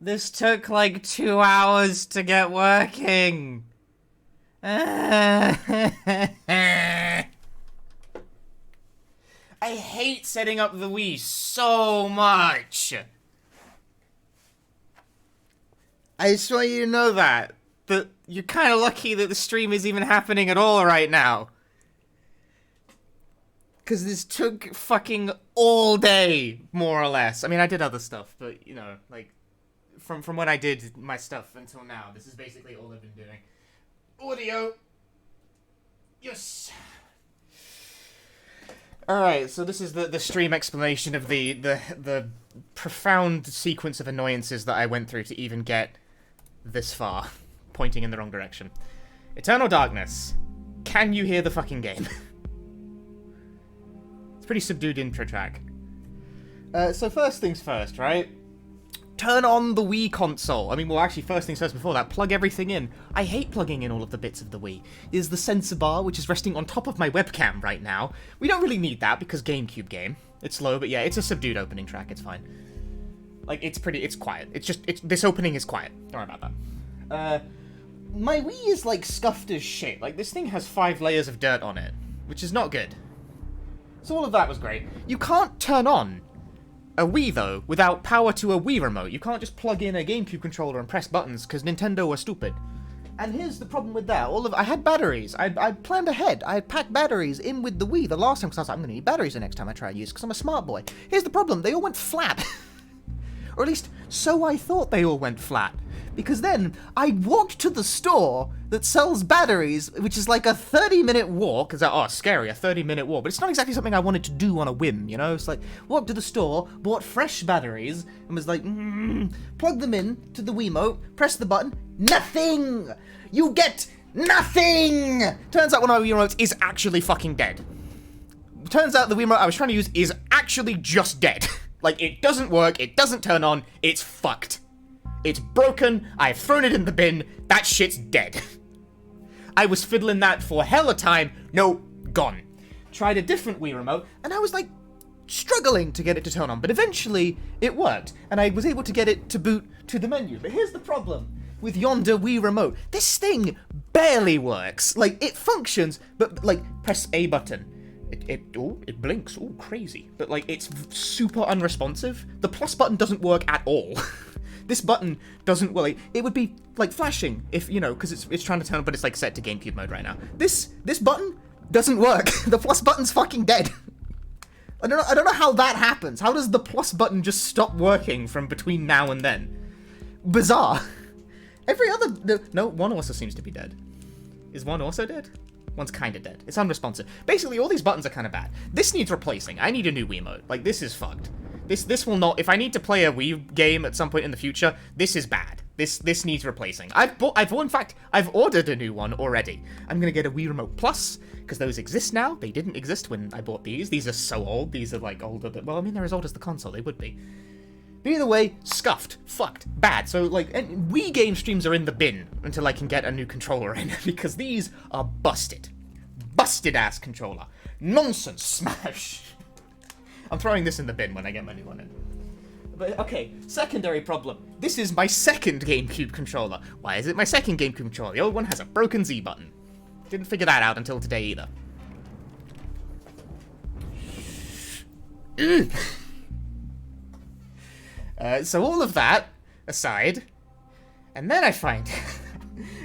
This took like 2 hours to get working. I hate setting up the Wii so much. I just want you to know that you're kind of lucky that the stream is even happening at all right now. Because this took fucking all day, more or less. I mean, I did other stuff, but, you know, like, from when I did my stuff until now, this is basically all I've been doing. Audio. Yes. Alright, so this is the stream explanation of the profound sequence of annoyances that I went through to even get this far, pointing in the wrong direction. Eternal Darkness. Can you hear the fucking game? It's a pretty subdued intro track. So first things first, right? Turn on the Wii console. I mean, well, actually, first things first before that, plug everything in. I hate plugging in all of the bits of the Wii. There's the sensor bar, which is resting on top of my webcam right now. We don't really need that because GameCube game. It's slow, but yeah, it's a subdued opening track. It's fine. Like, it's quiet. This opening is quiet. Don't worry about that. My Wii is, like, scuffed as shit. Like, this thing has 5 layers of dirt on it, which is not good. So all of that was great. You can't turn on a Wii, though, without power to a Wii remote. You can't just plug in a GameCube controller and press buttons, because Nintendo were stupid. And here's the problem with that. I had batteries. I planned ahead. I had packed batteries in with the Wii the last time, because I was like, I'm going to need batteries the next time I try to use, because I'm a smart boy. Here's the problem. They all went flat. Or at least, so I thought they all went flat. Because then, I walked to the store that sells batteries, which is like a 30-minute walk. Scary, a 30-minute walk. But it's not exactly something I wanted to do on a whim, you know? It's like, walked to the store, bought fresh batteries, and was like, plug them in to the Wiimote, press the button, nothing! You get nothing! Turns out one of my Wii remotes is actually fucking dead. Turns out the Wiimote I was trying to use is actually just dead. Like, it doesn't work, it doesn't turn on, it's fucked. It's broken, I've thrown it in the bin, that shit's dead. I was fiddling that for hella time, no, gone. Tried a different Wii remote, and I was like, struggling to get it to turn on, but eventually it worked, and I was able to get it to boot to the menu. But here's the problem with yonder Wii remote. This thing barely works. Like, it functions, but, like, press A button. It blinks, crazy. But, like, it's super unresponsive. The plus button doesn't work at all. This button doesn't, well, it would be, like, flashing if, you know, because it's trying to turn on, but it's, like, set to GameCube mode right now. This button doesn't work. The plus button's fucking dead. I don't know how that happens. How does the plus button just stop working from between now and then? Bizarre. Every other, no, one also seems to be dead. Is one also dead? One's kind of dead. It's unresponsive. Basically, all these buttons are kind of bad. This needs replacing. I need a new Wiimote. Like, this is fucked. This will not... If I need to play a Wii game at some point in the future, this is bad. This needs replacing. In fact, I've ordered a new one already. I'm gonna get a Wii Remote Plus, because those exist now. They didn't exist when I bought these. These are so old. These are, like, older than... Well, I mean, they're as old as the console. They would be. But either way, scuffed, fucked, bad. So, like, Wii game streams are in the bin until I can get a new controller in, because these are busted. Busted-ass controller. Nonsense, smash. I'm throwing this in the bin when I get my new one in. But, okay, secondary problem. This is my second GameCube controller. Why is it my second GameCube controller? The old one has a broken Z button. Didn't figure that out until today either. So all of that aside, and then I find...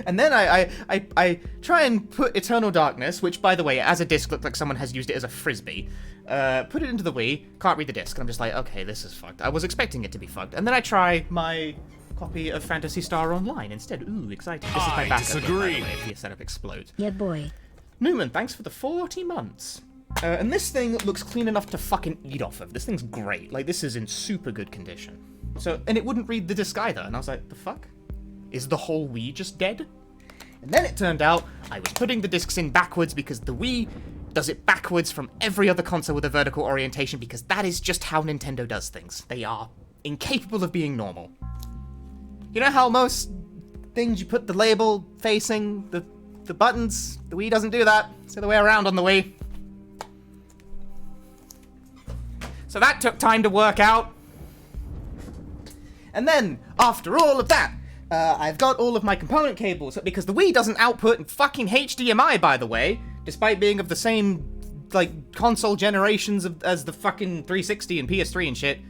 and then I try and put Eternal Darkness, which, by the way, as a disc, looked like someone has used it as a frisbee. Put it into the Wii, can't read the disc, and I'm just like, okay, this is fucked. I was expecting it to be fucked. And then I try my copy of Phantasy Star Online instead. Ooh, exciting. This is my backup game, by the way, if your setup explodes. Yeah, boy. Newman, thanks for the 40 months. And this thing looks clean enough to fucking eat off of. This thing's great. Like, this is in super good condition. So, and it wouldn't read the disc either, and I was like, the fuck? Is the whole Wii just dead? And then it turned out I was putting the discs in backwards because the Wii does it backwards from every other console with a vertical orientation, because that is just how Nintendo does things. They are incapable of being normal. You know how most things you put the label facing the buttons? The Wii doesn't do that. It's the other way around on the Wii. So that took time to work out. And then, after all of that, I've got all of my component cables, because the Wii doesn't output fucking HDMI, by the way, despite being of the same, like, console generations as the fucking 360 and PS3 and shit.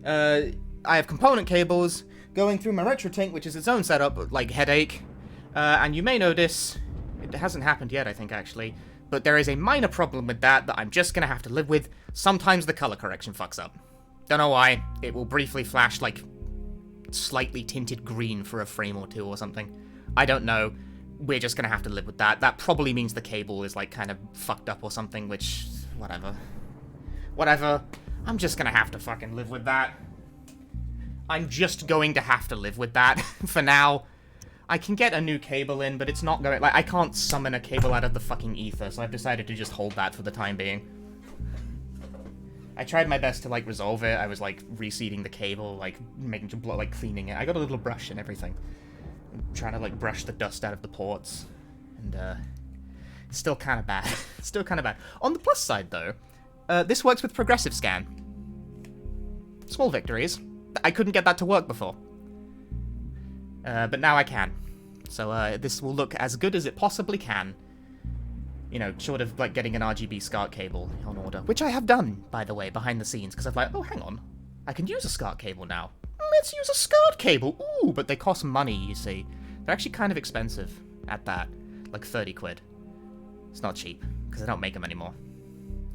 I have component cables going through my RetroTink, which is its own setup, like, headache. And you may notice, it hasn't happened yet, I think, actually, but there is a minor problem with that I'm just gonna have to live with. Sometimes the color correction fucks up. Don't know why. It will briefly flash, like, slightly tinted green for a frame or two or something. I don't know. We're just gonna have to live with that. That probably means the cable is, like, kind of fucked up or something, which... whatever. Whatever. I'm just gonna have to fucking live with that. I'm just going to have to live with that for now. I can get a new cable in, but it's not going... like, I can't summon a cable out of the fucking ether, so I've decided to just hold that for the time being. I tried my best to, like, resolve it. I was, like, reseeding the cable, like, making sure, like, cleaning it. I got a little brush and everything. I'm trying to, like, brush the dust out of the ports. And, it's still kind of bad. Still kind of bad. On the plus side, though, this works with progressive scan. Small victories. I couldn't get that to work before. But now I can. So, this will look as good as it possibly can. You know, short of, like, getting an RGB SCART cable on order. Which I have done, by the way, behind the scenes. Because I'm like, oh, hang on. I can use a SCART cable now. Let's use a SCART cable. Ooh, but they cost money, you see. They're actually kind of expensive at that. Like 30 quid. It's not cheap. Because I don't make them anymore.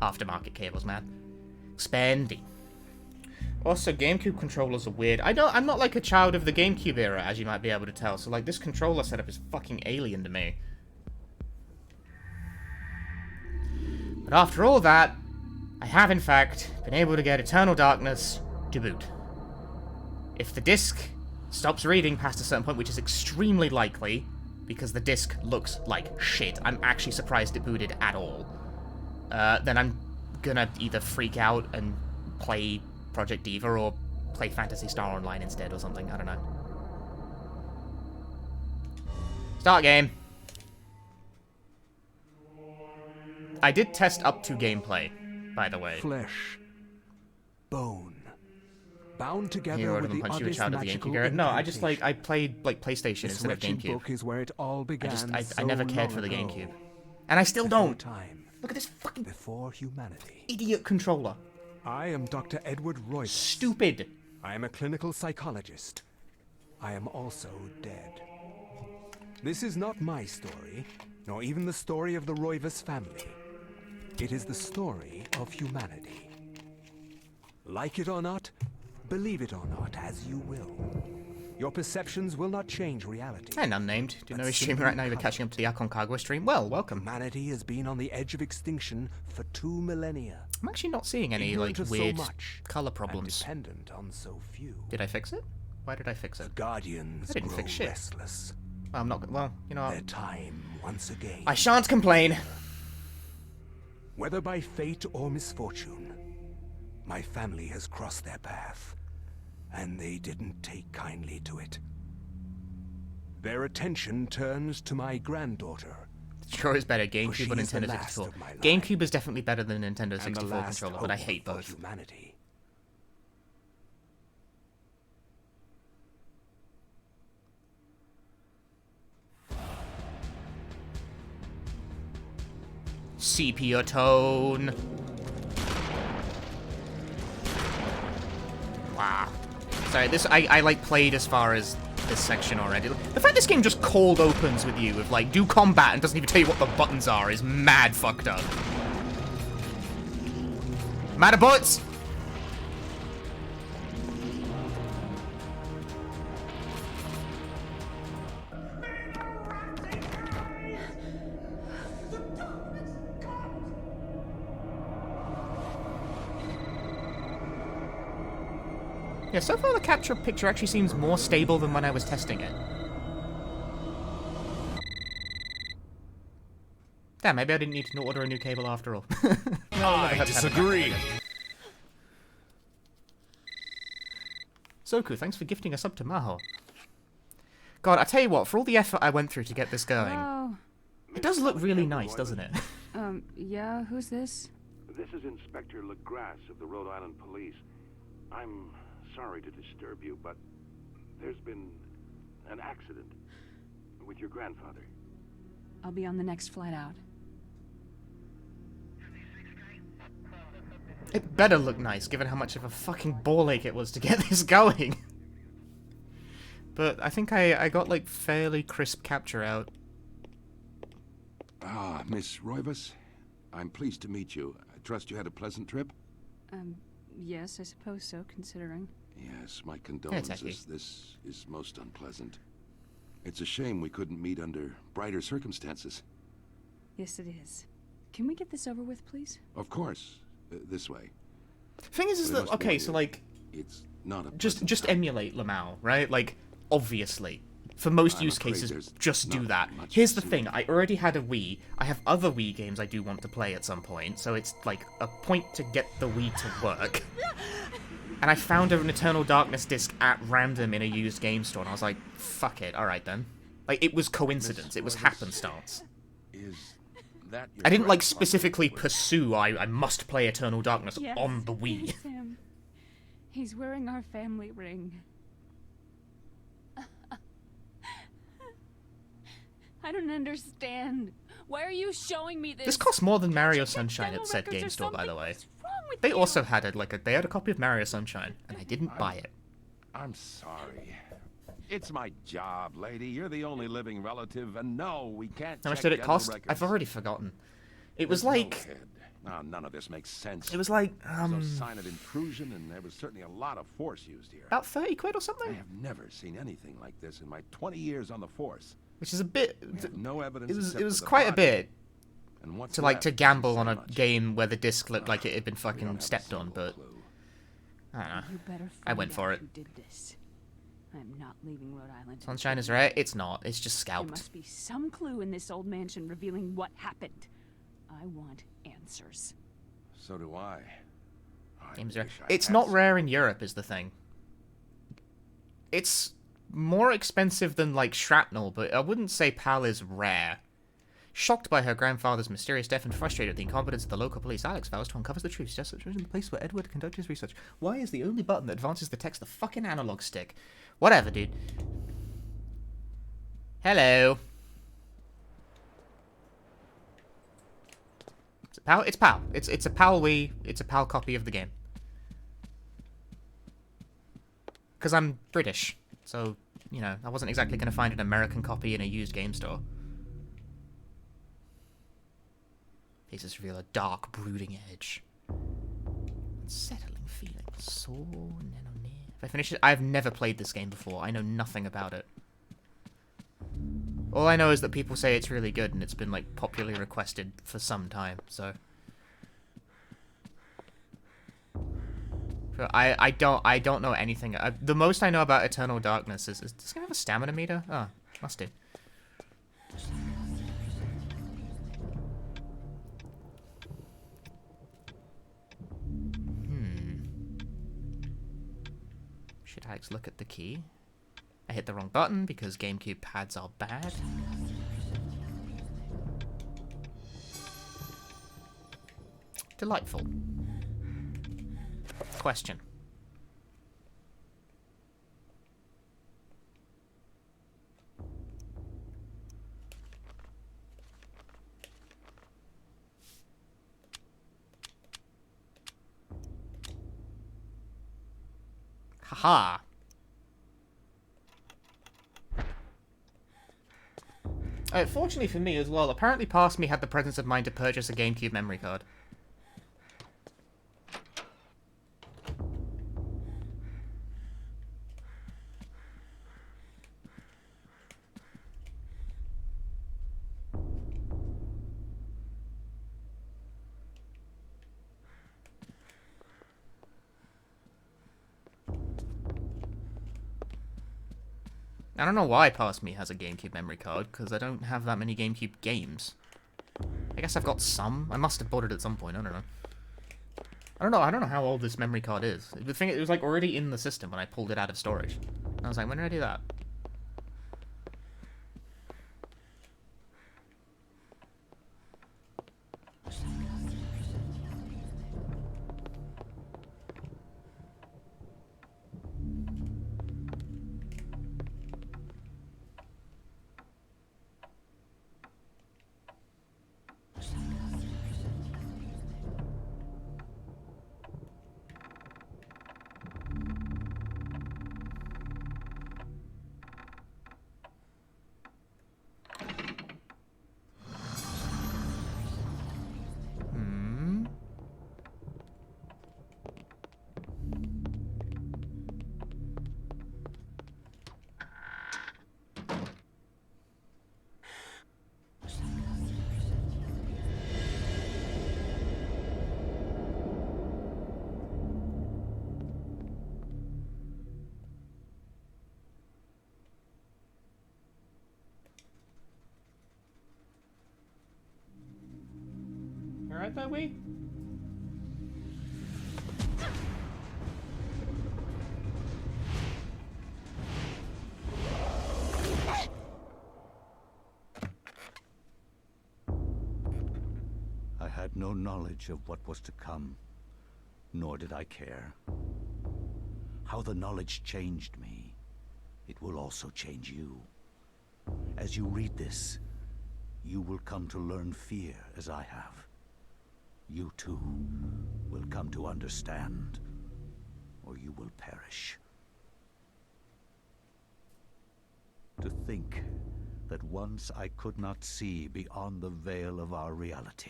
Aftermarket cables, man. Spendy. Also, GameCube controllers are weird. I'm not like a child of the GameCube era, as you might be able to tell. So, like, this controller setup is fucking alien to me. But after all that, I have, in fact, been able to get Eternal Darkness to boot. If the disc stops reading past a certain point, which is extremely likely, because the disc looks like shit, I'm actually surprised it booted at all, then I'm gonna either freak out and play Project Diva or play Phantasy Star Online instead or something, I don't know. Start game. I did test up to gameplay, by the way. Flesh, bone, bound together Hero with the punch you a oddest child of the magical GameCube era. No, I just incantation. I played like PlayStation This instead of wretched GameCube. book is where it all began. I never cared for the GameCube, and I still Before don't. time, Look at this fucking before humanity. idiot controller. I am Dr. Edward Royce. Stupid. I am a clinical psychologist. I am also dead. This is not my story, nor even the story of the Roivas family. It is the story of humanity. Like it or not, believe it or not, as you will. Your perceptions will not change reality. And unnamed. Do you know he's streaming right now? You're catching up to the Aconcagua stream. Well, welcome. Humanity has been on the edge of extinction for 2 millennia. I'm actually not seeing any Ignorant like of weird so much, color and problems. dependent on so few. Did I fix it? Why did I fix it? Guardians I didn't grow fix shit. restless. Well, I'm not. Well, you know, Their time once again. I shan't complain. Whether by fate or misfortune, my family has crossed their path, and they didn't take kindly to it. Their attention turns to my granddaughter. Sure is better, GameCube she or is the Nintendo last 64. of my line. GameCube is definitely better than Nintendo And the 64 last controller, but I hope hate for both. humanity. Sepia tone. Wow. Sorry, this I like played as far as this section already. The fact this game just cold opens with you with like do combat and doesn't even tell you what the buttons are is mad fucked up. Matter bullets. Yeah, so far the capture picture actually seems more stable than when I was testing it. Damn, maybe I didn't need to order a new cable after all. I disagree. Soku, thanks for gifting us up to Maho. God, I tell you what, for all the effort I went through to get this going, Oh, it does look really nice, doesn't it? yeah, who's this? This is Inspector LeGrasse of the Rhode Island Police. I'm sorry to disturb you, but there's been an accident with your grandfather. I'll be on the next flight out. It better look nice, given how much of a fucking ball ache it was to get this going. But I think I got, like, fairly crisp capture out. Ah, Miss Roivas, I'm pleased to meet you. I trust you had a pleasant trip? Yes, I suppose so, considering. Yes, my condolences. This is most unpleasant. It's a shame we couldn't meet under brighter circumstances. Yes, it is. Can we get this over with, please? Of course. This way. Thing is that, okay, so, like, it's not a just emulate Lamau, right? Like, obviously. For most use cases, just do that. Here's the thing, I already had a Wii, I have other Wii games I do want to play at some point, so it's, like, a point to get the Wii to work. And I found an Eternal Darkness disc at random in a used game store, and I was like, fuck it, alright then. Like, it was coincidence, it was happenstance. I didn't, like, specifically pursue, I must play Eternal Darkness on the Wii. Yes, him. He's wearing our family ring. I don't understand. Why are you showing me this? This costs more than Mario Sunshine at said game store, by the way. They also had it, like, they had a copy of Mario Sunshine, and I didn't buy it. I'm sorry. It's my job, lady. You're the only living relative, and no, we can't. How much did it cost? I've already forgotten. It was like... No, none of this makes sense. It was like, There's no sign of intrusion, and there was certainly a lot of force used here. About 30 quid or something? I have never seen anything like this in my 20 years on the force. Which is a bit... No evidence. It was quite a bit and to gamble on a game where the disc looked like it had been fucking stepped on, but... I don't know. You better I went for it. who did this. I'm not leaving Rhode Island. Sunshine is rare? It's not. It's just There scalped. must be some clue in this old mansion revealing what happened. I want answers. So do I. Games rare. It's not rare in Europe, is the thing. It's more expensive than, like, shrapnel, but I wouldn't say PAL is rare. Shocked by her grandfather's mysterious death and frustrated at the incompetence of the local police, Alex vows to uncover the truth, just such in the place where Edward conducted his research. Why is the only button that advances the text the fucking analog stick? Whatever, dude. Hello. It's PAL. It's PAL. It's a PAL Wii. It's a PAL copy of the game. Because I'm British, so, you know, I wasn't exactly going to find an American copy in a used game store. Faces reveal a dark, brooding edge. Unsettling feeling. So near. If I finish it, I've never played this game before. I know nothing about it. All I know is that people say it's really good, and it's been, like, popularly requested for some time, so... I don't know anything. The most I know about Eternal Darkness is does this game have a stamina meter? Oh, must do. Should Alex look at the key? I hit the wrong button because GameCube pads are bad. Delightful. Question. Haha. Fortunately for me as well, apparently past me had the presence of mind to purchase a GameCube memory card. I don't know why past me has a GameCube memory card, because I don't have that many GameCube games. I guess I've got some. I must have bought it at some point, I don't know. I don't know how old this memory card is. The thing, it was like already in the system when I pulled it out of storage. And I was like, when did I do that? Right there, we? I had no knowledge of what was to come, nor did I care. How the knowledge changed me, it will also change you. As you read this, you will come to learn fear as I have. You too will come to understand, or you will perish. To think that once I could not see beyond the veil of our reality.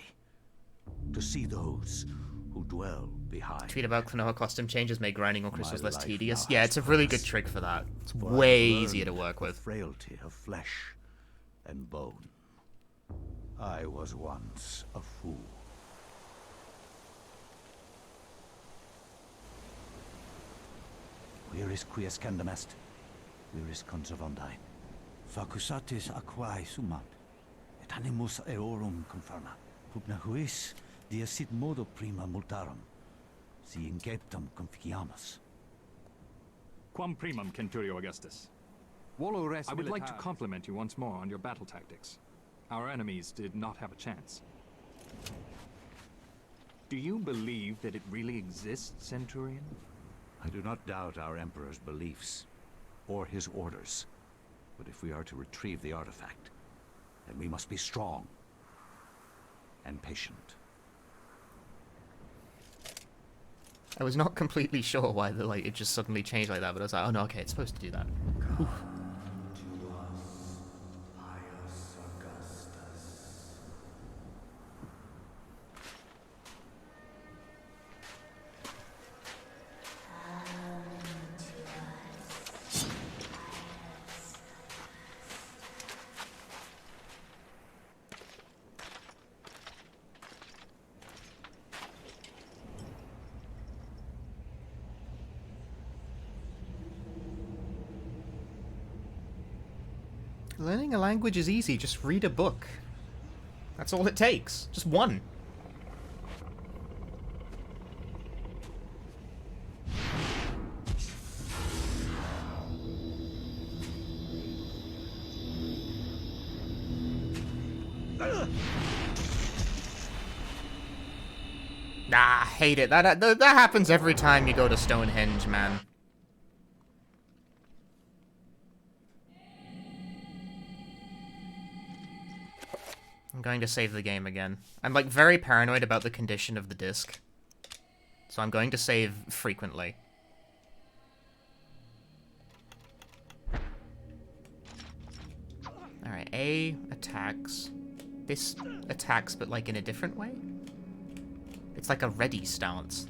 To see those who dwell behind. Tweet about Klonoa costume changes make grinding on crystals less life tedious. now Yeah, has it's a really good purpose. trick for that. It's For way I've easier to learned work the with. frailty of flesh and bone. I was once a fool. Where is Quies Candamest? Where is Conservandine? Facusatis aquae sumat, et animus eorum confirma. Pugna huis, dia sit modo prima multarum, si inceptum conficiamus. Quam primum, Centurio Augustus. Volo res I would like to militaris. compliment you once more on your battle tactics. Our enemies did not have a chance. Do you believe that it really exists, Centurion? I do not doubt our Emperor's beliefs, or his orders. But if we are to retrieve the artifact, then we must be strong and patient. I was not completely sure why it just suddenly changed like that, but I was like, oh no, okay, it's supposed to do that. Oof. Learning a language is easy, just read a book. That's all it takes. Just one. Nah, hate it. That happens every time you go to Stonehenge, man. I'm going to save the game again. I'm like very paranoid about the condition of the disc. So I'm going to save frequently. Alright, A attacks. This attacks, but like in a different way? It's like a ready stance.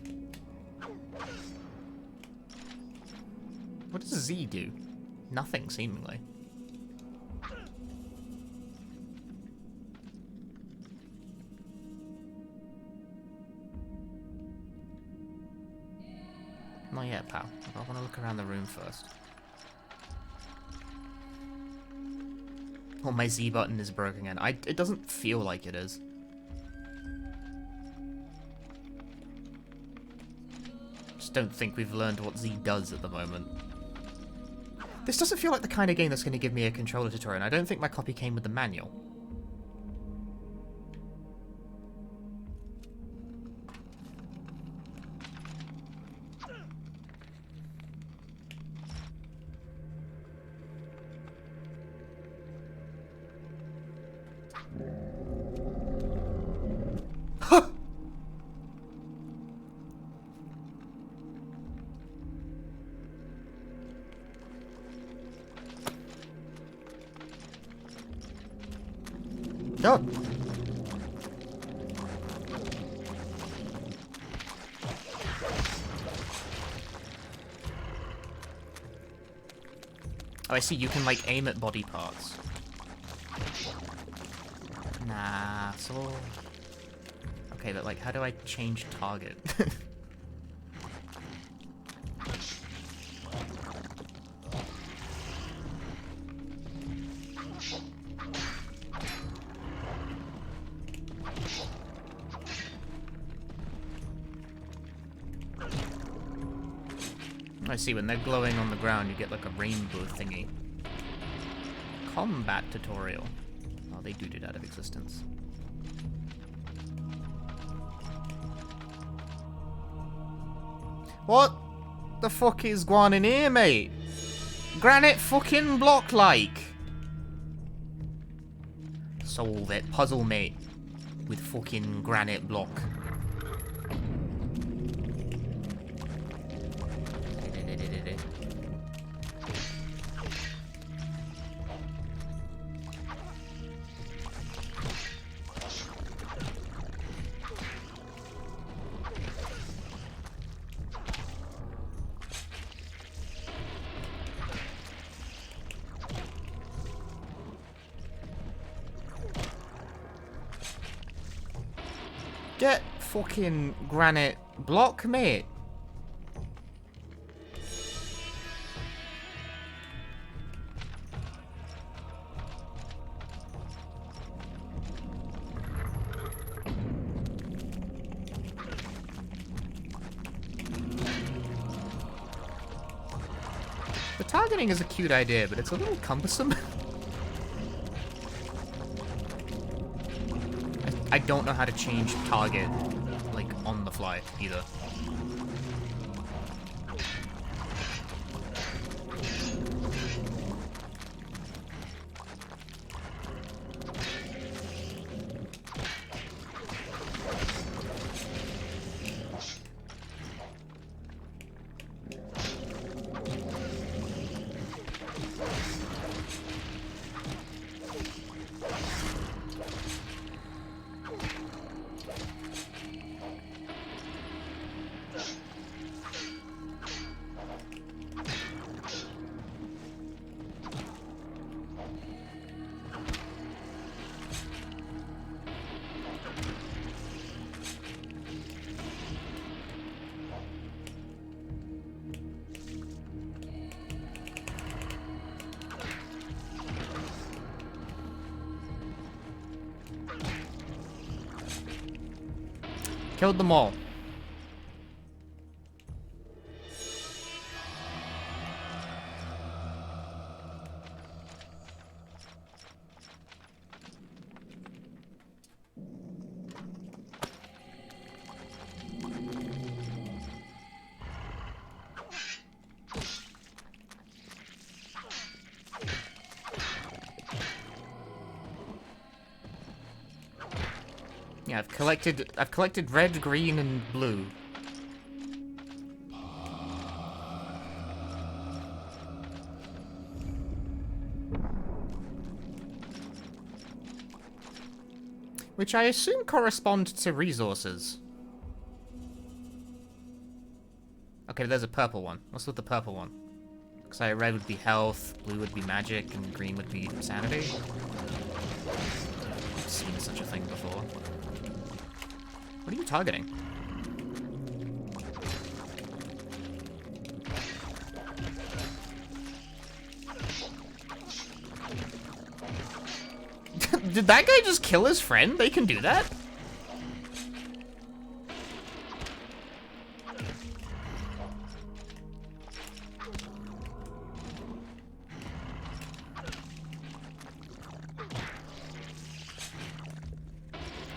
What does Z do? Nothing, seemingly. Not yet, pal. I want to look around the room first. Oh, my Z button is broken again. It doesn't feel like it is. Just don't think we've learned what Z does at the moment. This doesn't feel like the kind of game that's going to give me a controller tutorial, and I don't think my copy came with the manual. Oh. Oh, I see. You can, like, aim at body parts. Nah, so... Okay, but, like, how do I change target? I see, when they're glowing on the ground, you get like a rainbow thingy. Combat tutorial. Oh, they dooted out of existence. What the fuck is going on in here, mate? Granite fucking block like. Solve it, puzzle, mate. With fucking granite block. Get fucking granite block, mate. The targeting is a cute idea, but it's a little cumbersome. I don't know how to change target, like, on the fly, either. Killed them all. Yeah, I've collected red, green, and blue. Which I assume correspond to resources. Okay, there's a purple one. What's with the purple one? Because red would be health, blue would be magic, and green would be sanity. I've seen such a thing before. What are you targeting? Did that guy just kill his friend? They can do that?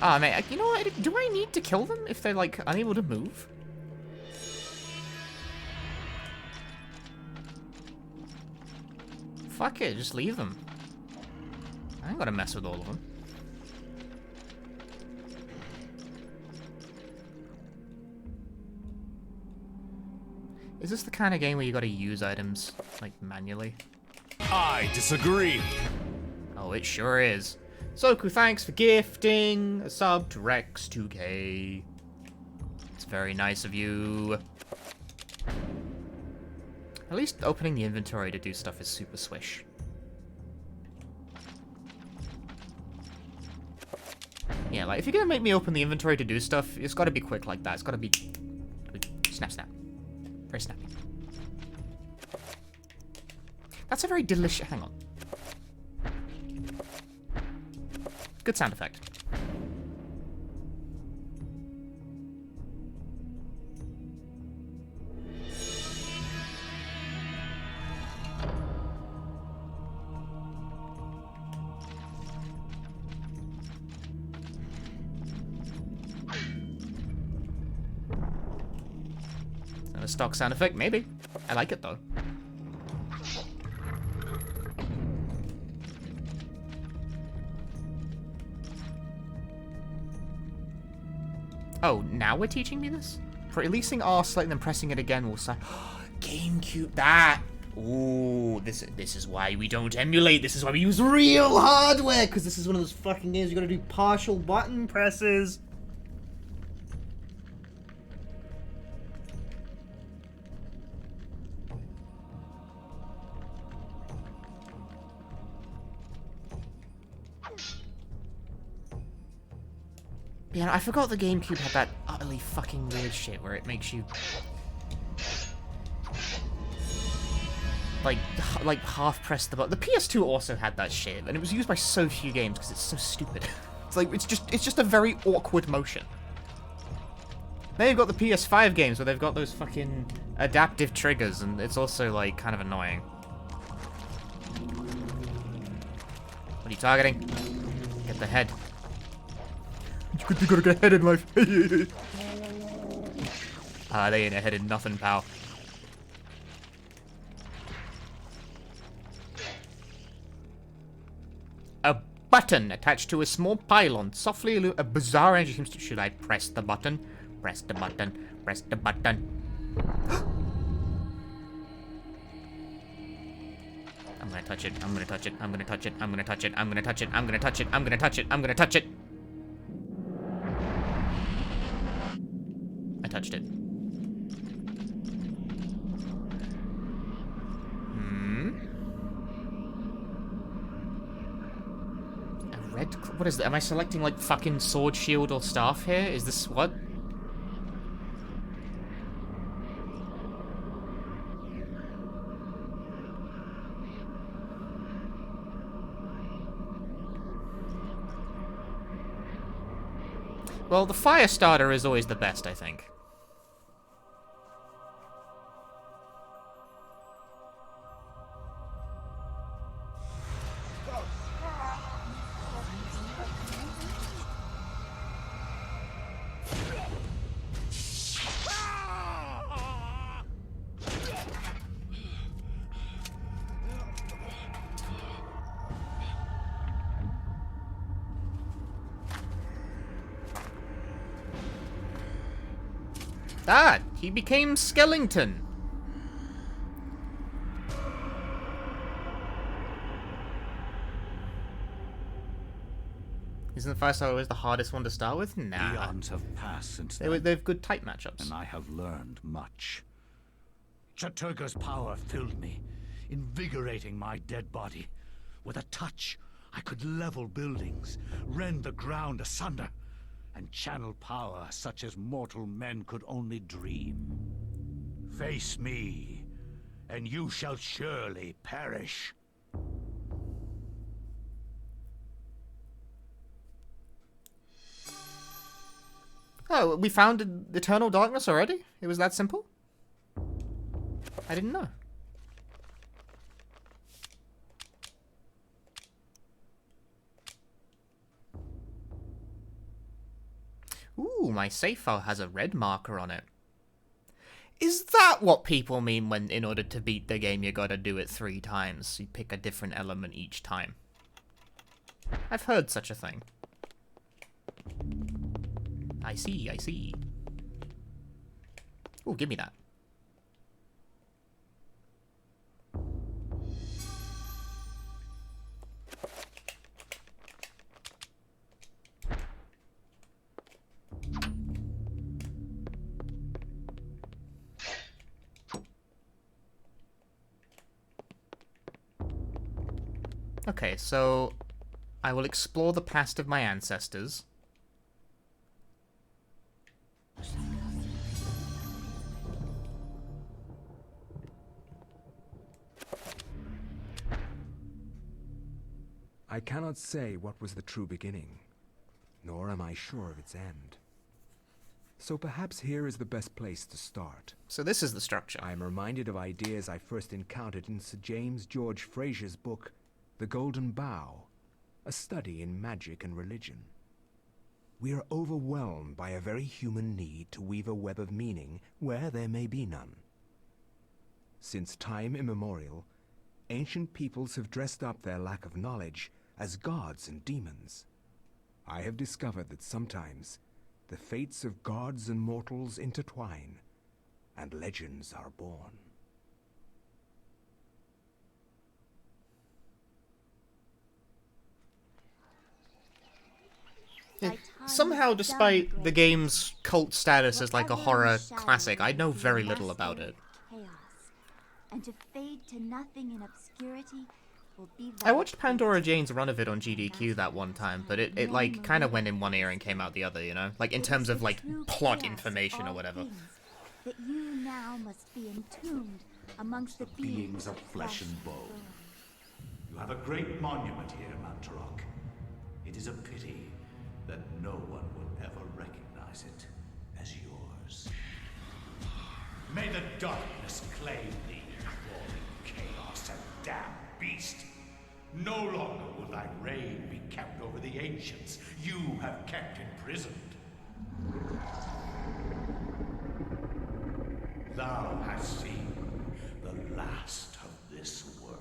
Ah, man, you know what? Do I need to kill them if they're, like, unable to move? Fuck it, just leave them. I ain't gotta mess with all of them. Is this the kind of game where you gotta use items, like, manually? I disagree. Oh, it sure is. Soku, thanks for gifting a sub to Rex2K. It's very nice of you. At least opening the inventory to do stuff is super swish. Yeah, like, if you're gonna make me open the inventory to do stuff, it's gotta be quick like that. It's gotta be... snap, snap. Very snappy. That's a very delicious... Hang on. Good sound effect. A stock sound effect, maybe. I like it though. Oh, now we're teaching me this? Releasing R, selecting then pressing it again will say GameCube, that! Ooh, this is why we don't emulate, this is why we use real hardware, because this is one of those fucking games you gotta do partial button presses. Yeah, I forgot the GameCube had that utterly fucking weird shit where it makes you like half press the button. The PS2 also had that shit, and it was used by so few games because it's so stupid. It's like it's just a very awkward motion. Then you've got the PS5 games where they've got those fucking adaptive triggers, and it's also like kind of annoying. What are you targeting? Get the head. You gotta get ahead in life. They ain't ahead in nothing, pal. A button attached to a small pylon softly a bizarre energy seems to. Should I press the button? Press the button. Press the button. I'm gonna touch it. I'm gonna touch it. I'm gonna touch it. I'm gonna touch it. I'm gonna touch it. I'm gonna touch it. I'm gonna touch it. I'm gonna touch it. I touched it. A red... What is that? Am I selecting, like, fucking sword, shield, or staff here? Is this... what? Well, the fire starter is always the best, I think. Ah, he became Skellington. Isn't the fire starter always the hardest one to start with? Nah. Eons have passed since then, They've good type matchups. and I have learned much. Chaturga's power filled me, invigorating my dead body. With a touch, I could level buildings, rend the ground asunder, and channel power such as mortal men could only dream. Face me, and you shall surely perish. Oh, we found Eternal Darkness already? It was that simple? I didn't know. Ooh, my save file has a red marker on it. Is that what people mean when, in order to beat the game, you gotta do it 3 times? You pick a different element each time. I've heard such a thing. I see, I see. Ooh, give me that. Okay, so I will explore the past of my ancestors. I cannot say what was the true beginning, nor am I sure of its end. So perhaps here is the best place to start. So this is the structure. I am reminded of ideas I first encountered in Sir James George Frazer's book, The Golden Bough, a study in magic and religion. We are overwhelmed by a very human need to weave a web of meaning where there may be none. Since time immemorial, ancient peoples have dressed up their lack of knowledge as gods and demons. I have discovered that sometimes the fates of gods and mortals intertwine, and legends are born. Somehow, despite the game's cult status as like a horror classic, I know very little about it. And to fade to nothing in obscurity will be I watched Pandora Jane's run of it on GDQ that one time, but it like kind of went in one ear and came out the other, you know? Like in terms of like plot information or whatever. That you now must be entombed amongst the Beings of flesh and bone. You have a great monument here, Mantarok. It is a pity that no one will ever recognize it as yours. May the darkness claim thee, crawling chaos and damned beast. No longer will thy reign be kept over the ancients you have kept imprisoned. Thou hast seen the last of this world.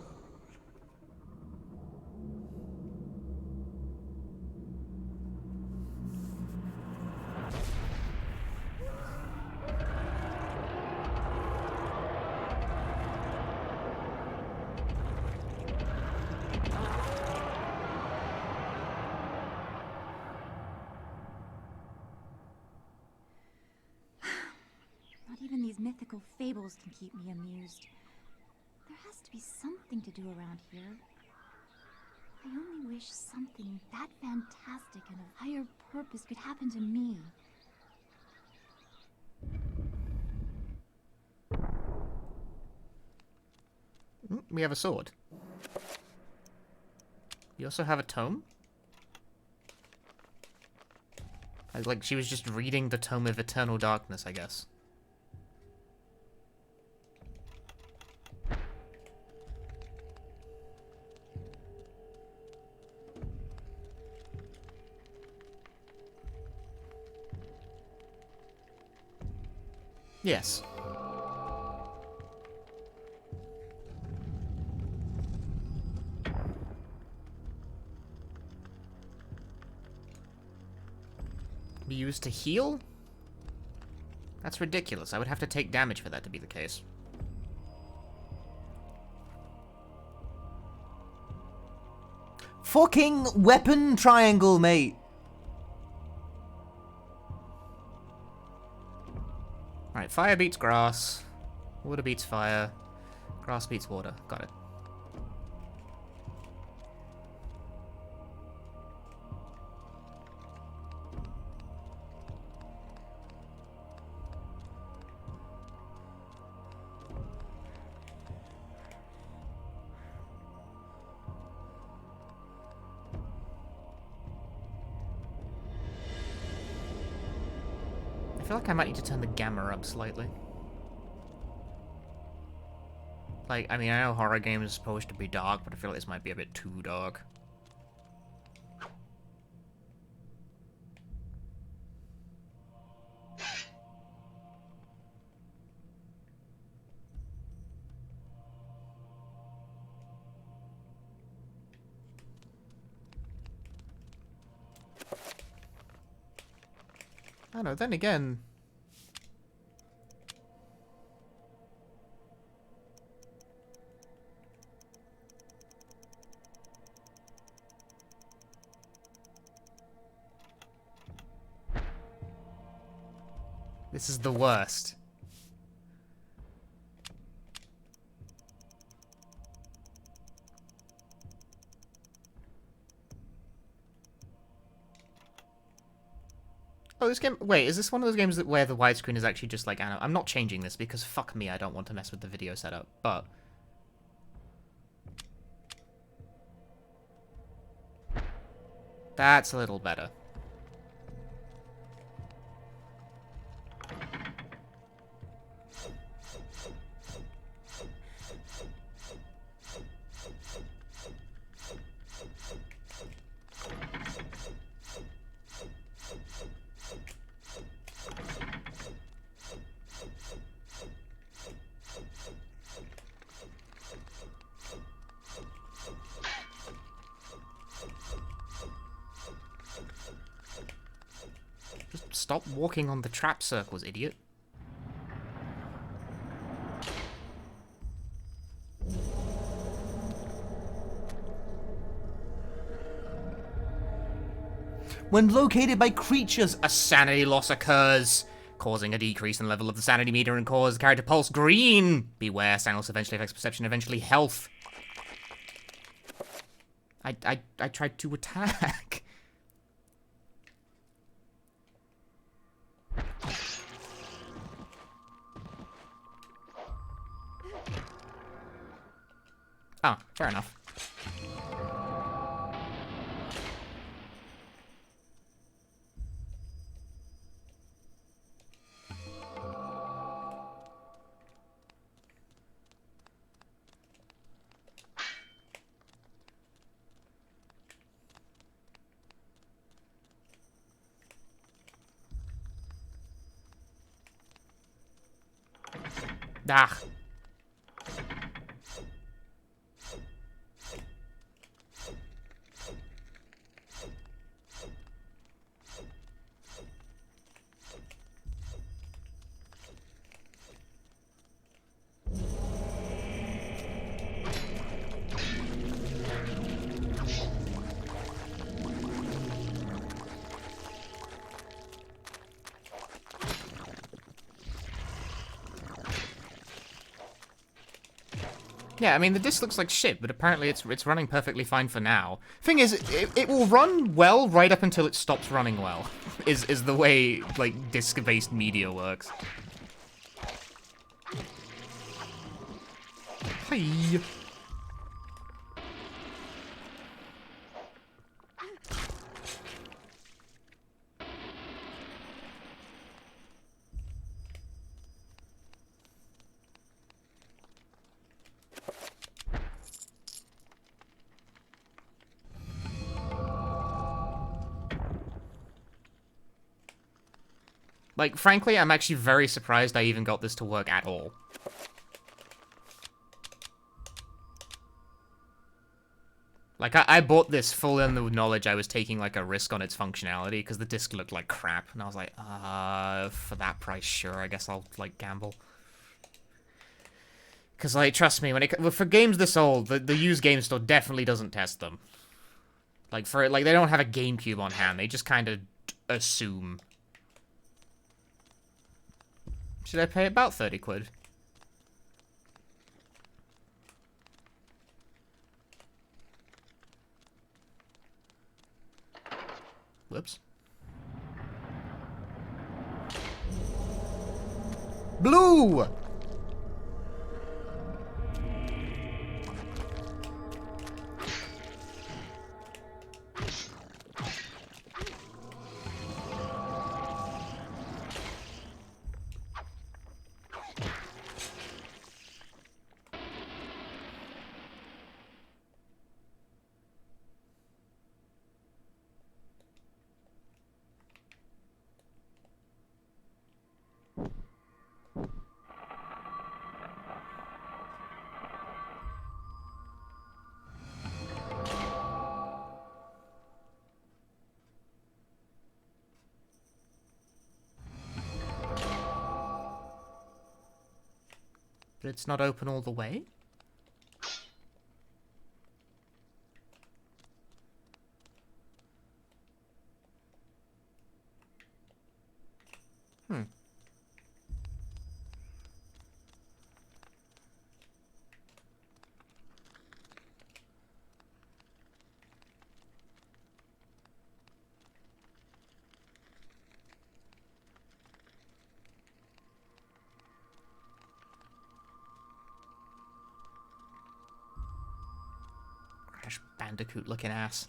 Not even these mythical fables can keep me amused. There has to be something to do around here. I only wish something that fantastic and of higher purpose could happen to me. We have a sword. You also have a tome? Like, she was just reading the Tome of Eternal Darkness, I guess. Yes. Be used to heal? That's ridiculous. I would have to take damage for that to be the case. Fucking weapon triangle, mate! Right, fire beats grass. Water beats fire. Grass beats water. Got it. I feel like I might need to turn the gamma up slightly. Like, I mean, I know horror games are supposed to be dark, but I feel like this might be a bit too dark. I don't know, then again... This is the worst. Oh, this game... Wait, is this one of those games where the widescreen is actually just like... I'm not changing this because fuck me, I don't want to mess with the video setup, but... That's a little better. Stop walking on the trap circles, idiot. When located by creatures, a sanity loss occurs, causing a decrease in the level of the sanity meter and cause the character pulse green. Beware, sanity loss eventually affects perception, eventually health. I tried to attack. Oh, fair enough. Ah. Yeah, I mean, the disc looks like shit, but apparently it's running perfectly fine for now. Thing is, it will run well right up until it stops running well, is the way, like, disc-based media works. Hi. Like, frankly, I'm actually very surprised I even got this to work at all. Like, I bought this full in the knowledge I was taking, like, a risk on its functionality, because the disc looked like crap, and I was like, for that price, sure, I guess I'll, like, gamble. Because, like, trust me, for games this old, the used game store definitely doesn't test them. Like, they don't have a GameCube on hand, they just kind of assume. Should I pay about 30 quid? Whoops. Blue! But it's not open all the way? Hmm. Crash Bandicoot looking ass.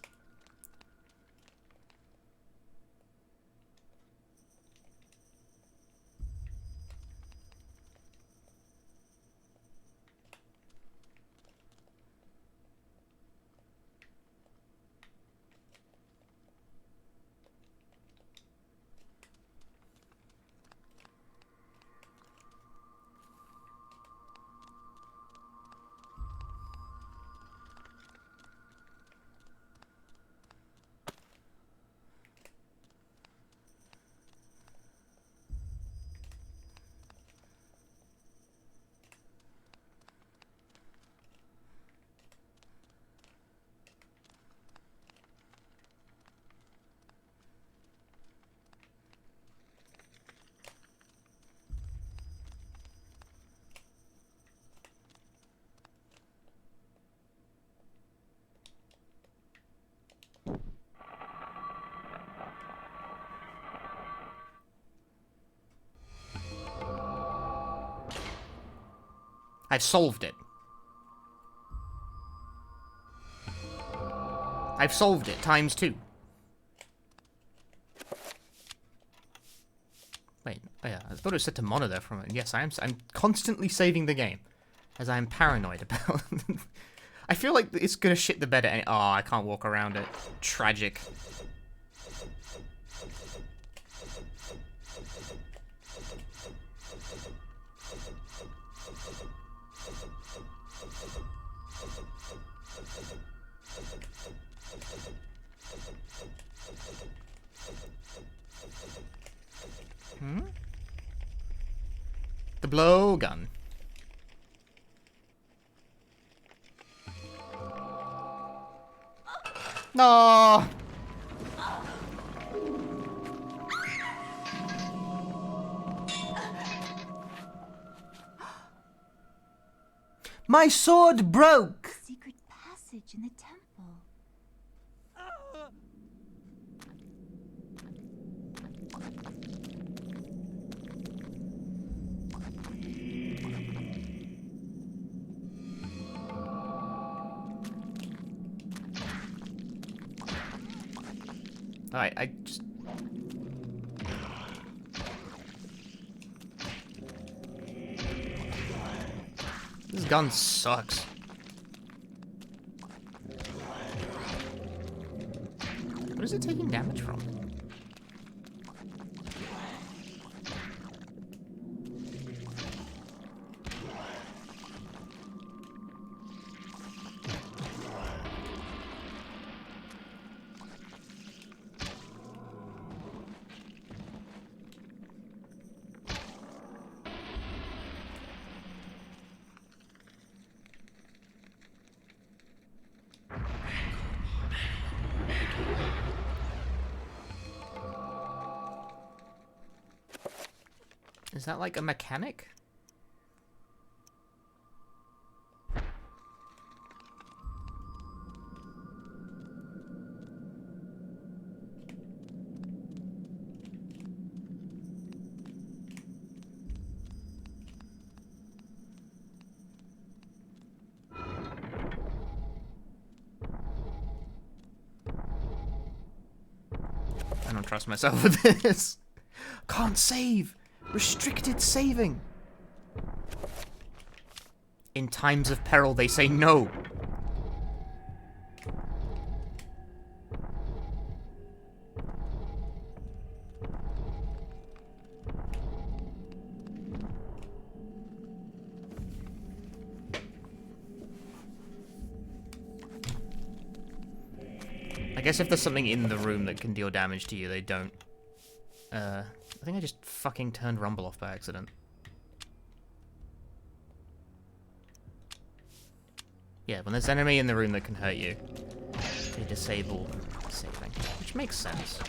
I've solved it. I've solved it, ×2. Wait, oh yeah, I thought it was set to mono there for a moment. Yes, I'm constantly saving the game, as I am paranoid about. I feel like it's gonna shit the bed at any— oh, I can't walk around it. Tragic. The blowgun. No. My sword broke. Secret passage in the temple. Alright, I just... This gun sucks. What is it taking damage from? Is that like a mechanic? I don't trust myself with this. Can't save. Restricted saving. In times of peril, they say no. I guess if there's something in the room that can deal damage to you, they don't. I think I just fucking turned Rumble off by accident. Yeah, when there's an enemy in the room that can hurt you, they disable saving, which makes sense.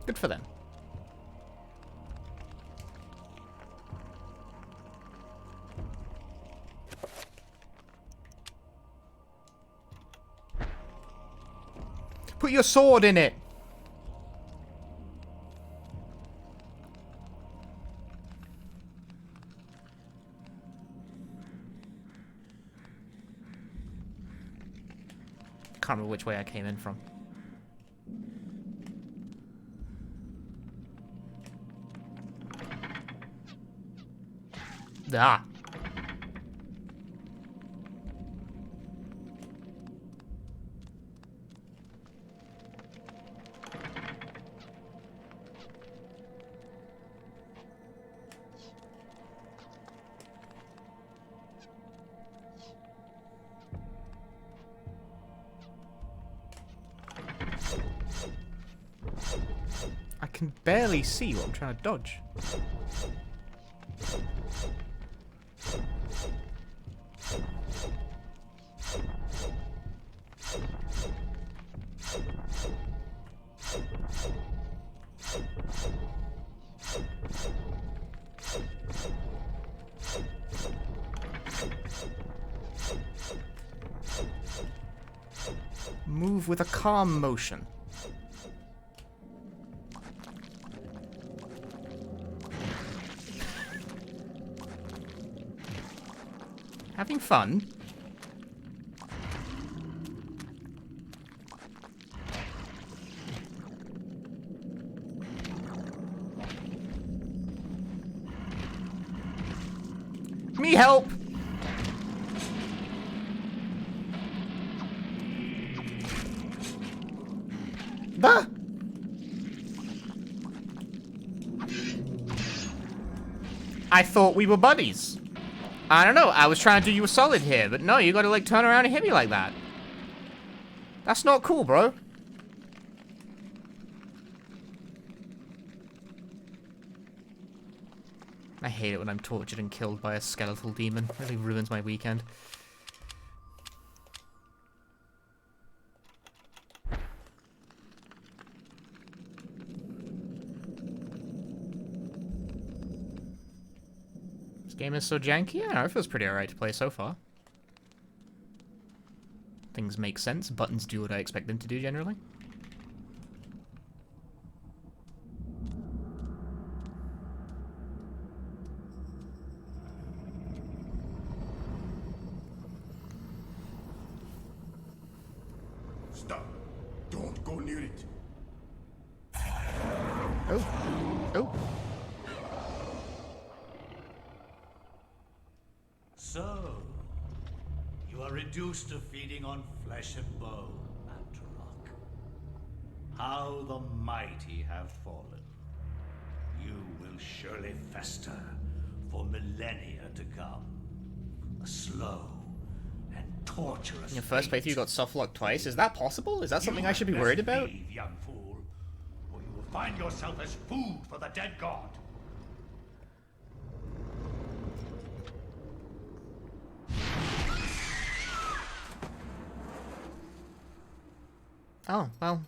Good for them. Put your sword in it. Can't remember which way I came in from. Ah. I can barely see what I'm trying to dodge. Move with a calm motion. Having fun. Me help! Bah! I thought we were buddies. I don't know, I was trying to do you a solid here, but no, you gotta like turn around and hit me like that. That's not cool, bro. I hate it when I'm tortured and killed by a skeletal demon. It really ruins my weekend. This game is so janky. I don't know, it feels pretty alright to play so far. Things make sense. Buttons do what I expect them to do generally. Stop. Don't go near it. Oh. Oh. So, you are reduced to feeding on flesh and bone, Antarok. How the mighty have fallen. You will surely fester for millennia to come. A slow and torturous In your first fate. playthrough you got softlocked twice. Is that possible? Is that something I should be worried about? Leave, young fool, or you will find yourself as food for the dead god. Oh, well.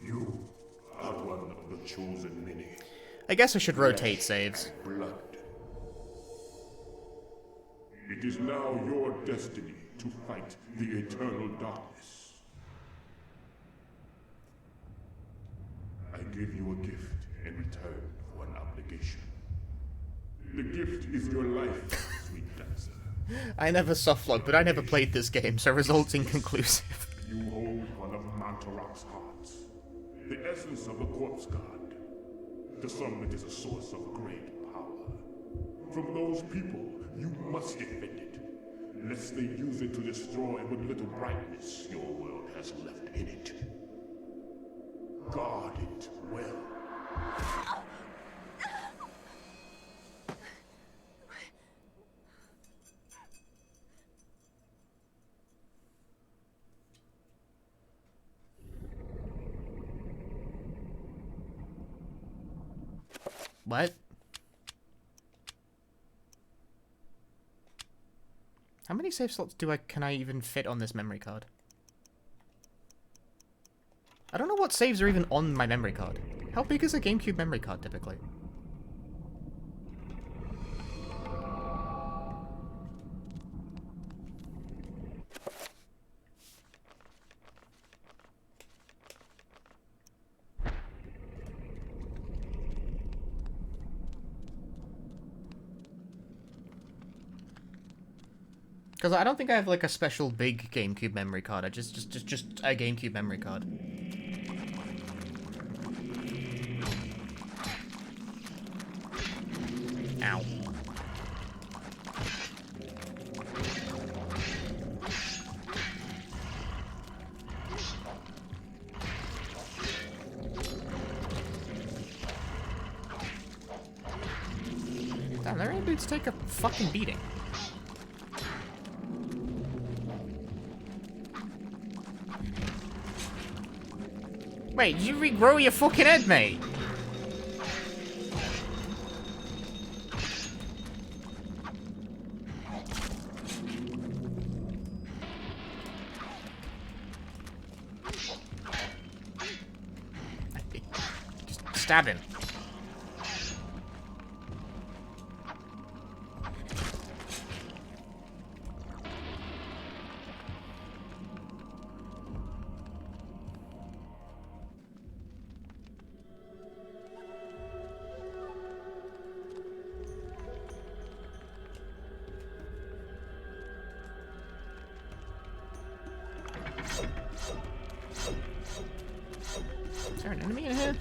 You are one of the chosen many. I guess I should rotate saves. Blood. It is now your destiny to fight the eternal darkness. I give you a gift in return for an obligation. The gift is your life, sweet dancer. I never softlocked, but I never played this game, so results inconclusive. You hold one of Mantarok's hearts, the essence of a corpse god. To some, it is a source of great power. From those people, you must defend it, lest they use it to destroy what little brightness your world has left in it. Guard it well. What? How many save slots can I even fit on this memory card? I don't know what saves are even on my memory card. How big is a GameCube memory card typically? Because I don't think I have like a special big GameCube memory card. I just a GameCube memory card. Ow. Damn, their dudes take a fucking beating. Wait, did you regrow your fucking head, mate? Just stab him. Is there an enemy in here?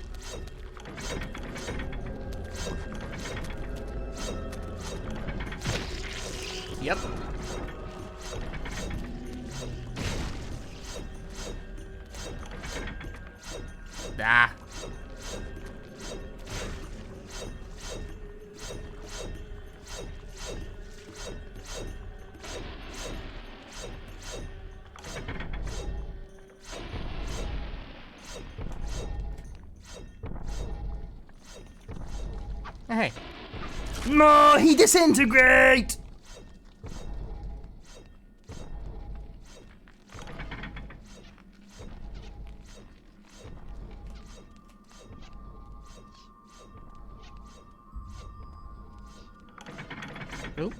Yep. Ah. Hey. No, he disintegrate! Oh.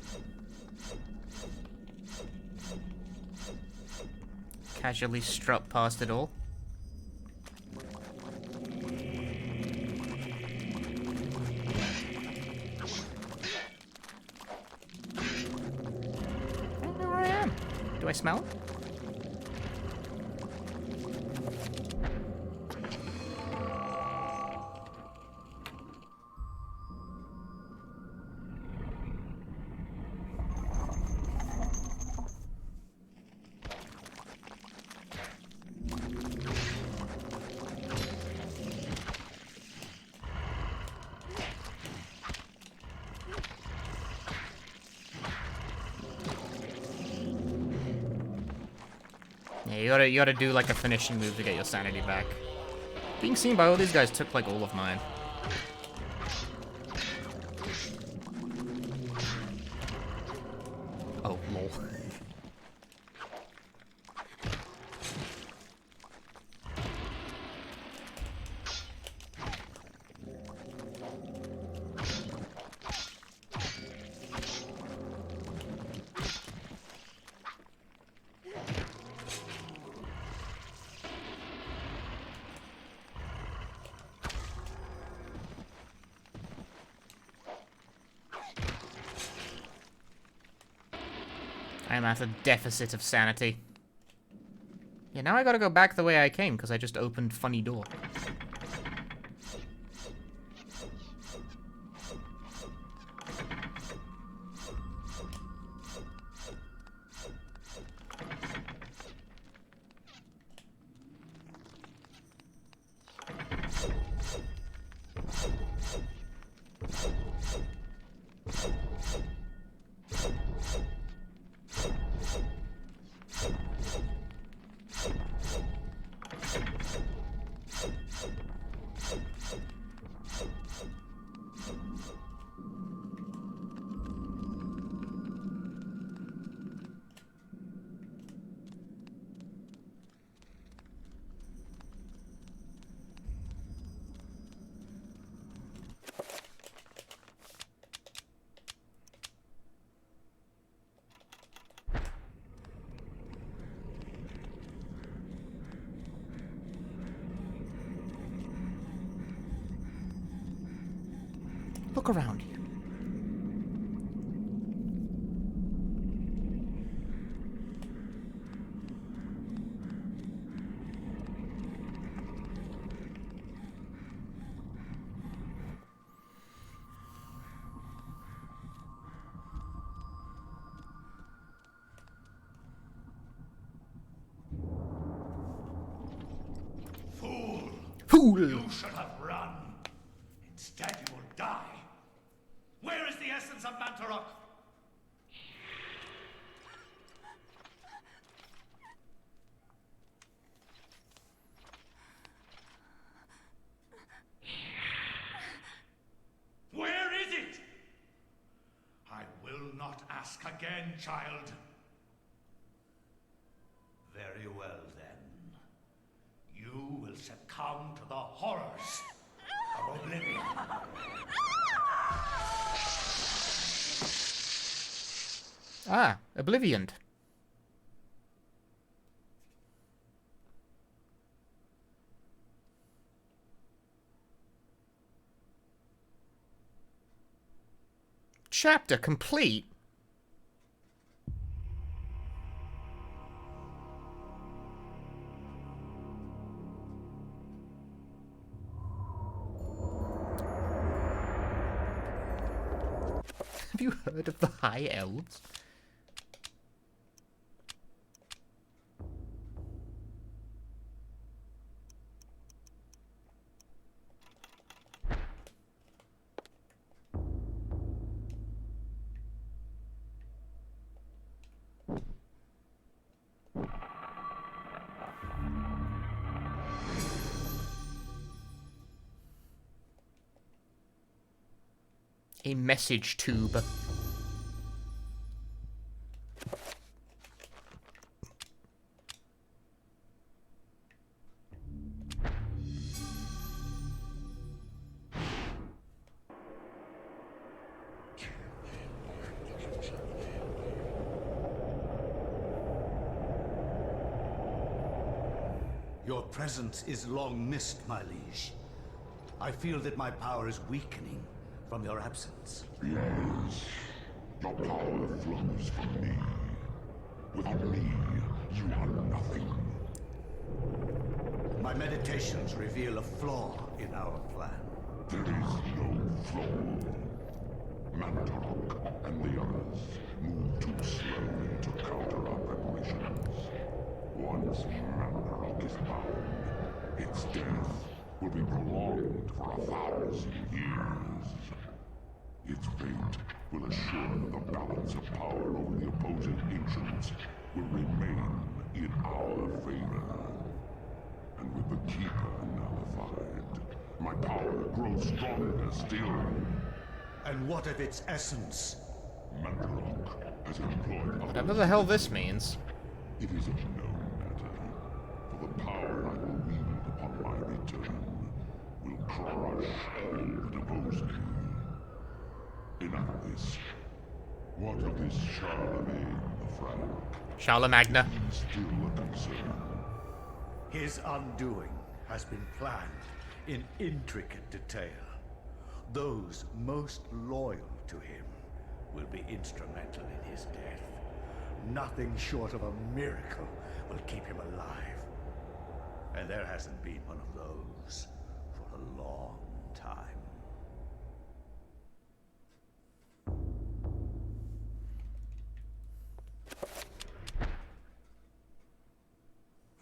Casually strut past it all. Do I smell? Yeah, you gotta do like a finishing move to get your sanity back. Being seen by all these guys took like all of mine. Oh, lol. I'm at a deficit of sanity. Yeah, now I gotta go back the way I came, because I just opened funny door. Look around you. Fool! You should have run. Instead, you will die. Where is the essence of Mantarok? Where is it? I will not ask again, child. Very well, then. You will succumb to the horrors of oblivion. Ah, Oblivioned. Chapter complete. Have you heard of the High Elves? A message tube. Your presence is long missed, my liege. I feel that my power is weakening from your absence. Yes. Your power flows from me. Without me, you are nothing. My meditations reveal a flaw in our plan. There is no flaw. Mantarok and the others move too slowly to counter our preparations. Once Mantarok is bound, its death will be prolonged for 1,000 years. Its fate will assure that the balance of power over the opposing ancients will remain in our favor. And with the Keeper nullified, my power grows stronger still. And what of its essence? Mantarok has employed Whatever the hell this means. It is of no matter, for the power I will wield upon my return will crush all that oppose me. Enough of this. What of this Charlemagne the Frank? Charlemagna. Is still a concern. His undoing has been planned in intricate detail. Those most loyal to him will be instrumental in his death. Nothing short of a miracle will keep him alive. And there hasn't been one of those for a long time.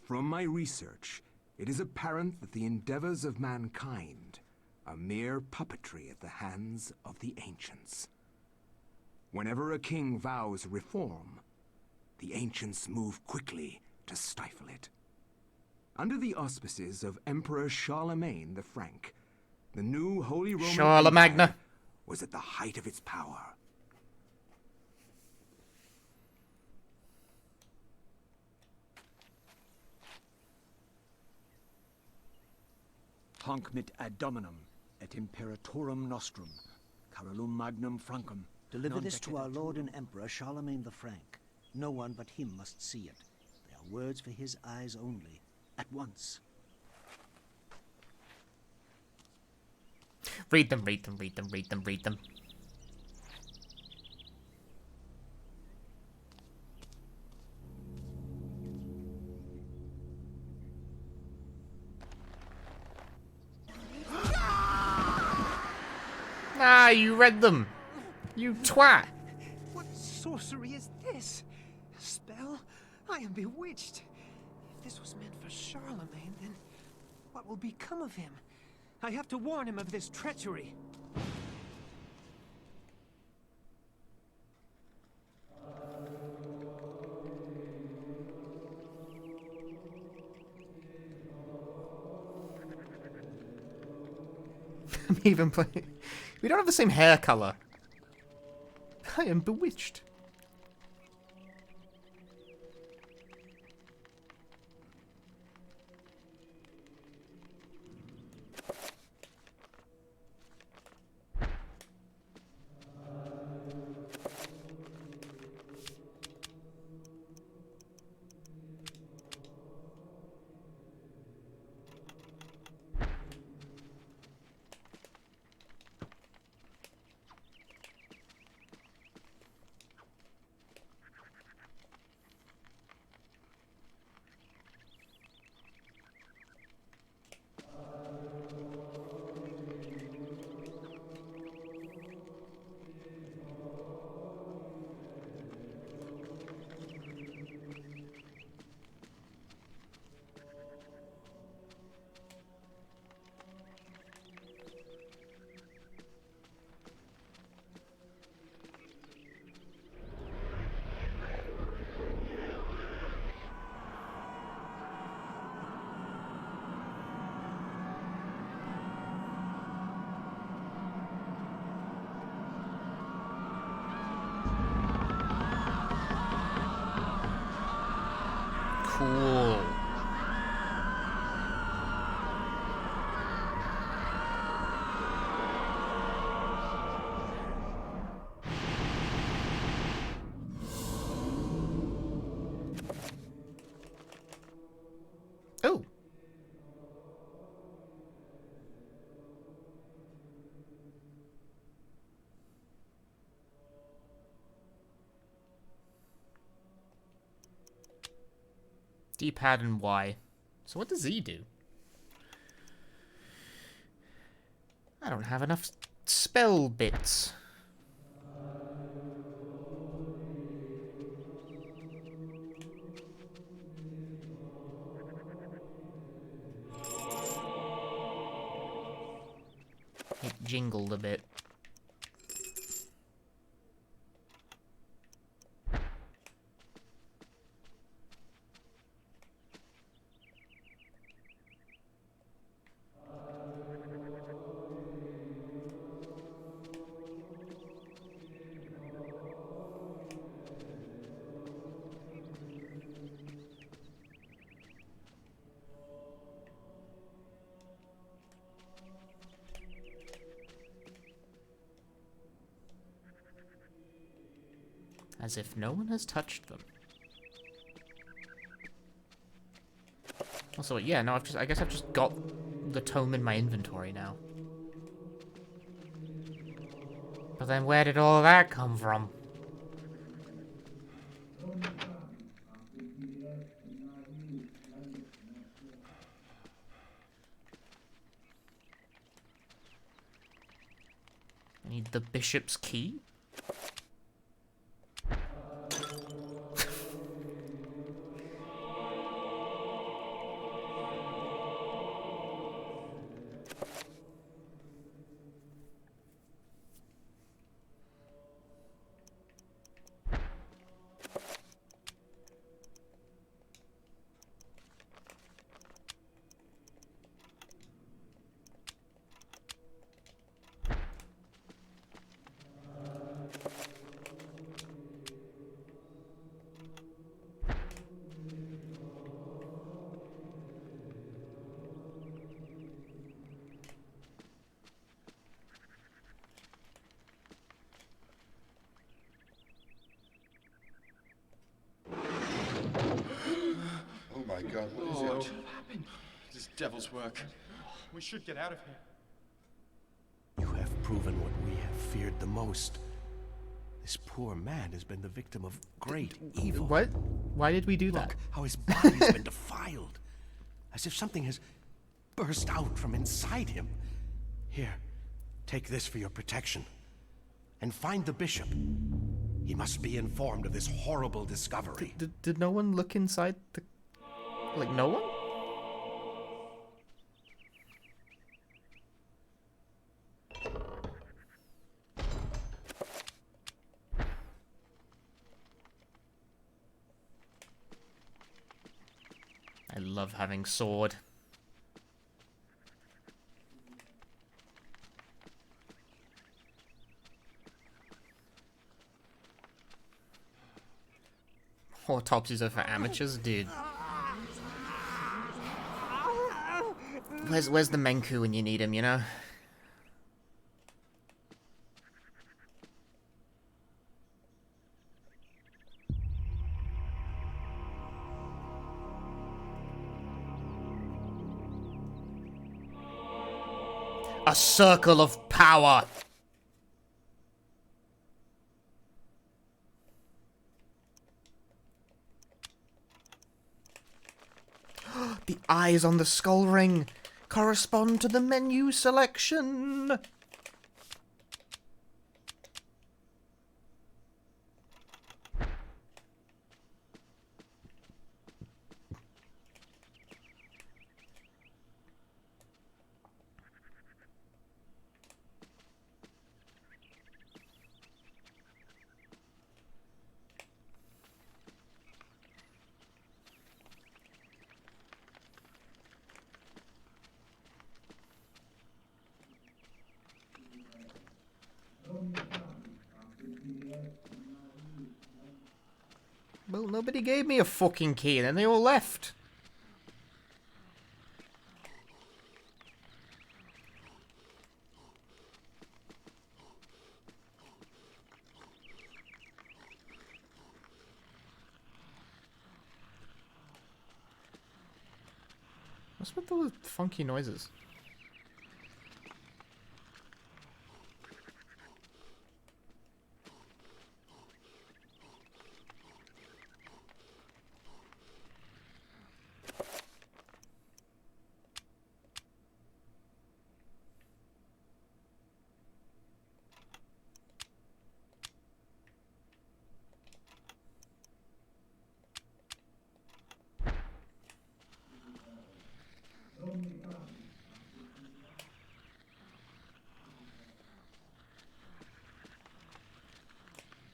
From my research, it is apparent that the endeavors of mankind are mere puppetry at the hands of the ancients. Whenever a king vows reform, the ancients move quickly to stifle it. Under the auspices of Emperor Charlemagne the Frank, the new Holy Roman Charlemagna Empire was at the height of its power. Hanc mit ad dominum et imperatorum nostrum, Carolum magnum Francum. Deliver this to our Lord and Emperor Charlemagne the Frank. No one but him must see it. They are words for his eyes only. At once. Read them, read them, read them, read them, read them. Ah, you read them. You twat. What sorcery is this? A spell? I am bewitched. If this was meant for Charlemagne, then what will become of him? I have to warn him of this treachery. I'm even playing. We don't have the same hair color. I am bewitched. Cool. Oh. D-pad and Y. So what does Z do? I don't have enough spell bits. It jingled a bit. As if no one has touched them. Also, yeah, no, I guess I've just got the tome in my inventory now. But then where did all that come from? I need the bishop's key? My God, what is What it? happened? This devil's work. We should get out of here. You have proven what we have feared the most. This poor man has been the victim of great evil. What? Why did we do that? Look how his body has been defiled. As if something has burst out from inside him. Here, take this for your protection. And find the bishop. He must be informed of this horrible discovery. Did no one look inside the... Like, no one? I love having sword. Autopsies are for amateurs, dude. Where's the Menku when you need him, you know? A circle of power. The eyes on the skull ring correspond to the menu selection. Well, nobody gave me a fucking key, and then they all left. What's with all the funky noises?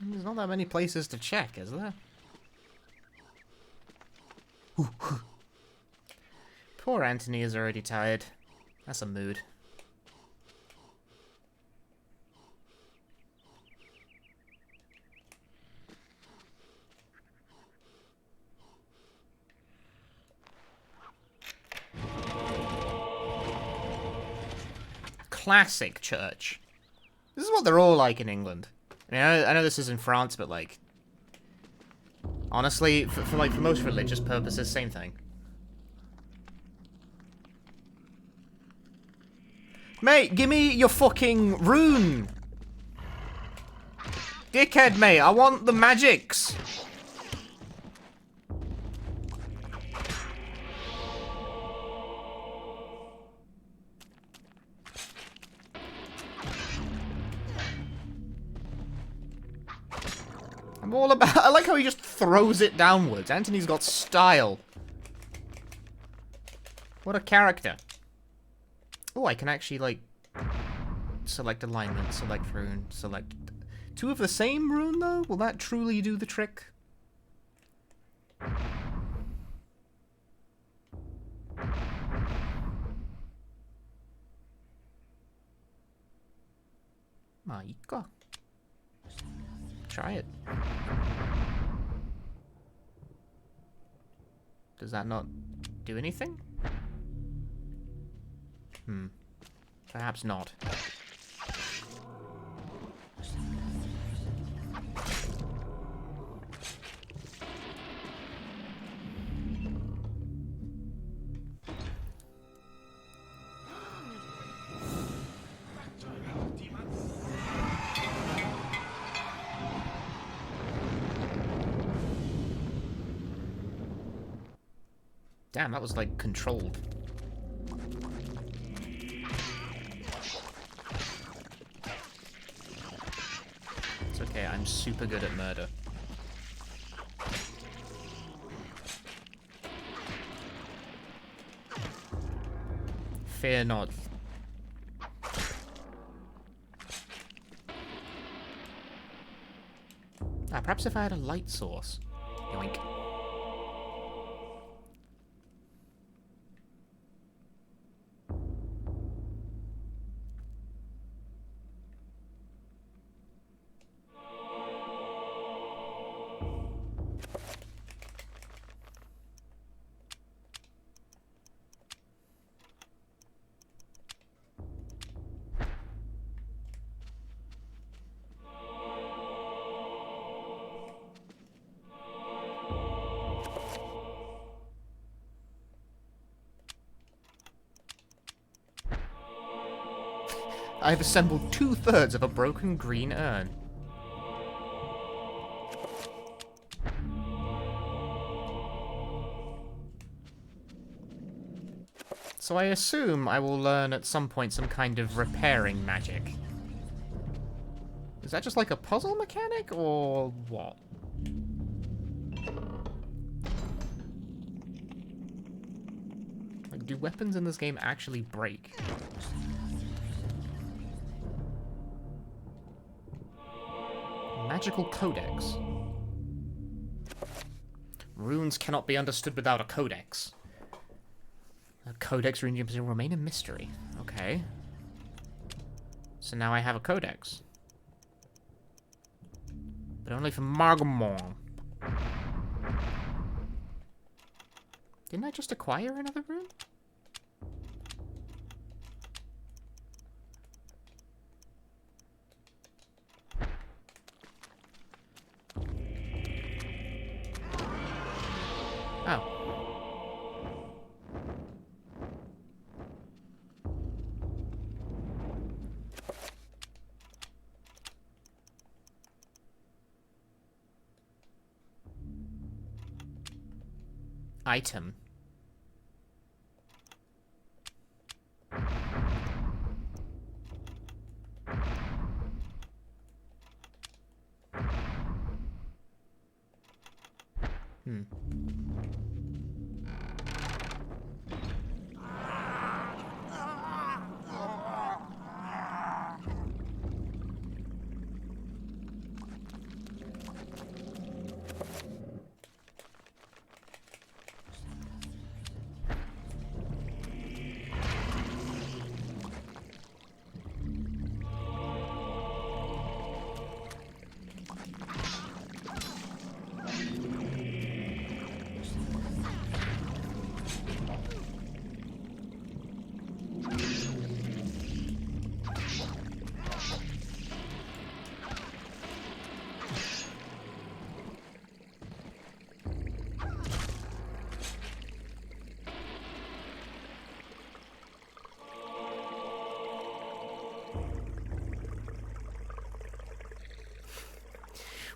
There's not that many places to check, is there? Poor Anthony is already tired. That's a mood. Classic church. This is what they're all like in England. I know this is in France, but like, honestly, for most religious purposes, same thing. Mate, give me your fucking rune. Dickhead, mate, I want the magics. I'm all about... I like how he just throws it downwards. Anthony's got style. What a character. Oh, I can actually, like, select alignment, select rune, select... Two of the same rune, though? Will that truly do the trick? Maika. Try it. Does that not do anything? Perhaps not. Damn, that was like controlled. It's okay, I'm super good at murder. Fear not. Perhaps if I had a light source. Yoink. I've assembled 2/3 of a broken green urn. So I assume I will learn at some point some kind of repairing magic. Is that just like a puzzle mechanic, or what? Like, do weapons in this game actually break? Magical codex. Runes cannot be understood without a codex. A codex rune will remain a mystery. Okay. So now I have a codex. But only for Margamon. Didn't I just acquire another rune? Oh. Item.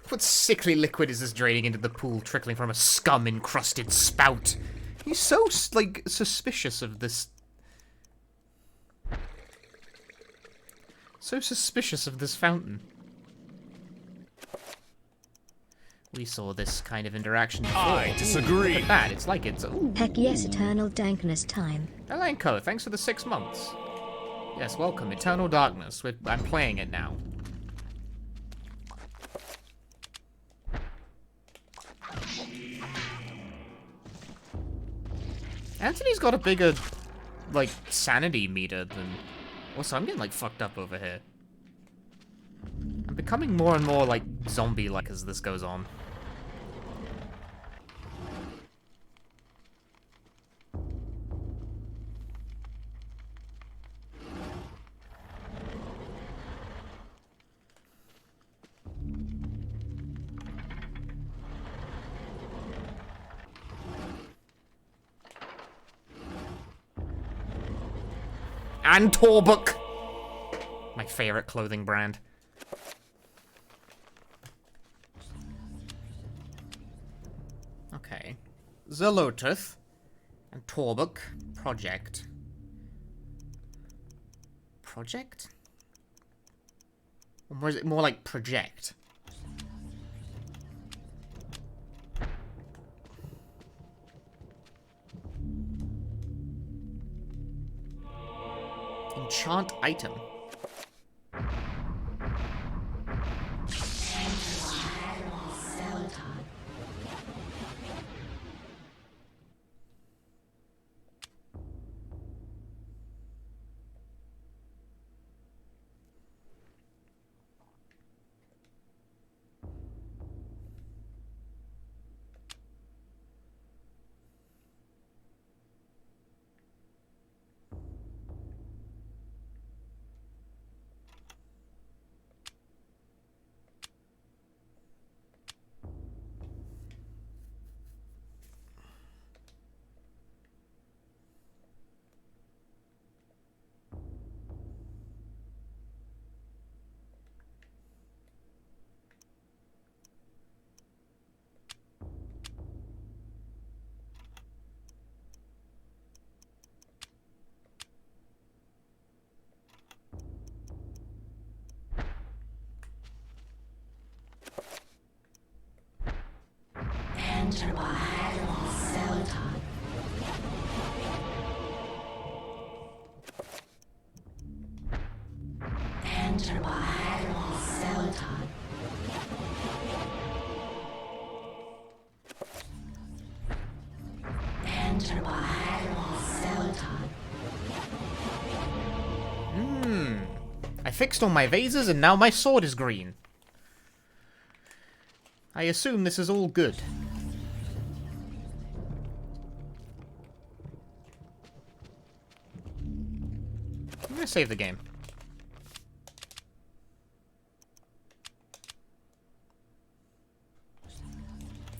What sickly liquid is this draining into the pool, trickling from a scum-encrusted spout? He's so, like, suspicious of this... So suspicious of this fountain. We saw this kind of interaction before. I disagree. Look at that, it's like it's... Ooh. Heck yes, Eternal Dankness time. Elenko, thanks for the 6 months. Yes, welcome, Eternal Darkness. I'm playing it now. Anthony's got a bigger, like, sanity meter than... Also, I'm getting, like, fucked up over here. I'm becoming more and more, like, zombie-like as this goes on. And Torbuk! My favorite clothing brand. Okay. Zolotuth and Torbuk project. Project? Or is it more like project? Enchant item. I fixed all my vases and now my sword is green. I assume this is all good. gonna save the game.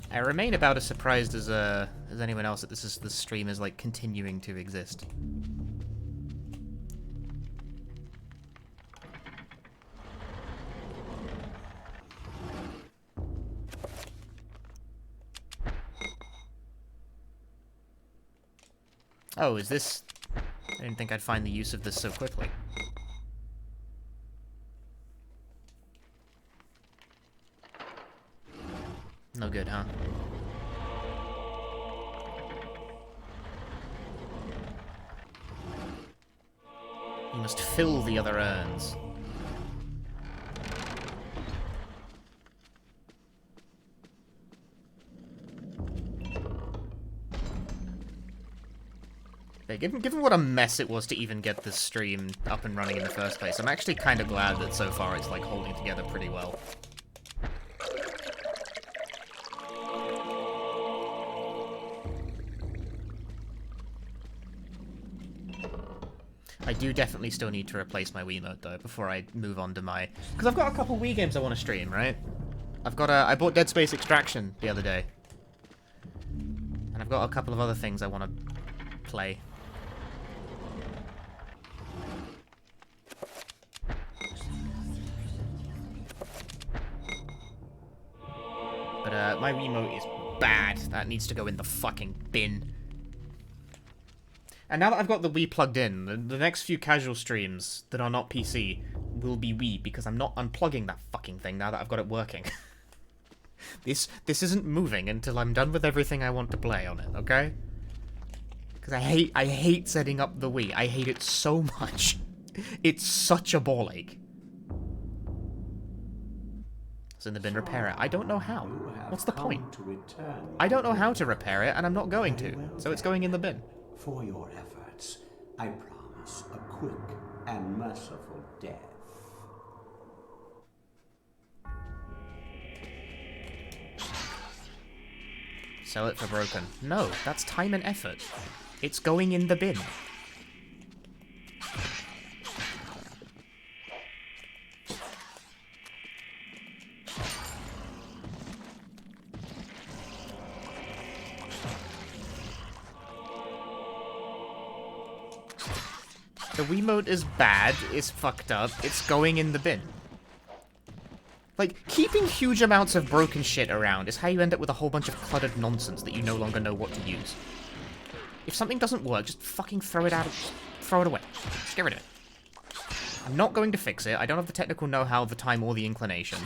I remain about as surprised as anyone else that this stream is like continuing to exist. Oh, is this... I didn't think I'd find the use of this so quickly. No good, huh? You must fill the other urns. Yeah, given what a mess it was to even get this stream up and running in the first place, I'm actually kind of glad that so far it's like holding together pretty well. I do definitely still need to replace my Wiimote though before I move on to my... Because I've got a couple Wii games I want to stream, right? I bought Dead Space Extraction the other day. And I've got a couple of other things I want to play. But my Wiimote is bad. That needs to go in the fucking bin. And now that I've got the Wii plugged in, the next few casual streams that are not PC will be Wii, because I'm not unplugging that fucking thing now that I've got it working. This isn't moving until I'm done with everything I want to play on it, okay? Because I hate setting up the Wii. I hate it so much. It's such a ball ache. It's in the bin, repair it. I don't know how. What's the point? I don't know how to repair it, and I'm not going to. So it's going in the bin. For your efforts, I promise a quick and merciful death. Sell it for broken. No, that's time and effort. It's going in the bin. The Wiimote is bad, it's fucked up, it's going in the bin. Like, keeping huge amounts of broken shit around is how you end up with a whole bunch of cluttered nonsense that you no longer know what to use. If something doesn't work, just fucking throw it out, throw it away. Just get rid of it. I'm not going to fix it, I don't have the technical know-how, the time, or the inclination.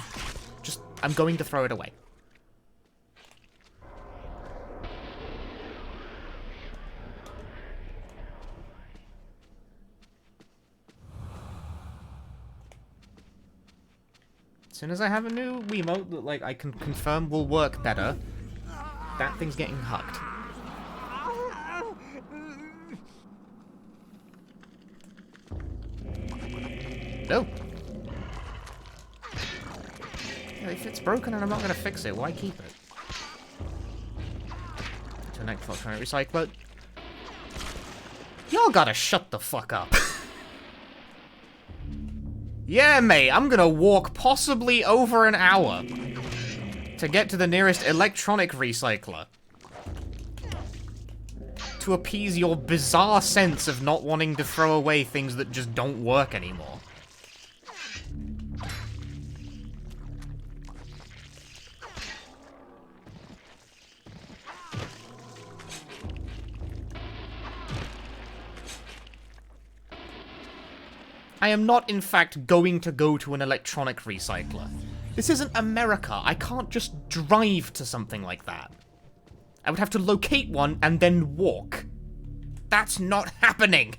Just, I'm going to throw it away. As soon as I have a new Wiimote that, like, I can confirm will work better, that thing's getting hugged. No. Yeah, if it's broken and I'm not going to fix it, why keep it? To an electronic recycler. Y'all gotta shut the fuck up. Yeah, mate, I'm gonna walk possibly over an hour to get to the nearest electronic recycler. To appease your bizarre sense of not wanting to throw away things that just don't work anymore. I am not, in fact, going to go to an electronic recycler. This isn't America. I can't just drive to something like that. I would have to locate one and then walk. That's not happening.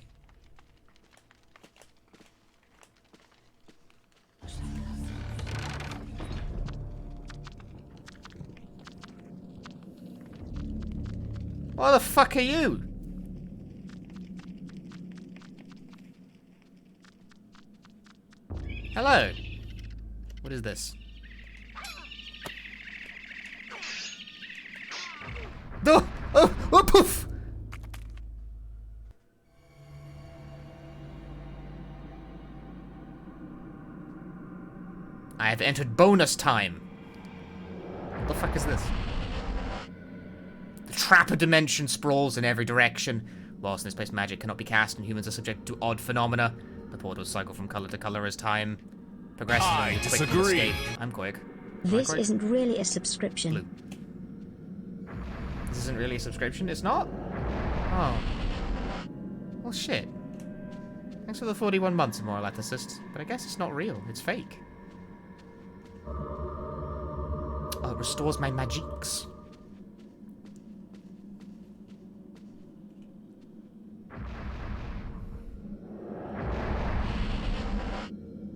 What the fuck are you? Hello. What is this? Oh, oh, oh, poof! I have entered bonus time. What the fuck is this? The trapper dimension sprawls in every direction. Whilst in this place magic cannot be cast and humans are subject to odd phenomena, the portals cycle from color to color as time progresses. I disagree. I'm quick. This isn't really a subscription. Blue. This isn't really a subscription? It's not? Oh. Well, shit. Thanks for the 41 months, Moral Ethicist. But I guess it's not real. It's fake. Oh, it restores my magics.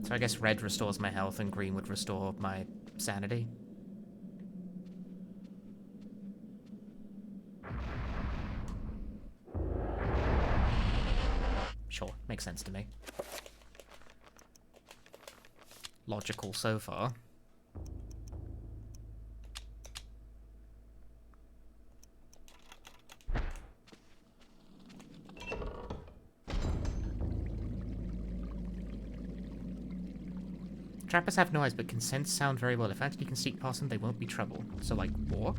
So I guess red restores my health and green would restore my sanity. Sure, makes sense to me. Logical so far. Trappers have no eyes, but can sense sound very well. If Anthony can sneak past them, they won't be trouble. So, like, walk?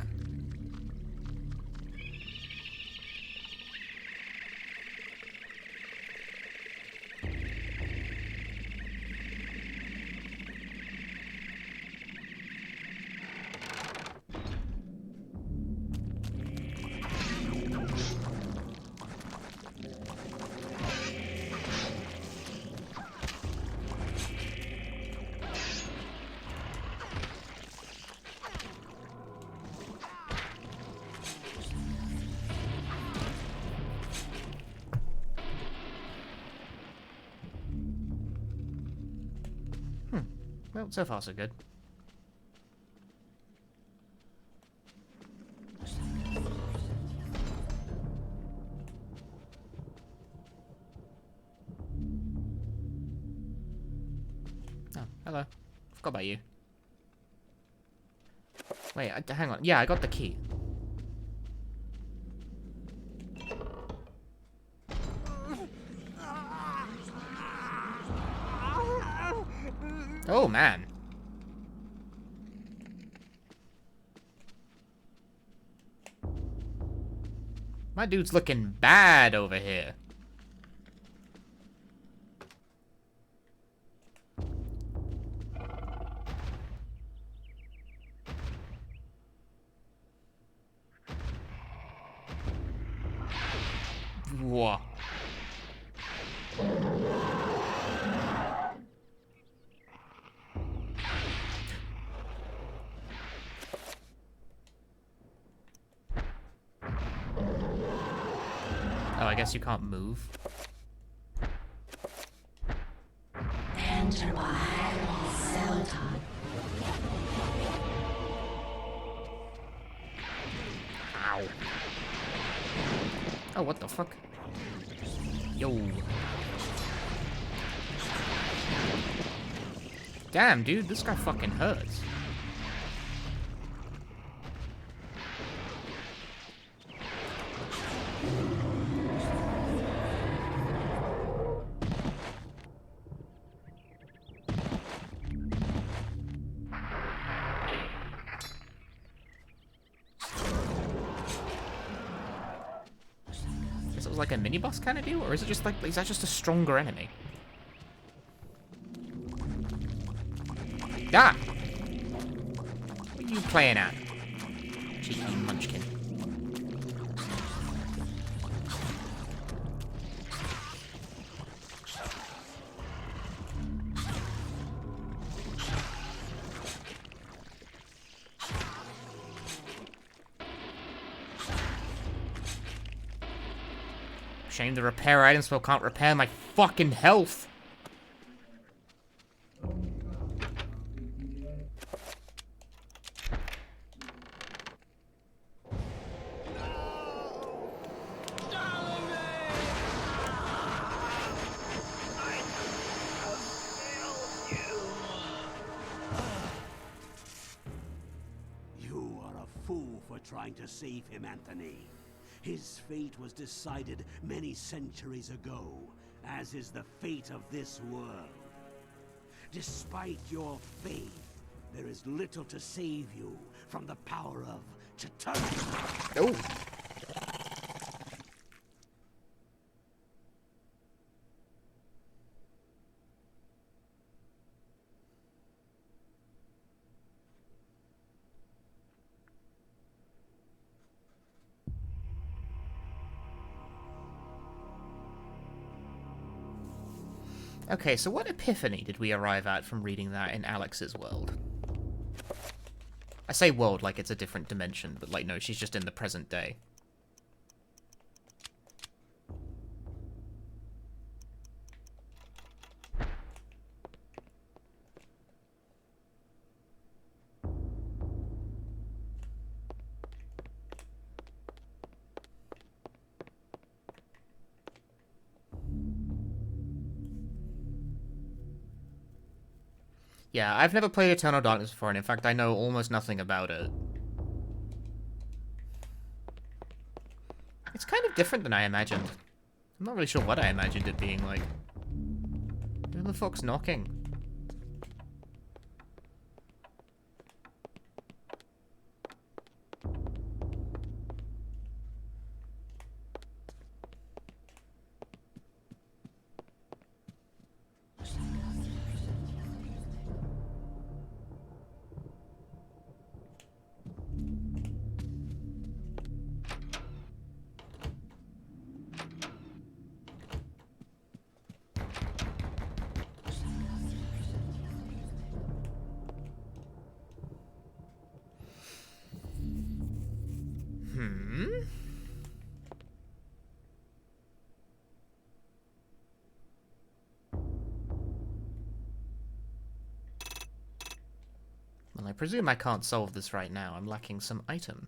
Well, so far so good. Oh, hello. Forgot about you. Wait, hang on. Yeah, I got the key. Oh, man. My dude's looking bad over here. Whoa. Oh, I guess you can't move. Enter by Zelda. Ow. Oh, what the fuck? Yo. Damn, dude, this guy fucking hurts. Like a mini-boss kind of deal, or is it just like, is that just a stronger enemy? Ah! What are you playing at? Cheeky munchkin. Shame the repair item spell can't repair my fucking health. You are a fool for trying to save him, Anthony. His fate was decided many centuries ago, as is the fate of this world. Despite your faith, there is little to save you from the power of Chitauri. Oh. Okay, so what epiphany did we arrive at from reading that in Alex's world? I say world like it's a different dimension, but like, no, she's just in the present day. Yeah, I've never played Tome of Darkness before, and in fact, I know almost nothing about it. It's kind of different than I imagined. I'm not really sure what I imagined it being like. Who the fuck's knocking? Well, I presume I can't solve this right now. I'm lacking some item.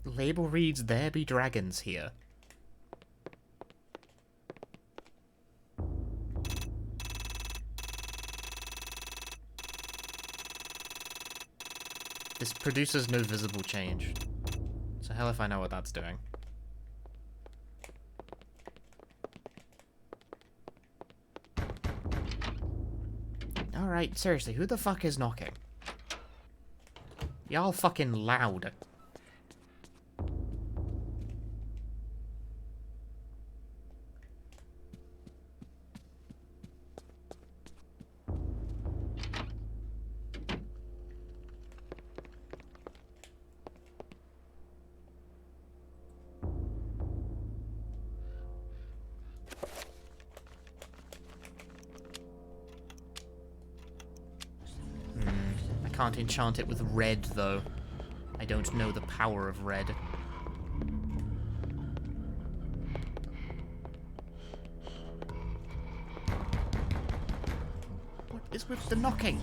Label reads, "There be dragons here." This produces no visible change. So hell if I know what that's doing. Alright, seriously, who the fuck is knocking? Y'all fucking loud. Can't enchant it with red, though. I don't know the power of red. What is with the knocking?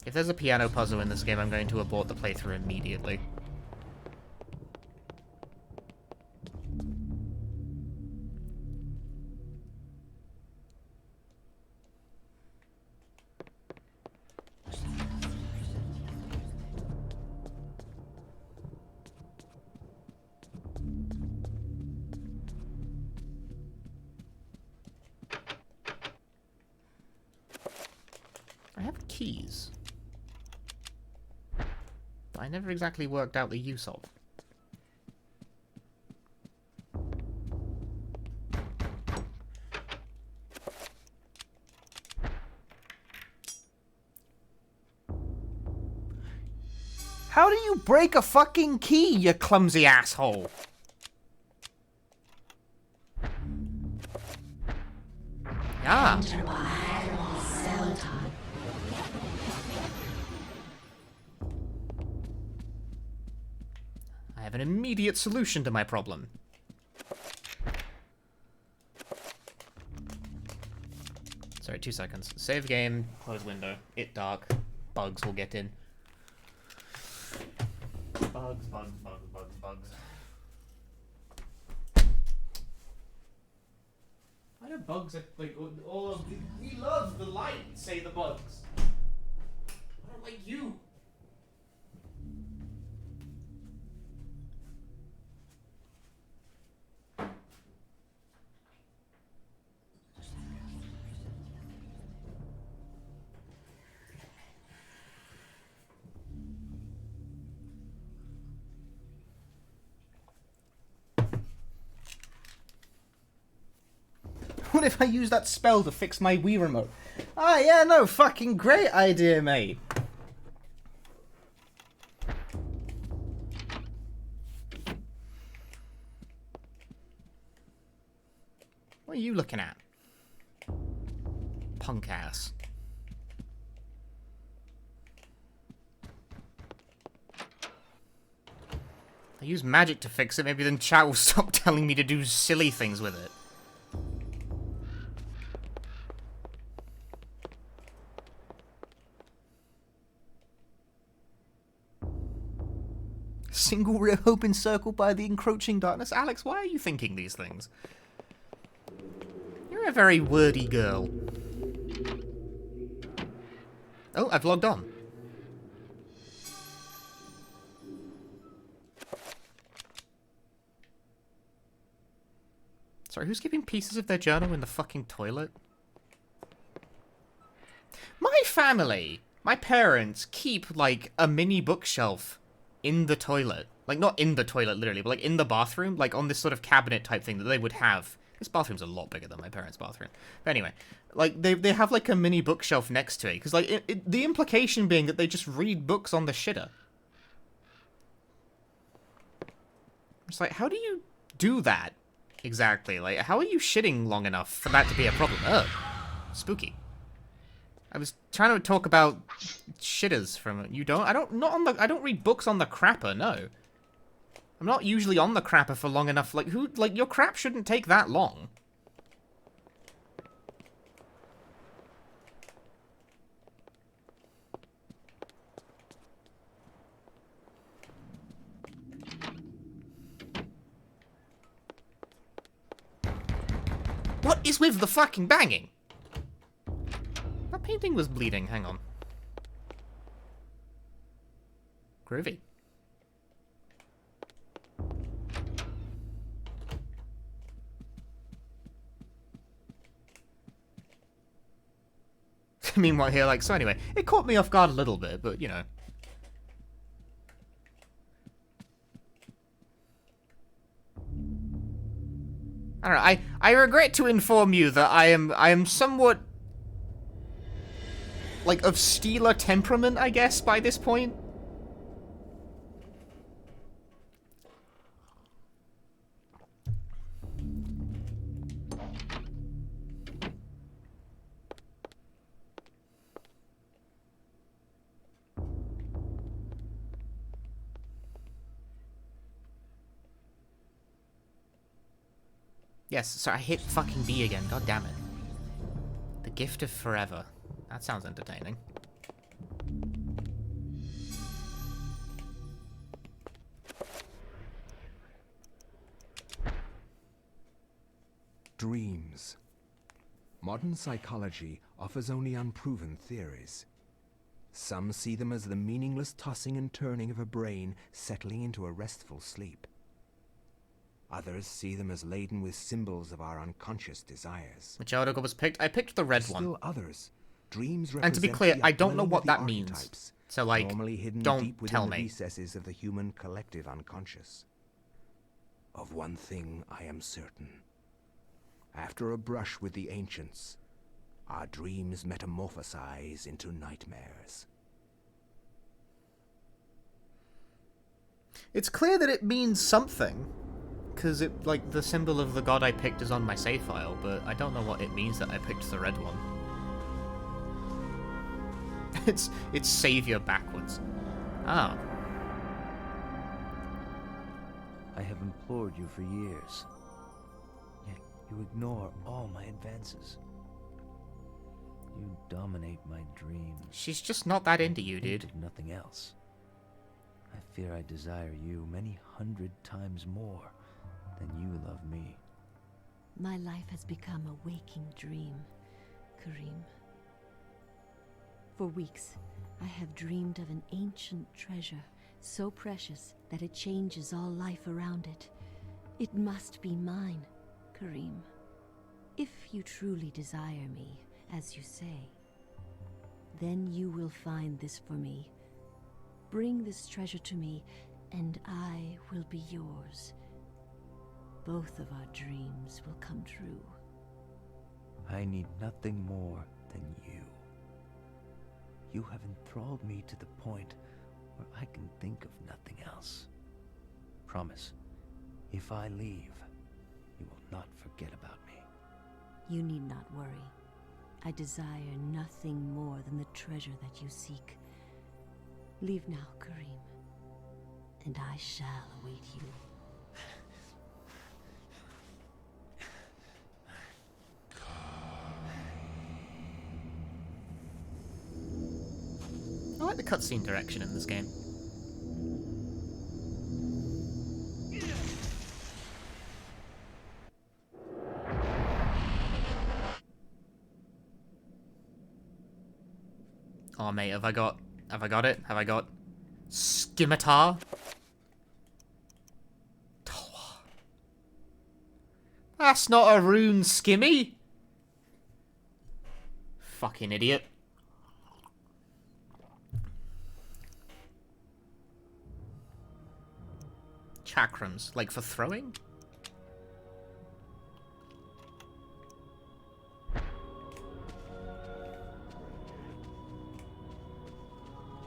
If there's a piano puzzle in this game, I'm going to abort the playthrough immediately. Keys. But I never exactly worked out the use of. How do you break a fucking key, you clumsy asshole? Ah. I have an immediate solution to my problem. Sorry, 2 seconds. Save game, close window. It dark. Bugs will get in. Bugs, bugs, bugs, bugs, bugs. Why do bugs like all of we love the light, say the bugs. like you. What if I use that spell to fix my Wii remote? Ah, yeah, no, fucking great idea, mate. What are you looking at? Punk ass. I use magic to fix it, maybe then chat will stop telling me to do silly things with it. Single real hope encircled by the encroaching darkness. Alex, why are you thinking these things? You're a very wordy girl. Oh, I've logged on. Sorry, who's keeping pieces of their journal in the fucking toilet? My family, my parents keep, like, a mini bookshelf in the toilet. Like, not in the toilet, literally, but, like, in the bathroom. Like, on this sort of cabinet type thing that they would have. This bathroom's a lot bigger than my parents' bathroom. But anyway, like, they have, like, a mini bookshelf next to it. Because, like, the implication being that they just read books on the shitter. It's like, how do you do that? Exactly. Like, how are you shitting long enough for that to be a problem? Ugh. Spooky. I was trying to talk about shitters from you don't I don't read books on the crapper, no. I'm not usually on the crapper for long enough. Like your crap shouldn't take that long. What is with the fucking banging? That painting was bleeding, hang on. Groovy. Meanwhile here, like, so anyway, it caught me off guard a little bit, but, you know. I don't know, I regret to inform you that I am somewhat, like, of steeler temperament, I guess, by this point. Yes, so I hit fucking B again, god damn it. The Gift of Forever. That sounds entertaining. Dreams. Modern psychology offers only unproven theories. Some see them as the meaningless tossing and turning of a brain settling into a restful sleep. Others see them as laden with symbols of our unconscious desires. Which article was picked? I picked the red one. Still others. Dreams and to be clear, I don't know what that means. So, like, normally hidden don't deep within tell the me. recesses of the human collective unconscious. Of one thing I am certain. After a brush with the ancients, our dreams metamorphosize into nightmares. It's clear that it means something. Because it, like, the symbol of the god I picked is on my save file, but I don't know what it means that I picked the red one. It's savior backwards. Ah. I have implored you for years, yet you ignore all my advances. You dominate my dreams. She's just not that into you, dude. Nothing else. I fear I desire you many 100 times more than you love me. My life has become a waking dream, Kareem. For weeks, I have dreamed of an ancient treasure, so precious that it changes all life around it. It must be mine, Kareem. If you truly desire me, as you say, then you will find this for me. Bring this treasure to me, and I will be yours. Both of our dreams will come true. I need nothing more than you. You have enthralled me to the point where I can think of nothing else. Promise, if I leave, you will not forget about me. You need not worry. I desire nothing more than the treasure that you seek. Leave now, Kareem, and I shall await you. I like the cutscene direction in this game. Oh mate, have I got it? Have I got Scimitar? That's not a rune skimmy. Fucking idiot. Chakrams, like for throwing?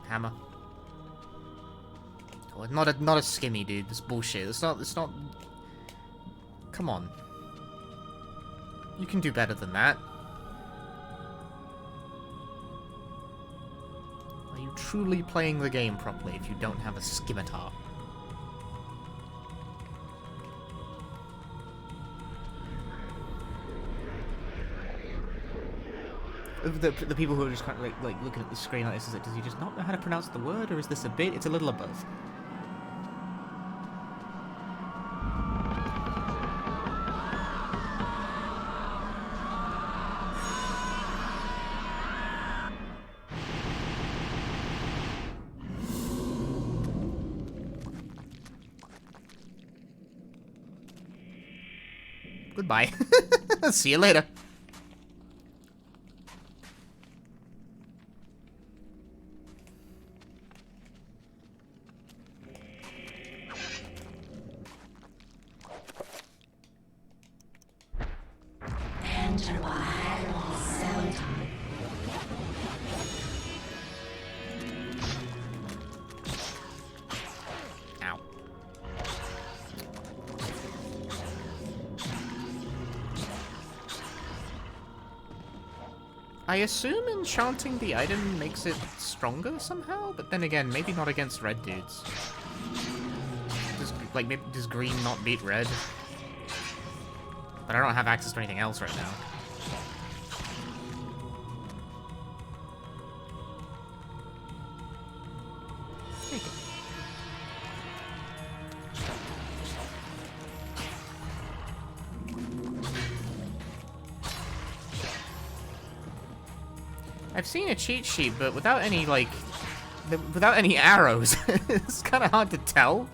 Hammer. Oh, not a skimmy, dude. This bullshit. It's not. Come on. You can do better than that. Are you truly playing the game properly if you don't have a scimitar? The people who are just kind of like looking at the screen like this, is it, does he just not know how to pronounce the word, or is this a bit? It's a little of both. Goodbye. See you later. I assume enchanting the item makes it stronger somehow, but then again, maybe not against red dudes. Does green not beat red? But I don't have access to anything else right now. Take it. I've seen a cheat sheet, but without any, like, without any arrows. It's kind of hard to tell.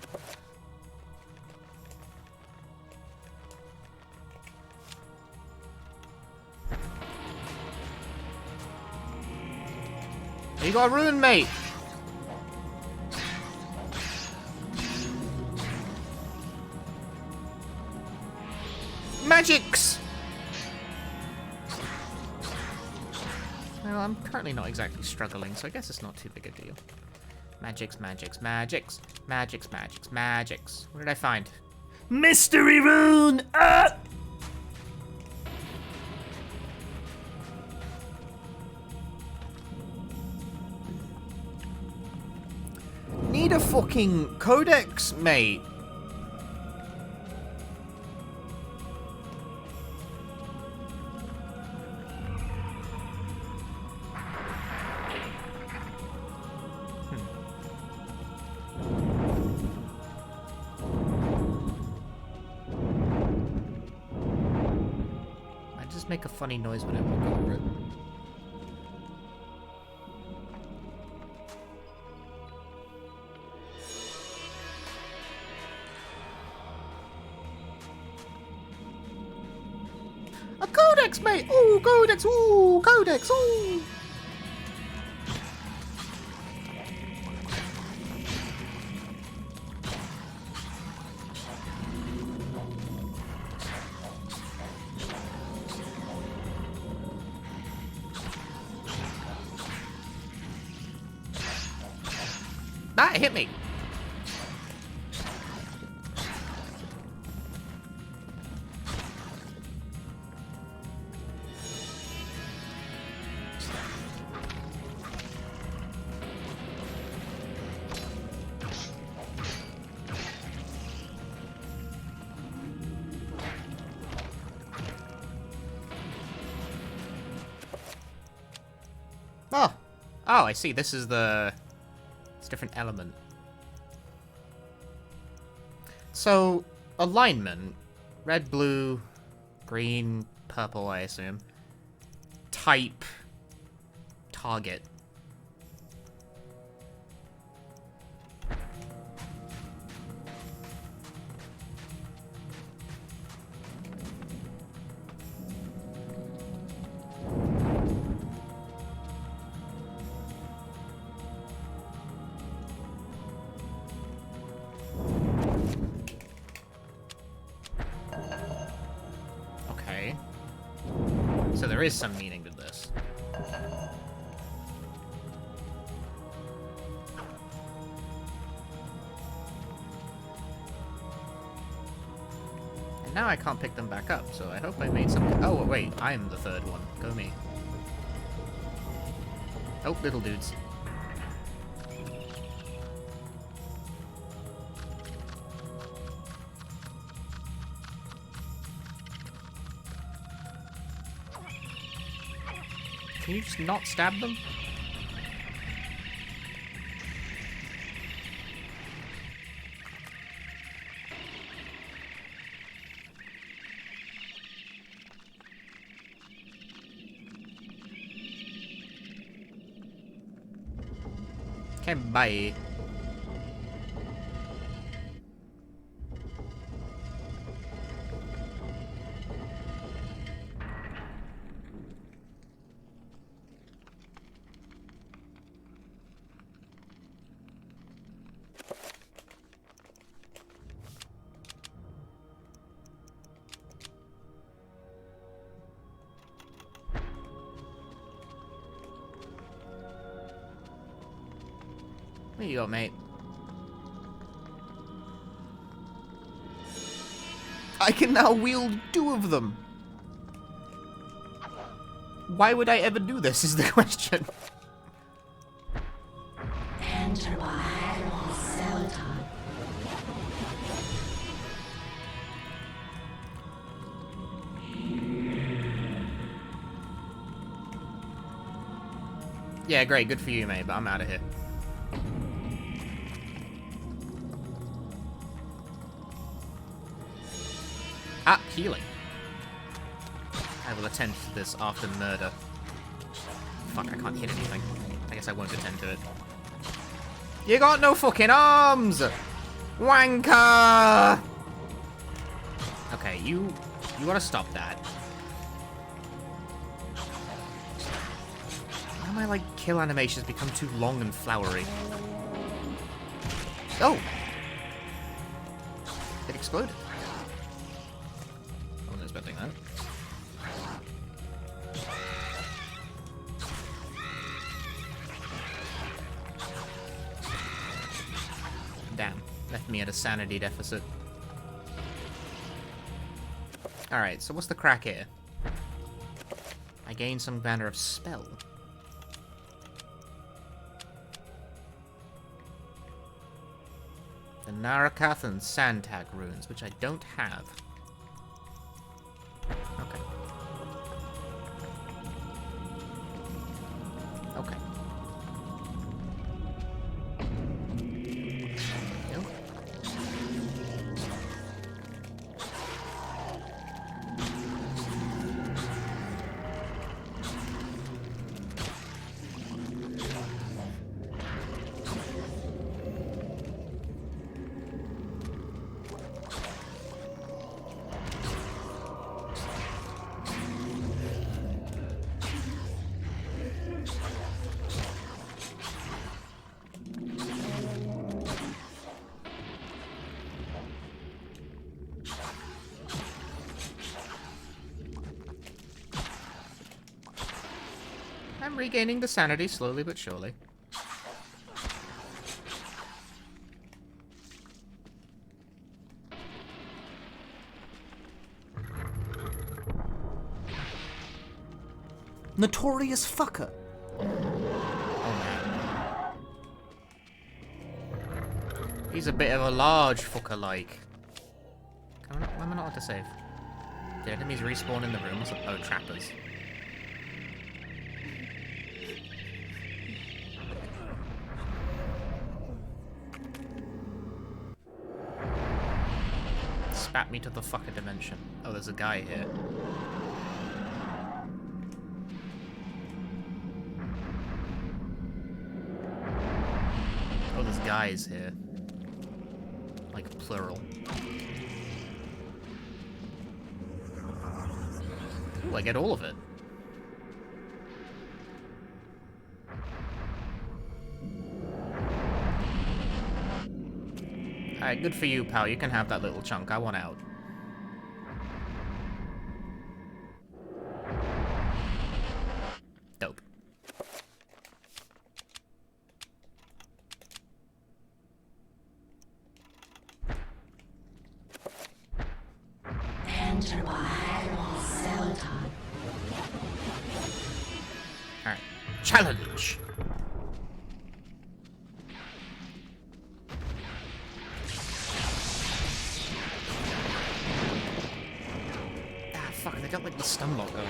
You got a rune, mate. Magics! Well, I'm currently not exactly struggling, so I guess it's not too big a deal. Magics, magics, magics, magics, magics, magics. What did I find? Mystery rune! Ah! Need a fucking codex, mate. Make a funny noise when I walk over it. Codex, mate! Ooh, Codex! Ooh, Codex! Ooh! Ah, it hit me! Oh. Oh, I see. This is the... It's a different element. So, alignment. Red, blue, green, purple, I assume. Type. Target. Okay. So there is some meaning to this. And now I can't pick them back up, so I hope I made something. Oh, wait, I'm the third one. Go me. Oh, little dudes. Can you just not stab them? Okay, bye. There you go, mate. I can now wield 2 of them. Why would I ever do this is the question. Enter by cell time. Yeah, great. Good for you, mate, but I'm out of here. Ah, healing. I will attend to this after murder. Fuck, I can't hit anything. I guess I won't attend to it. You got no fucking arms! Wanker! Okay, you gotta stop that. Why do my, like, kill animations become too long and flowery? Oh! It exploded. I wasn't expecting that. Damn, left me at a sanity deficit. Alright, so what's the crack here? I gained some banner of spell. The Narakath and Sandtag runes, which I don't have. Okay. Okay. Nope. I'm regaining the sanity slowly but surely. Notorious fucker. Oh man. He's a bit of a large fucker, like. Why am I not allowed to save? The enemies respawn in the rooms. Oh, trappers. Spat me to the fucker dimension. Oh, there's a guy here. Oh, there's guys here. Like, plural. Ooh, I get all of it. Alright, good for you, pal. You can have that little chunk. I want out. Dope. Enter by cell time. Alright. Challenge! Ah, fuck, they got like the stun lock going.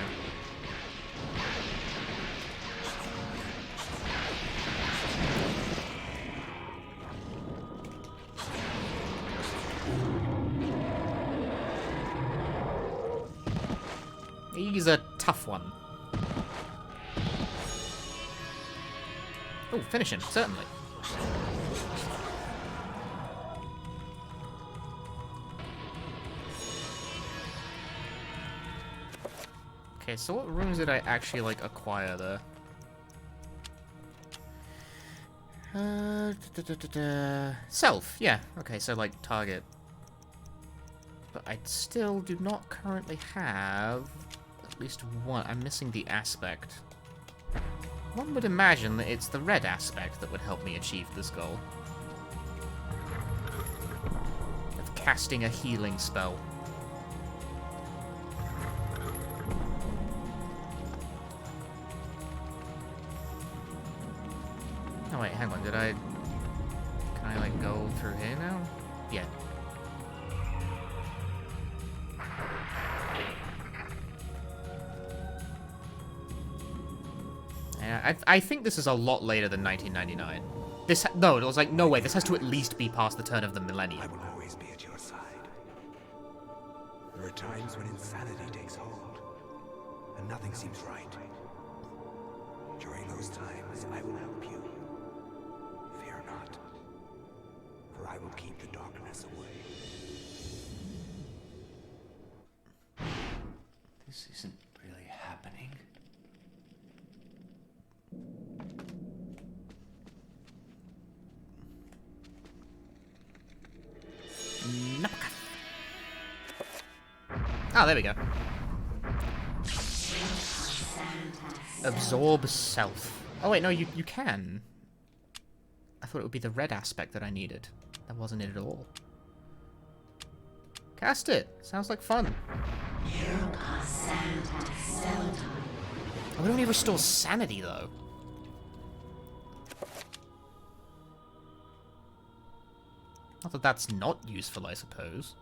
He's a tough one. Oh, finish him, certainly. Okay, so what runes did I actually, like, acquire there? Self, yeah. Okay, so, like, target. But I still do not currently have at least one. I'm missing the aspect. One would imagine that it's the red aspect that would help me achieve this goal. Of casting a healing spell. Oh wait, hang on, did I... Can I, like, go through here now? Yeah. Yeah, I think this is a lot later than 1999. No, it was like, no way, this has to at least be past the turn of the millennium. I will always be at your side. There are times when insanity takes hold, and nothing seems right. During those times, I will help you. Fear not, for I will keep the darkness away. This isn't really happening. Ah, there we go. Absorb self. Oh wait, no, you can. I thought it would be the red aspect that I needed. That wasn't it at all. Cast it. Sounds like fun. Oh, it only restores sanity though. Not that that's not useful, I suppose.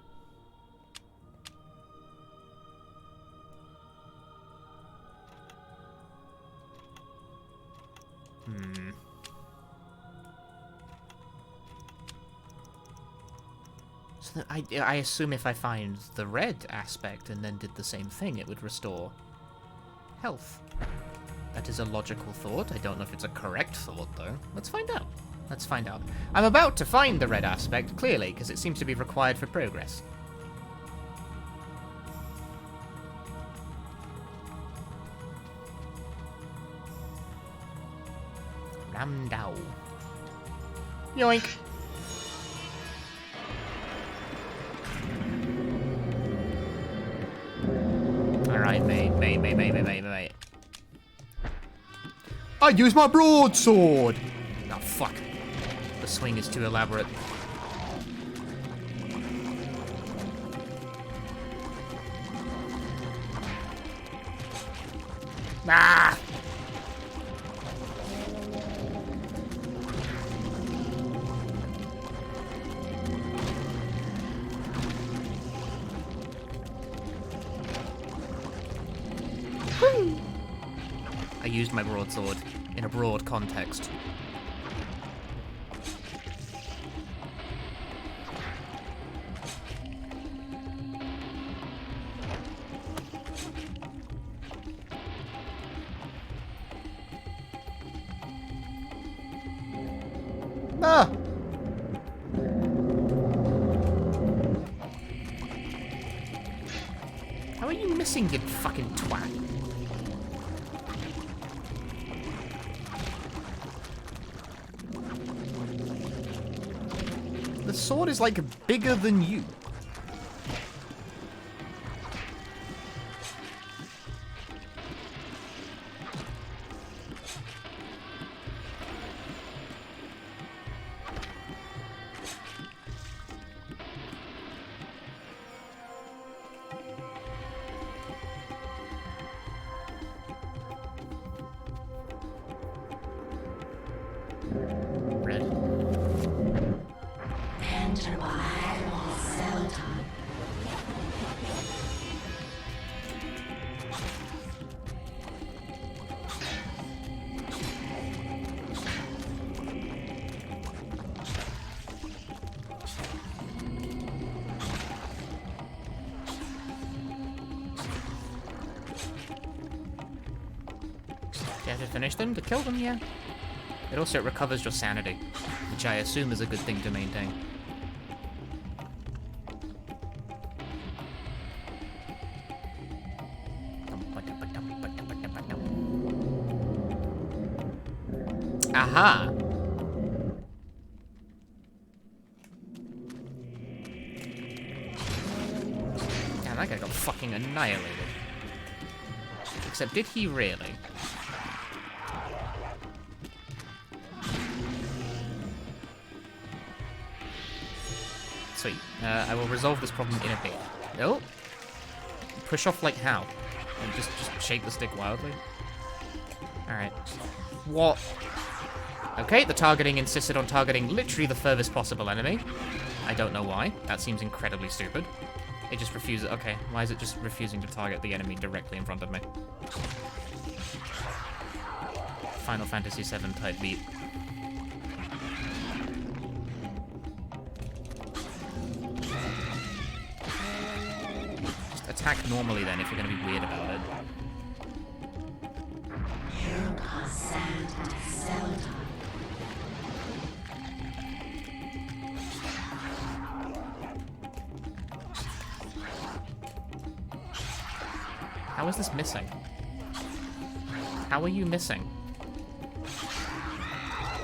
So that I assume if I find the red aspect and then did the same thing, it would restore health. That is a logical thought. I don't know if it's a correct thought, though. Let's find out. Let's find out. I'm about to find the red aspect, clearly, because it seems to be required for progress. Ramdao. Yoink. Alright, mate. I use my broadsword! Oh, fuck. The swing is too elaborate. Ah! I used my broadsword in a broad context. Ah! How are you missing, you fucking twat? The sword is like bigger than you. To finish them, to kill them, yeah. It also recovers your sanity, which I assume is a good thing to maintain. Aha! Damn, that guy got fucking annihilated. Except, did he really? Sweet. I will resolve this problem in a bit. Oh! Push off like how? And just shake the stick wildly? Alright. What? Okay, the targeting insisted on targeting literally the furthest possible enemy. I don't know why. That seems incredibly stupid. It just refuses. Okay, why is it just refusing to target the enemy directly in front of me? Final Fantasy VII type beat. Just attack normally then if you're going to be weird about it. How is this missing? How are you missing?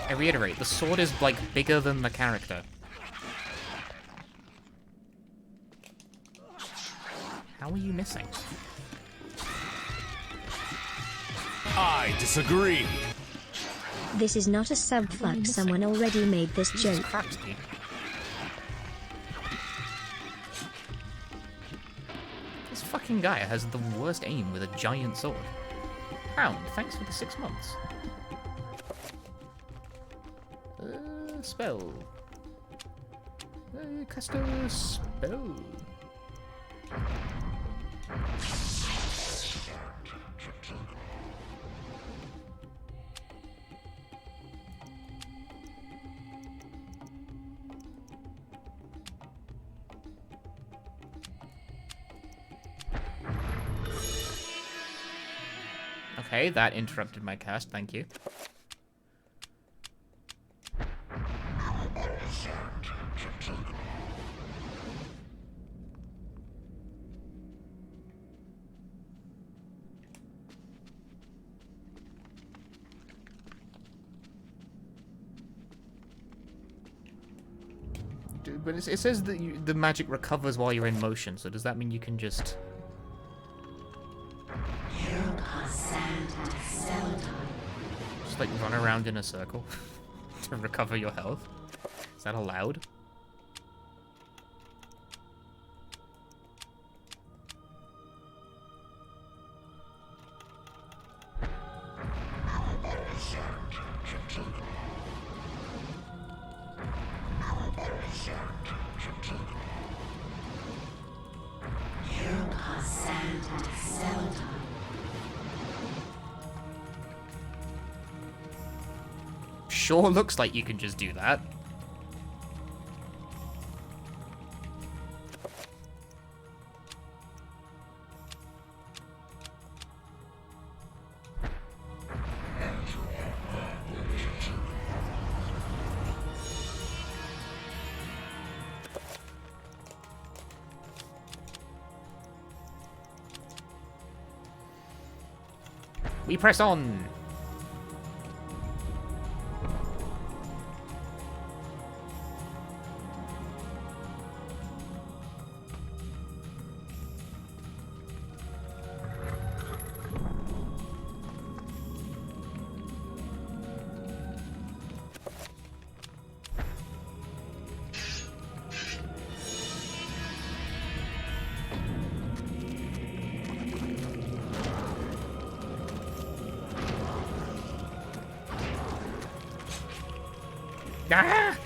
I reiterate, the sword is, like, bigger than the character. How are you missing? I disagree. This is not a subfuck. Someone already made this joke. Christ, dude. This fucking guy has the worst aim with a giant sword. Hound, thanks for the 6 months. Spell. Cast a spell. Okay, that interrupted my cast, thank you. But it says that the magic recovers while you're in motion, so does that mean you can just... Just just like run around in a circle to recover your health? Is that allowed? Sure looks like you can just do that. We press on. Ah!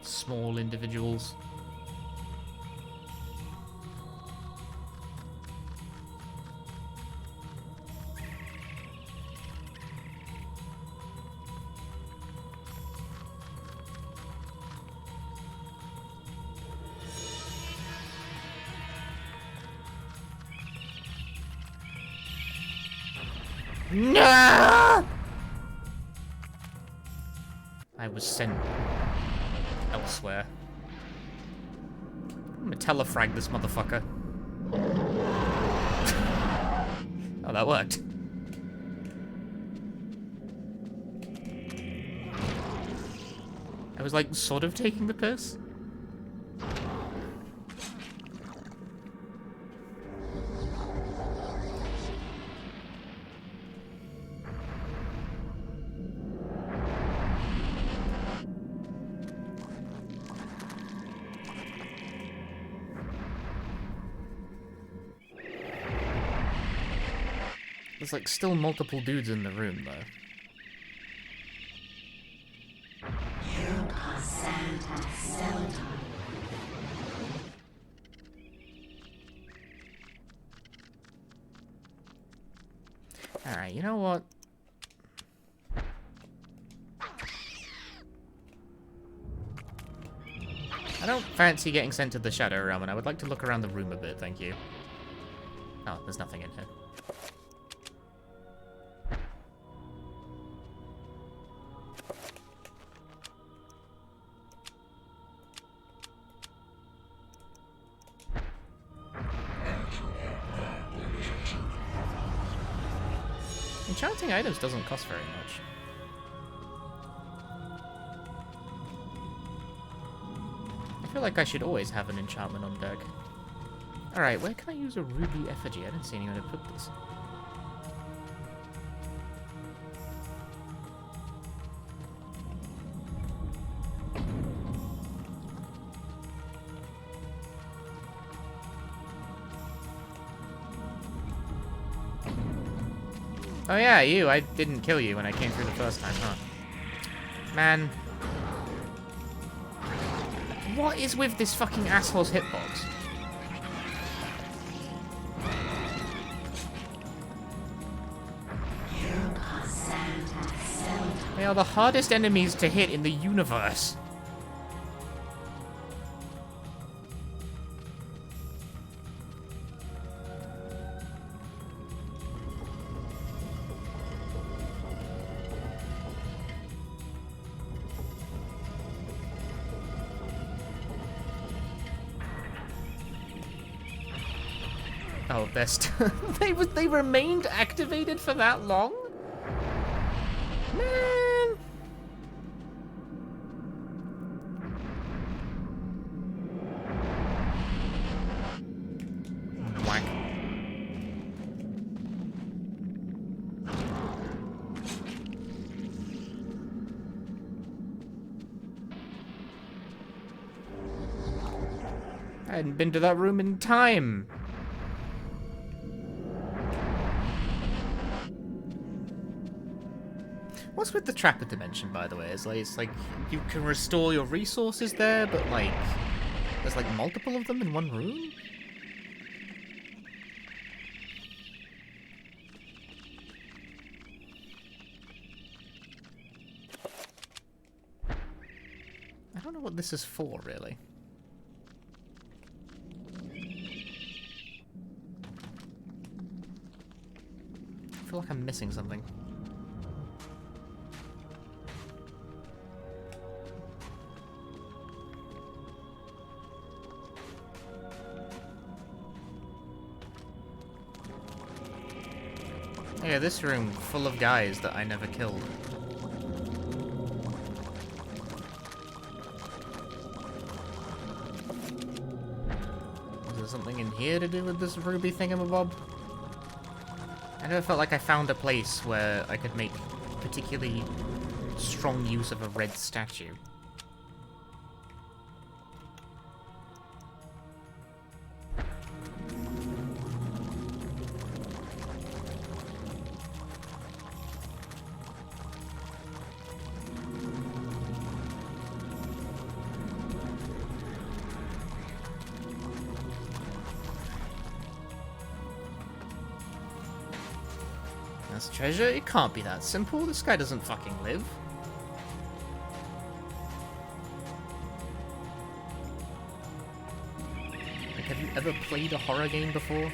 Small individuals. No! I was sent elsewhere. I'm gonna telefrag this motherfucker. Oh, that worked. I was like sort of taking the piss. There's like still multiple dudes in the room though. Alright, you know what? I don't fancy getting sent to the Shadow Realm, and I would like to look around the room a bit, thank you. Oh, there's nothing in here. Enchanting items doesn't cost very much. I feel like I should always have an enchantment on deck. Alright, where can I use a ruby effigy? I didn't see anyone who put this. Oh yeah, you. I didn't kill you when I came through the first time, huh? Man. What is with this fucking asshole's hitbox? They are the hardest enemies to hit in the universe. Oh, they remained activated for that long? Man. Whack. I hadn't been to that room in time. What's with the trapper dimension, by the way? It's like you can restore your resources there, but like there's like multiple of them in one room? I don't know what this is for, really. I feel like I'm missing something. Yeah, this room full of guys that I never killed. Is there something in here to do with this ruby thingamabob? I never felt like I found a place where I could make particularly strong use of a red statue. Treasure? It can't be that simple. This guy doesn't fucking live. Like, have you ever played a horror game before?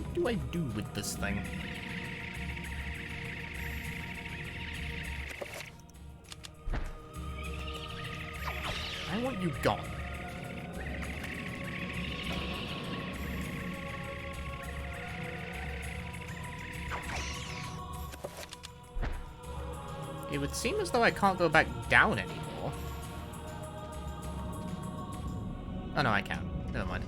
What do I do with this thing? I want you gone. It would seem as though I can't go back down anymore. Oh no, I can. Never mind.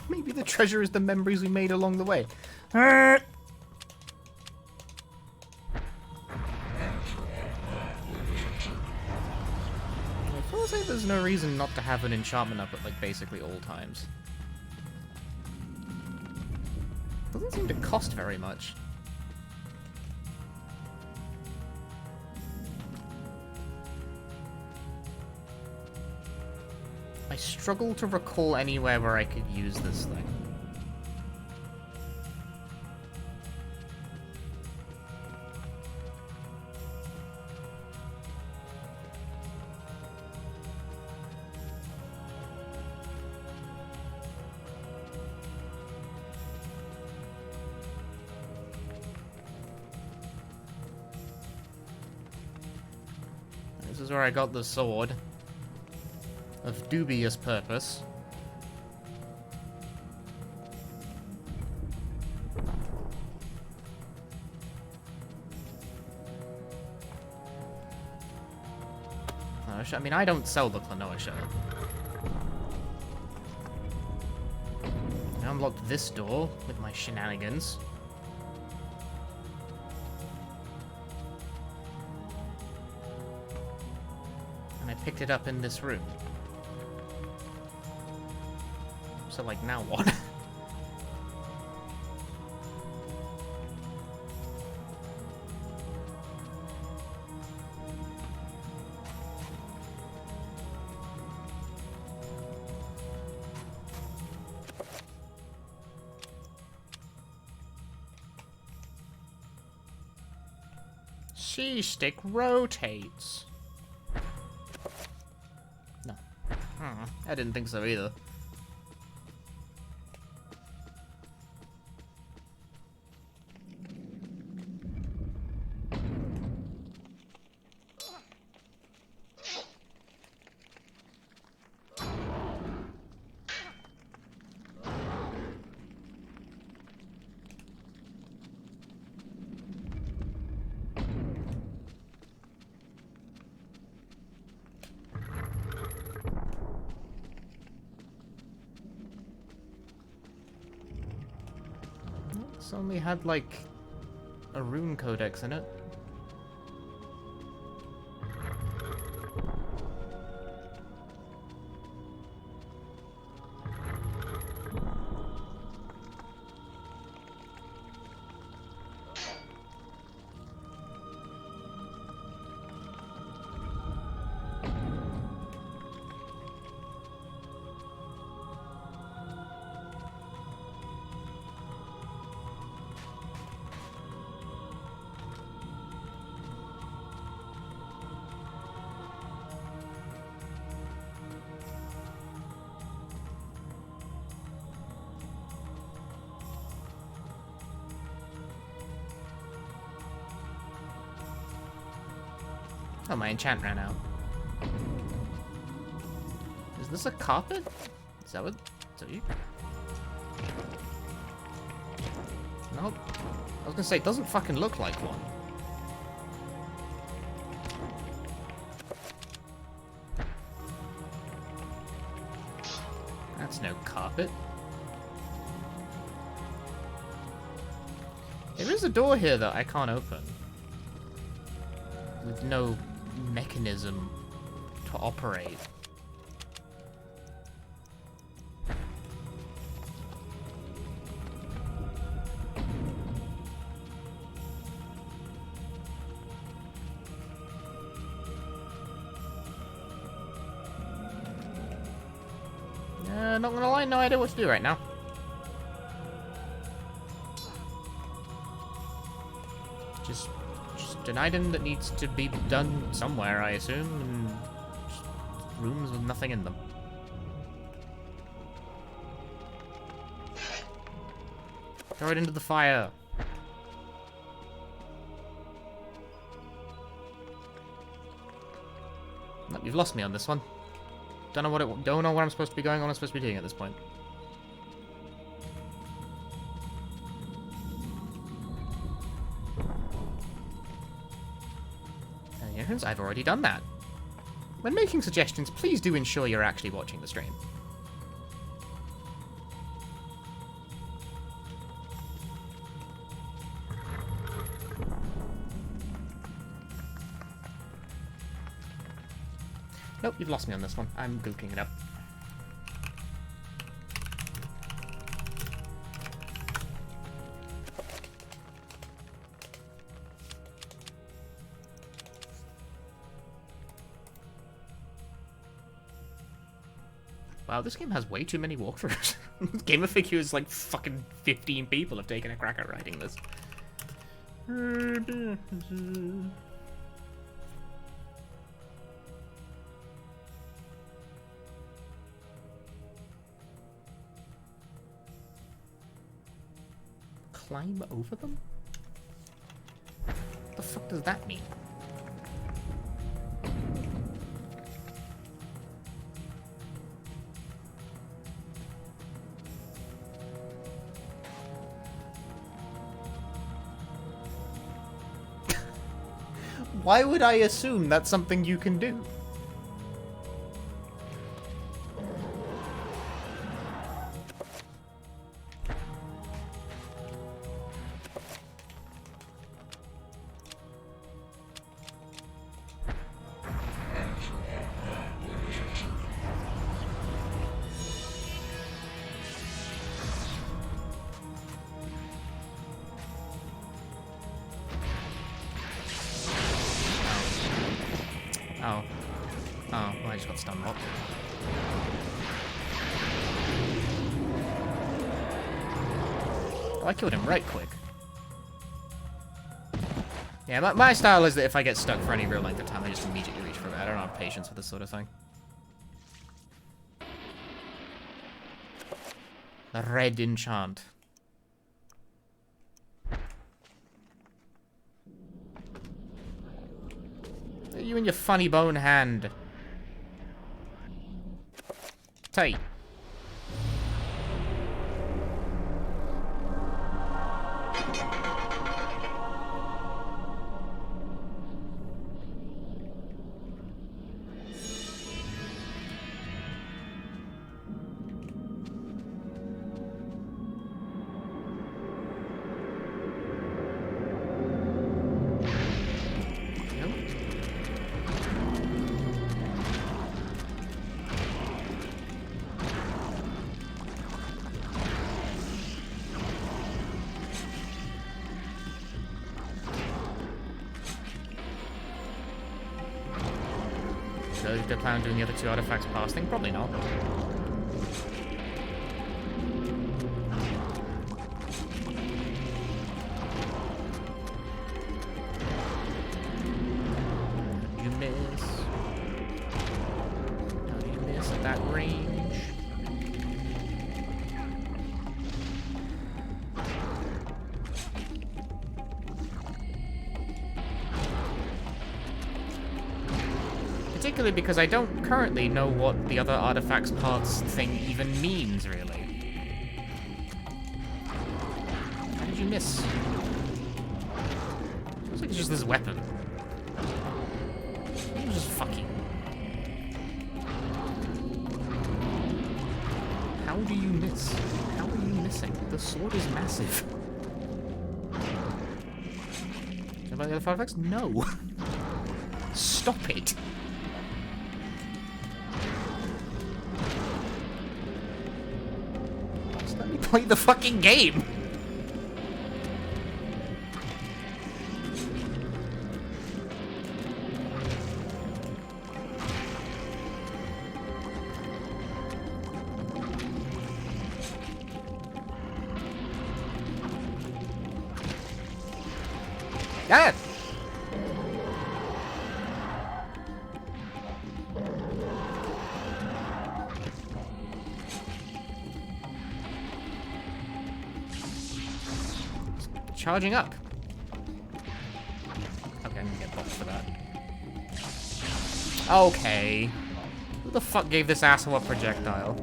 Maybe the treasure is the memories we made along the way. I feel like there's no reason not to have an enchantment up at like basically all times. Doesn't seem to cost very much. I struggle to recall anywhere where I could use this thing. This is where I got the sword. Of dubious purpose. I mean, I don't sell the Klonoa shell. I unlocked this door with my shenanigans. And I picked it up in this room. So, like, now what? cheese stick rotates. No. I didn't think so either. This only had, like, a rune codex in it. Oh, my enchant ran out. Is this a carpet? Is that what? Is that you? Nope. I was gonna say, it doesn't fucking look like one. That's no carpet. There is a door here that I can't open. With no mechanism to operate. Not gonna lie, no idea what to do right now. Just an item that needs to be done somewhere, I assume, and just rooms with nothing in them. Throw it into the fire. Nope, you've lost me on this one. Don't know what I'm supposed to be going on. I'm supposed to be doing at this point. I've already done that. When making suggestions, please do ensure you're actually watching the stream. Nope, you've lost me on this one. I'm gooking it up. Wow, this game has way too many walkthroughs. Game of Figures, like, fucking 15 people have taken a crack at writing this. Climb over them? What the fuck does that mean? Why would I assume that's something you can do? I killed him right quick. Yeah, my style is that if I get stuck for any real length of time, I just immediately reach for it. I don't have patience for this sort of thing. The red enchant. You and your funny bone hand. Tight. So if they plan on doing the other two artifacts past thing? Probably not. You miss. How do you miss at that range? Particularly because I don't currently know what the other artifacts paths thing even means, really. How did you miss? Feels like it's just this weapon. It was just fucking. How do you miss? How are you missing? The sword is massive. About the other artifacts? No. Stop it. Play the fucking game. Dad. Charging up. Okay, I'm gonna get boxed for that. Okay. Who the fuck gave this asshole a projectile?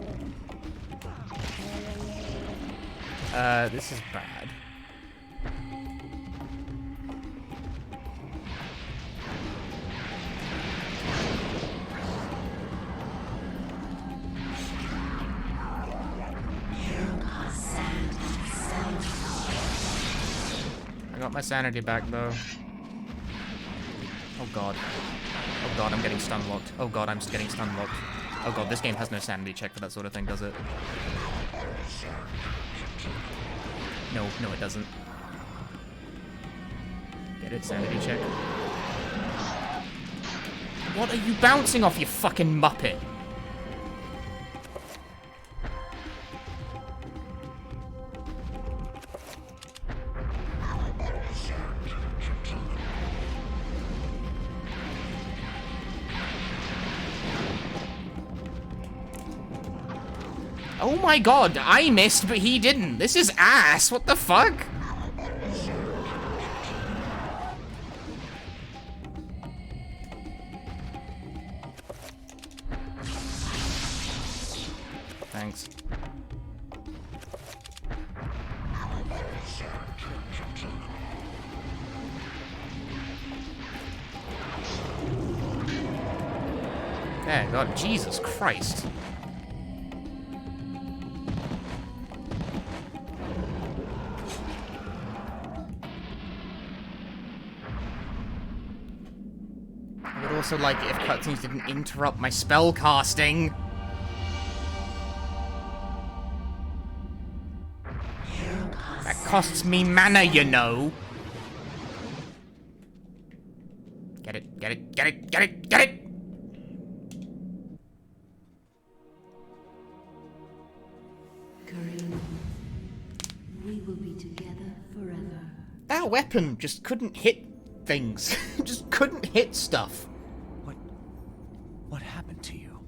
This is bad. Got my sanity back though. Oh god. Oh god, I'm getting stun locked. Oh god, I'm getting stun locked. Oh god, this game has no sanity check for that sort of thing, does it? No, no it doesn't. Get it, sanity check. What are you bouncing off, you fucking muppet? Oh my god, I missed, but he didn't. This is ass. What the fuck? Thanks. Yeah, god, Jesus Christ. Also like it if cutscenes didn't interrupt my spell casting. That costs me mana, you know. Get it, get it, get it, get it, get it! Kareem, we will be together forever. That weapon just couldn't hit things. Just couldn't hit stuff. What happened to you?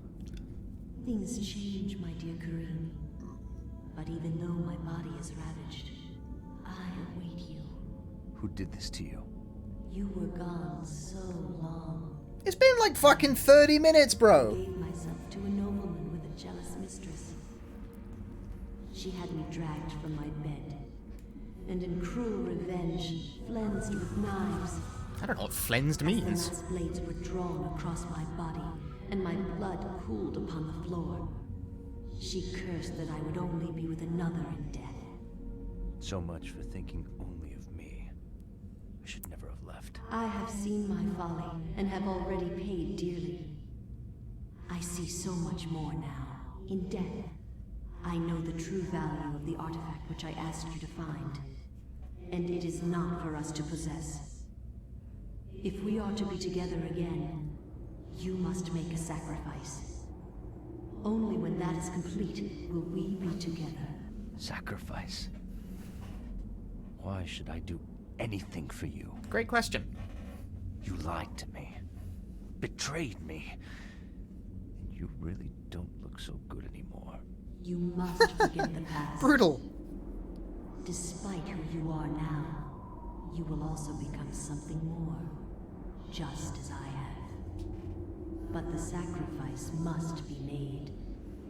Things change, my dear Kareem. But even though my body is ravaged, I await you. Who did this to you? You were gone so long. It's been like fucking 30 minutes, bro. I gave myself to a nobleman with a jealous mistress. She had me dragged from my bed, and in cruel revenge, flensed with knives. I don't know what flensed means. As the blades were drawn across my body, and my blood cooled upon the floor. She cursed that I would only be with another in death. So much for thinking only of me. I should never have left. I have seen my folly, and have already paid dearly. I see so much more now. In death, I know the true value of the artifact which I asked you to find. And it is not for us to possess. If we are to be together again, you must make a sacrifice. Only when that is complete will we be together. Sacrifice? Why should I do anything for you? Great question. You lied to me. Betrayed me. And you really don't look so good anymore. You must forget the past. Brutal. Despite who you are now, you will also become something more. Just as I have. But the sacrifice must be made.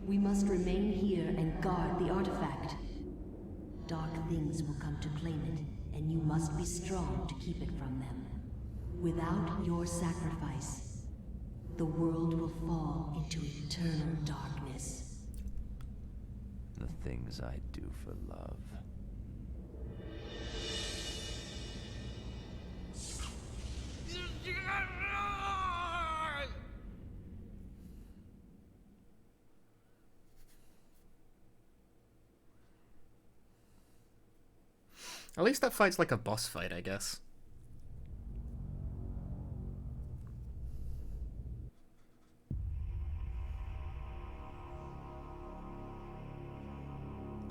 We must remain here and guard the artifact. Dark things will come to claim it, and you must be strong to keep it from them. Without your sacrifice, the world will fall into eternal darkness. The things I do for love. At least that fight's like a boss fight, I guess.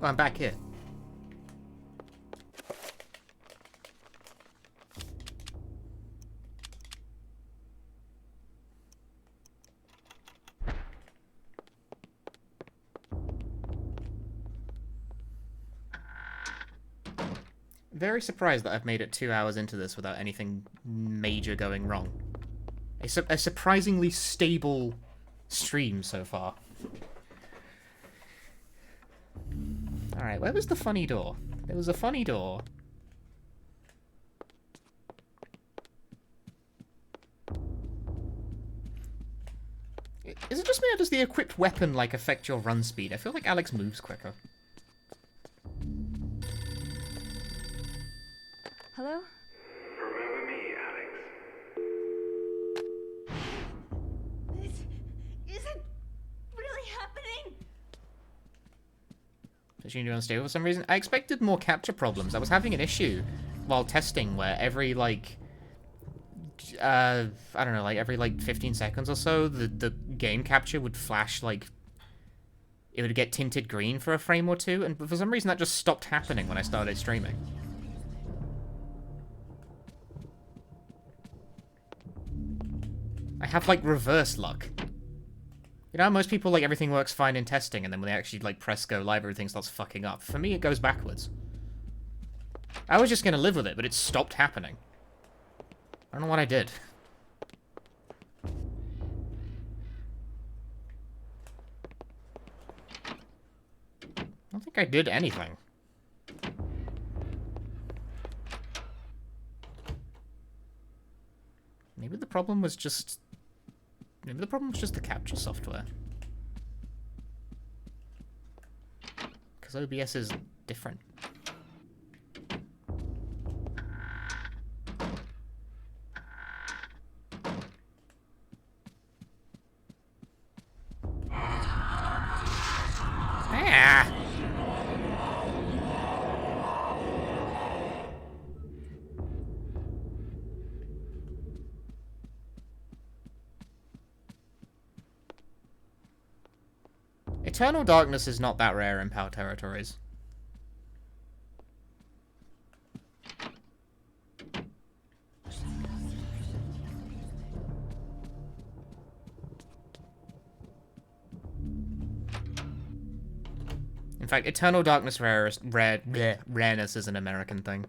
Oh, I'm back here. Very surprised that I've made it 2 hours into this without anything major going wrong. A surprisingly stable stream so far. Alright, where was the funny door? There was a funny door. Is it just me or does the equipped weapon, like, affect your run speed? I feel like Alex moves quicker. Hello? Remember me, Alex? This isn't really happening. Pushing you unstable for some reason. I expected more capture problems. I was having an issue while testing where every, like, I don't know, like, every, like, 15 seconds or so, the game capture would flash, like, it would get tinted green for a frame or two, and for some reason that just stopped happening when I started streaming. I have, like, reverse luck. You know, most people, like, everything works fine in testing, and then when they actually, like, press go live, everything starts fucking up. For me, it goes backwards. I was just gonna live with it, but it stopped happening. I don't know what I did. I don't think I did anything. Maybe the problem was just... Maybe the problem was just the capture software. Because OBS is different. Ah! Eternal Darkness is not that rare in PAL territories. In fact, Eternal Darkness rareness is an American thing.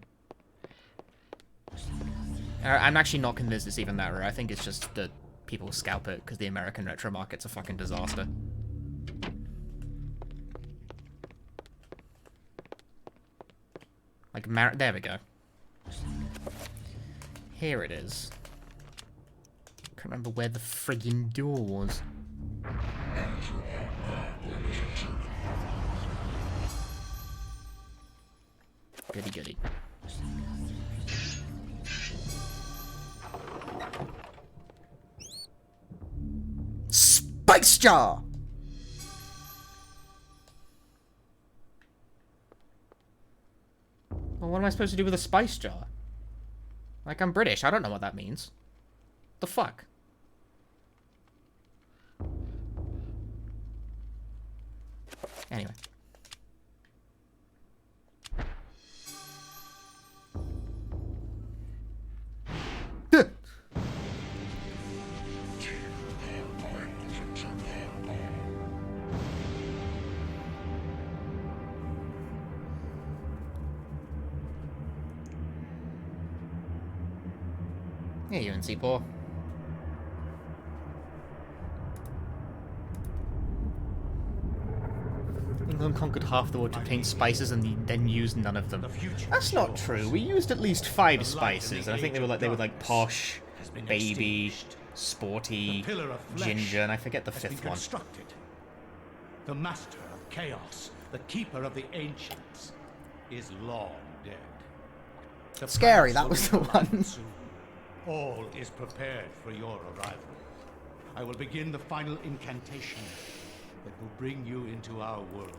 I'm actually not convinced it's even that rare. I think it's just that people scalp it because the American retro market's a fucking disaster. Like, there we go. Here it is. Can't remember where the friggin' door was. Goody goody. Spice jar! Well, what am I supposed to do with a spice jar? Like, I'm British. I don't know what that means. The fuck? Anyway. Hey, you and C4. England conquered half the world to obtain spices and then used none of them. That's not true. We used at least 5 spices, and I think they were like posh, baby, sporty, ginger, and I forget the 5th one. The master of chaos, the keeper of the ancients, is long dead. Scary, that was the one. All is prepared for your arrival. I will begin the final incantation that will bring you into our world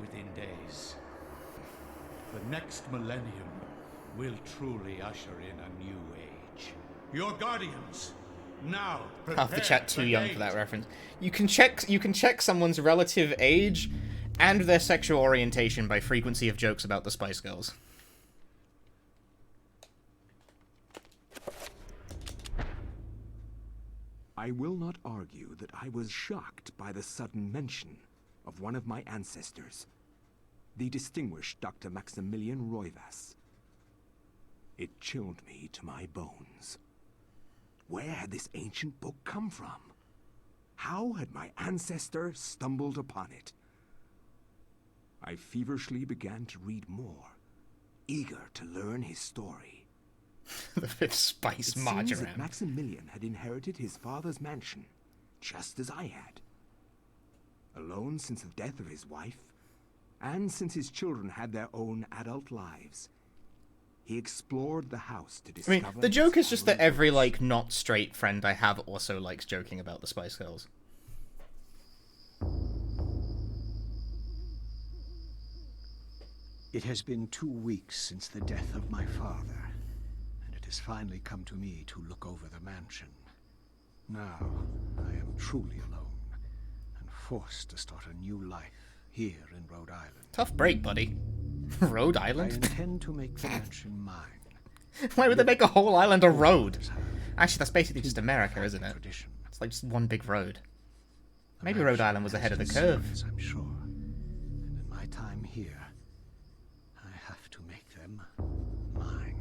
within days. The next millennium will truly usher in a new age. Your guardians, now prepare. Half the chat too young for that reference. You can check someone's relative age and their sexual orientation by frequency of jokes about the Spice Girls. I will not argue that I was shocked by the sudden mention of one of my ancestors, the distinguished Dr. Maximilian Roivas. It chilled me to my bones. Where had this ancient book come from? How had my ancestor stumbled upon it? I feverishly began to read more, eager to learn his story. The 5th spice march seems around. that Maximilian had inherited his father's mansion, just as I had. Alone since the death of his wife, and since his children had their own adult lives, he explored the house to discover... I mean, the joke is just that every, like, not straight friend I have also likes joking about the Spice Girls. It has been 2 weeks since the death of my father. It has finally come to me to look over the mansion. Now, I am truly alone, and forced to start a new life here in Rhode Island. Tough break, buddy. Rhode Island? I intend to make the mansion mine. Why would they make a whole island a road? Actually, that's basically just America, isn't it? It's like just one big road. Maybe Rhode Island was ahead of the curve. I'm sure. And in my time here, I have to make them mine.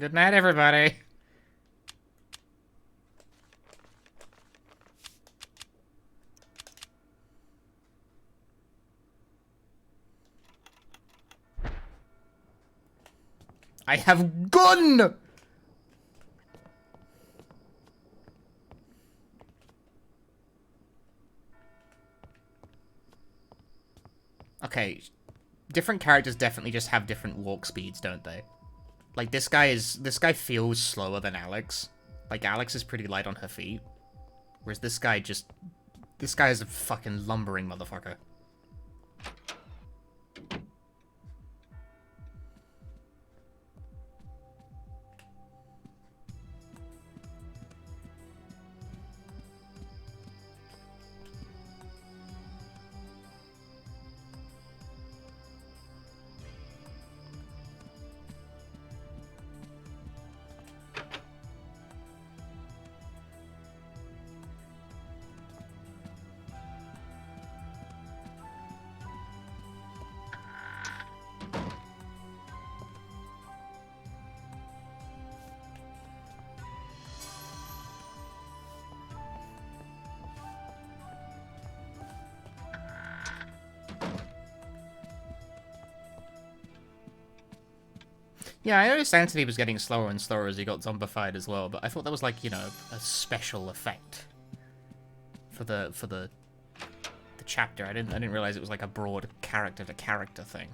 Good night, everybody. I have gun! Okay, different characters definitely just have different walk speeds, don't they? Like, this guy feels slower than Alex. Like, Alex is pretty light on her feet. Whereas this guy is a fucking lumbering motherfucker. Yeah, I noticed Sanity was getting slower and slower as he got zombified as well, but I thought that was like, you know, a special effect for the chapter. I didn't realize it was like a broad character to character thing.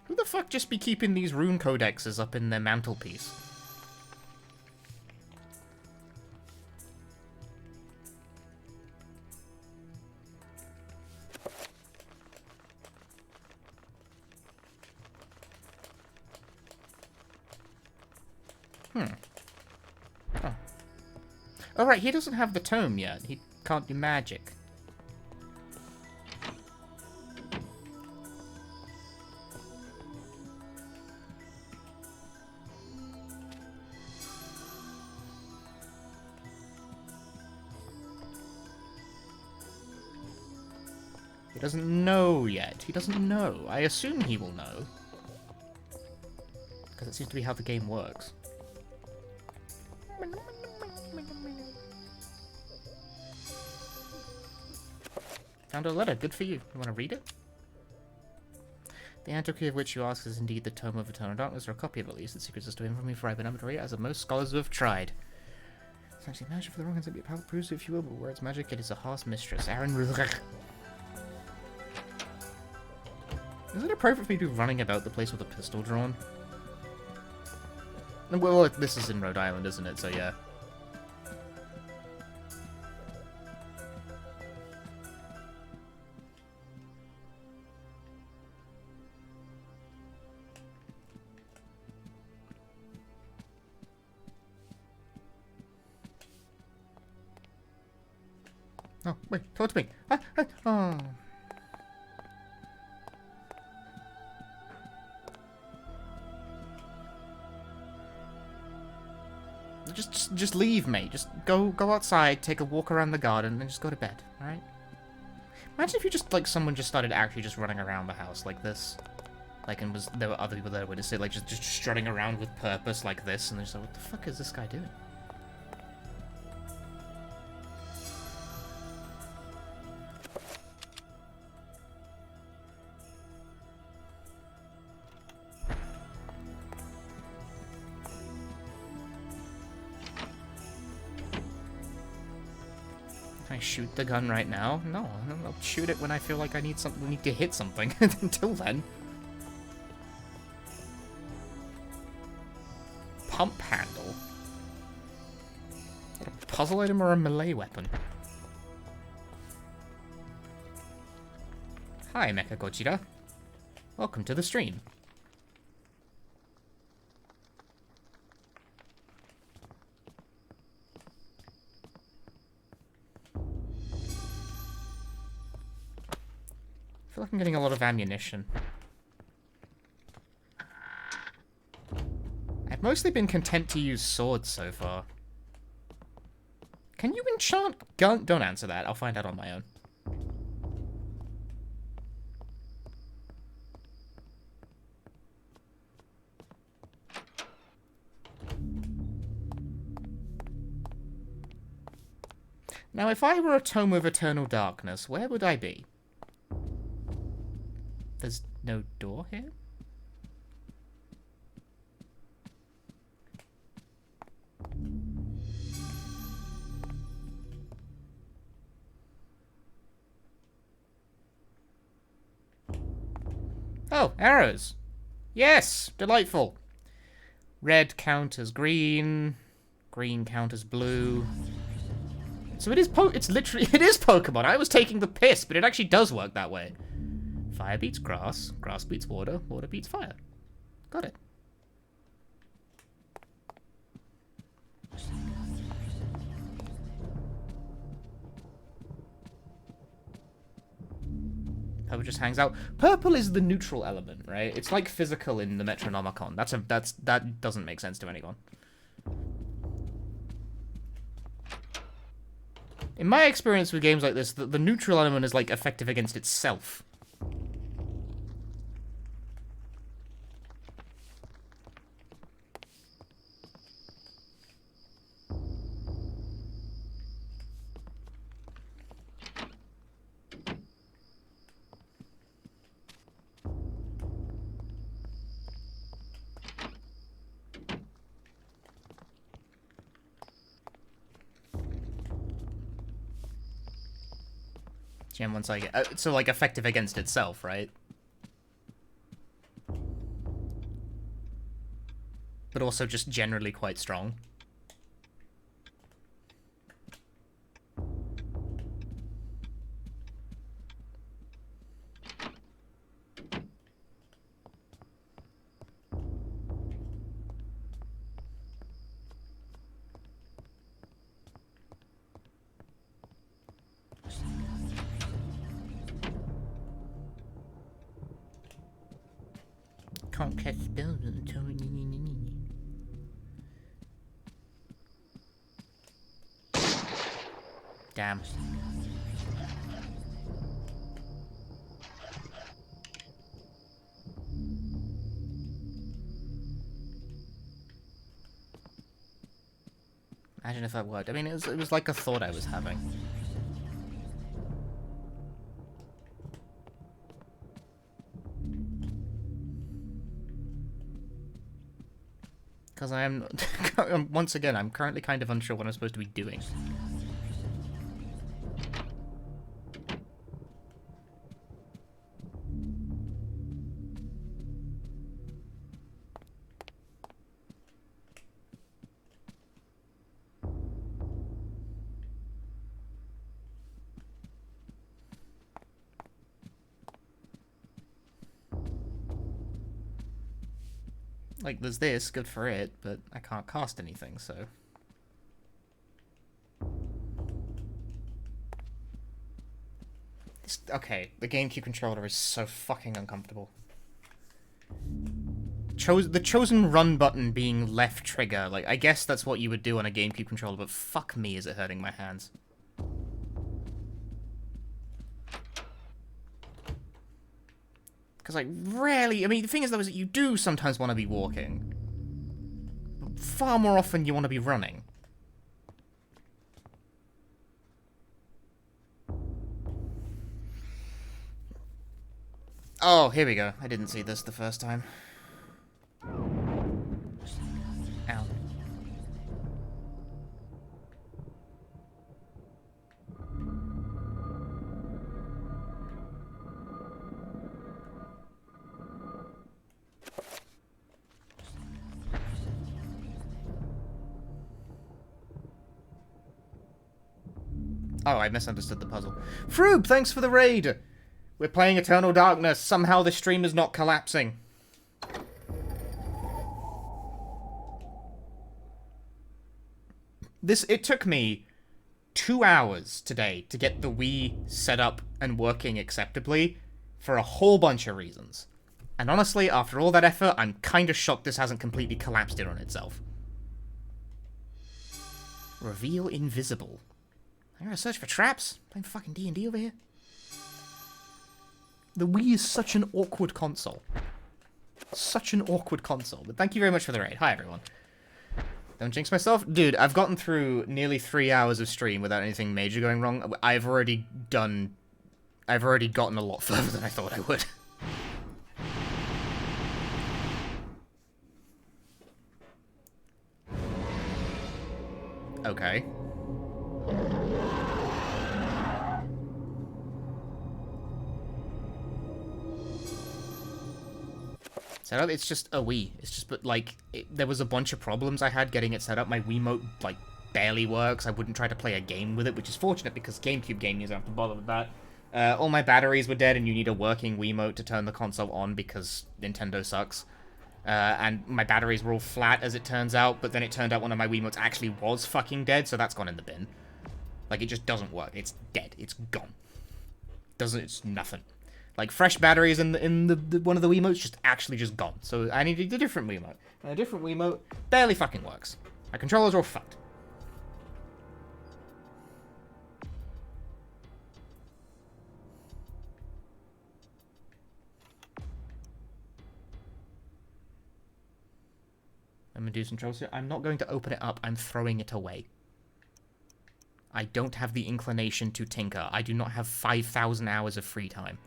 Who the fuck just be keeping these rune codexes up in their mantelpiece? Oh. Oh, right, he doesn't have the tome yet. He can't do magic. He doesn't know yet. He doesn't know. I assume he will know. Because it seems to be how the game works. Found a letter. Good for you. You want to read it? The antiquity of which you ask is indeed the Tome of Eternal Darkness, or a copy of it at least. Its secrets are stolen from me, for I've been able to read it, as of most scholars who have tried. It's actually magic for the wrong and simply power proves it, if you will, but where it's magic, it is a harsh mistress. Aaron. Is it appropriate for me to be running about the place with a pistol drawn? Well, this is in Rhode Island, isn't it? So yeah. Oh, wait, talk to me. Oh. Just leave me. Just go outside, take a walk around the garden, and just go to bed, alright? Imagine if you just, like, someone just started actually just running around the house like this. Like, and there were other people there would say, like, just strutting around with purpose like this, and they're just like, what the fuck is this guy doing? Shoot the gun right now? No, I'll shoot it when I feel like I need to hit something. Until then. Pump handle? Is that a puzzle item or a melee weapon? Hi, Mecha Gojira. Welcome to the stream. I feel like I'm getting a lot of ammunition. I've mostly been content to use swords so far. Can you enchant gun? Don't answer that. I'll find out on my own. Now, if I were a Tome of Eternal Darkness, where would I be? There's no door here? Oh, arrows. Yes, delightful. Red counters green. Green counters blue. So it is it is Pokemon. I was taking the piss, but it actually does work that way. Fire beats grass, grass beats water, water beats fire. Got it. Purple just hangs out. Purple is the neutral element, right? It's like physical in the Metronomicon. That doesn't make sense to anyone. In my experience with games like this, the neutral element is like effective against itself. Gem once I get... so, like, effective against itself, right? But also just generally quite strong. Can't cast spells until... Damn. Imagine if that worked. I mean, it was like a thought I was having. Because I am... once again, I'm currently kind of unsure what I'm supposed to be doing. Like, there's this, good for it, but I can't cast anything, so... Okay, the GameCube controller is so fucking uncomfortable. The chosen run button being left trigger, like, I guess that's what you would do on a GameCube controller, but fuck me, is it hurting my hands. Because, like, rarely... I mean, the thing is, though, is that you do sometimes want to be walking. But far more often, you want to be running. Oh, here we go. I didn't see this the first time. Ow. Oh, I misunderstood the puzzle. Froob, thanks for the raid! We're playing Eternal Darkness. Somehow the stream is not collapsing. It took me 2 hours today to get the Wii set up and working acceptably for a whole bunch of reasons. And honestly, after all that effort, I'm kind of shocked this hasn't completely collapsed in on itself. Reveal invisible. I'm gonna search for traps. Playing fucking D&D over here. The Wii is such an awkward console. Such an awkward console. But thank you very much for the raid. Hi, everyone. Don't jinx myself. Dude, I've gotten through nearly 3 hours of stream without anything major going wrong. I've already gotten a lot further than I thought I would. Okay. Set up, it's just a Wii. It's just, but like, there was a bunch of problems I had getting it set up. My Wiimote, like, barely works. I wouldn't try to play a game with it, which is fortunate because GameCube gaming doesn't have to bother with that. All my batteries were dead, and you need a working Wiimote to turn the console on because Nintendo sucks. And my batteries were all flat, as it turns out, but then it turned out one of my Wiimotes actually was fucking dead, so that's gone in the bin. Like, it just doesn't work. It's dead. It's gone. It's nothing. Like, fresh batteries in the one of the Wiimotes just gone. So I needed a different Wiimote. And a different Wiimote barely fucking works. My controllers are all fucked. I'm gonna do some trouble. I'm not going to open it up. I'm throwing it away. I don't have the inclination to tinker. I do not have 5,000 hours of free time.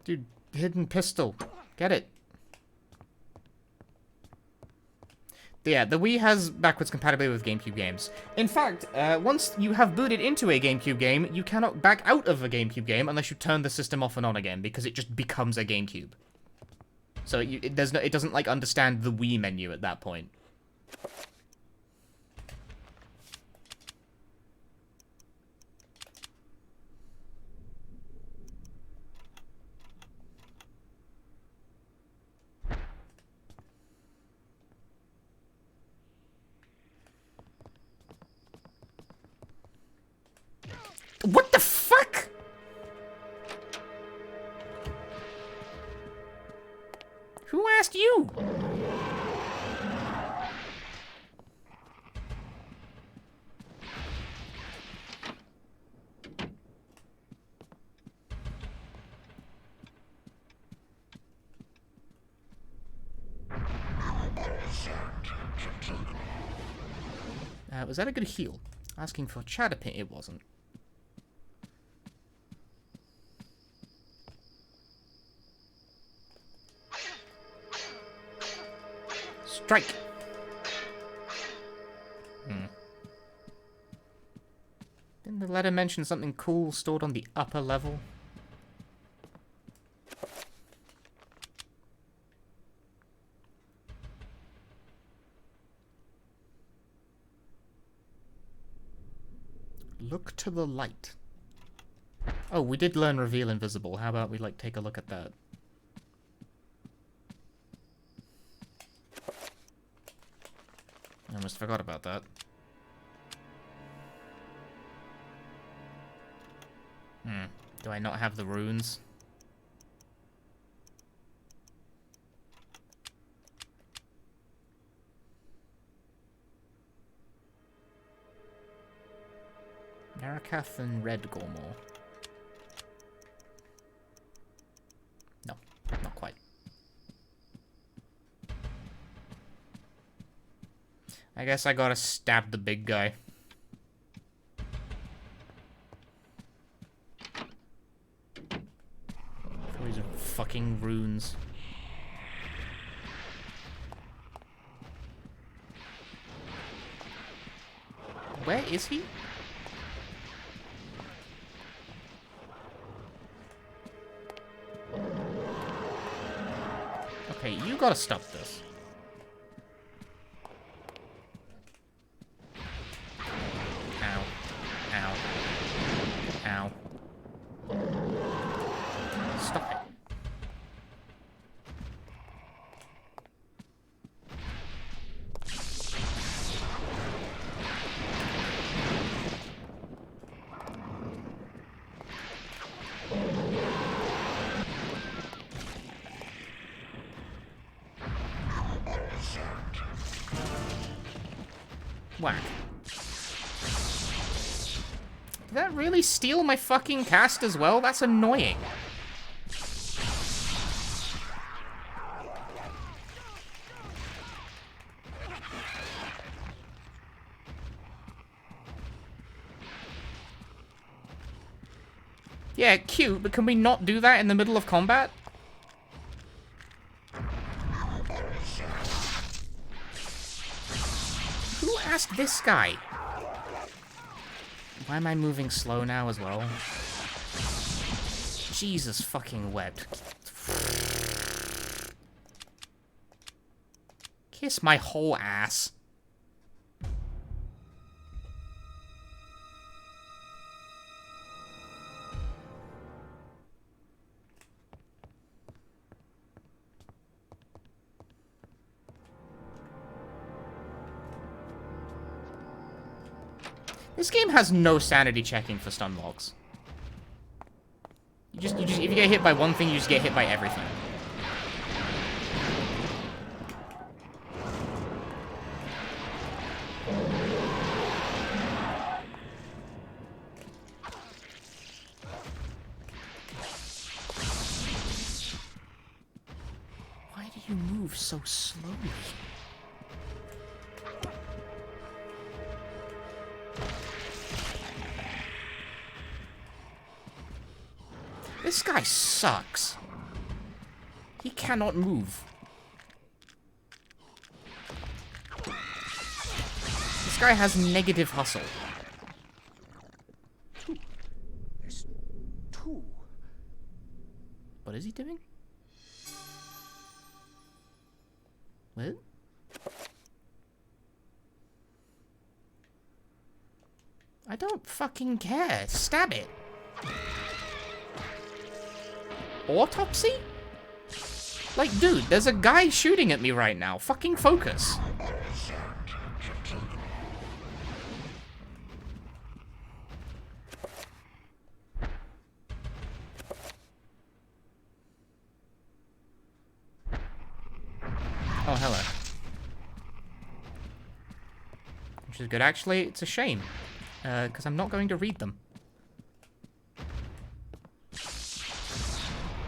Dude, hidden pistol. Get it. Yeah, the Wii has backwards compatibility with GameCube games. In fact, once you have booted into a GameCube game, you cannot back out of a GameCube game unless you turn the system off and on again, because it just becomes a GameCube. So it doesn't like understand the Wii menu at that point. What the fuck? Who asked you? Was that a good heal? Asking for Chatterpin, it wasn't. Strike! Didn't the letter mention something cool stored on the upper level? Look to the light. Oh, we did learn Reveal Invisible. How about we, like, take a look at that? I almost forgot about that. Do I not have the runes? Marikath and Red Gormor. No, not quite. I guess I gotta stab the big guy. For these fucking runes. Where is he? Okay, you gotta stop this. Ow. Ow. Ow. Stop it. Whack. Did that really steal my fucking cast as well? That's annoying. Yeah, cute, but can we not do that in the middle of combat? Who asked this guy? Why am I moving slow now as well? Jesus fucking webbed. Kiss my whole ass. This game has no sanity checking for stun logs. You just, if you get hit by one thing, you just get hit by everything. Why do you move so slowly? This guy sucks. He cannot move. This guy has negative hustle. There's two. What is he doing? What? I don't fucking care. Stab it. Autopsy? Like, dude, there's a guy shooting at me right now. Fucking focus. Oh, hello. Which is good. Actually, it's a shame. Because I'm not going to read them.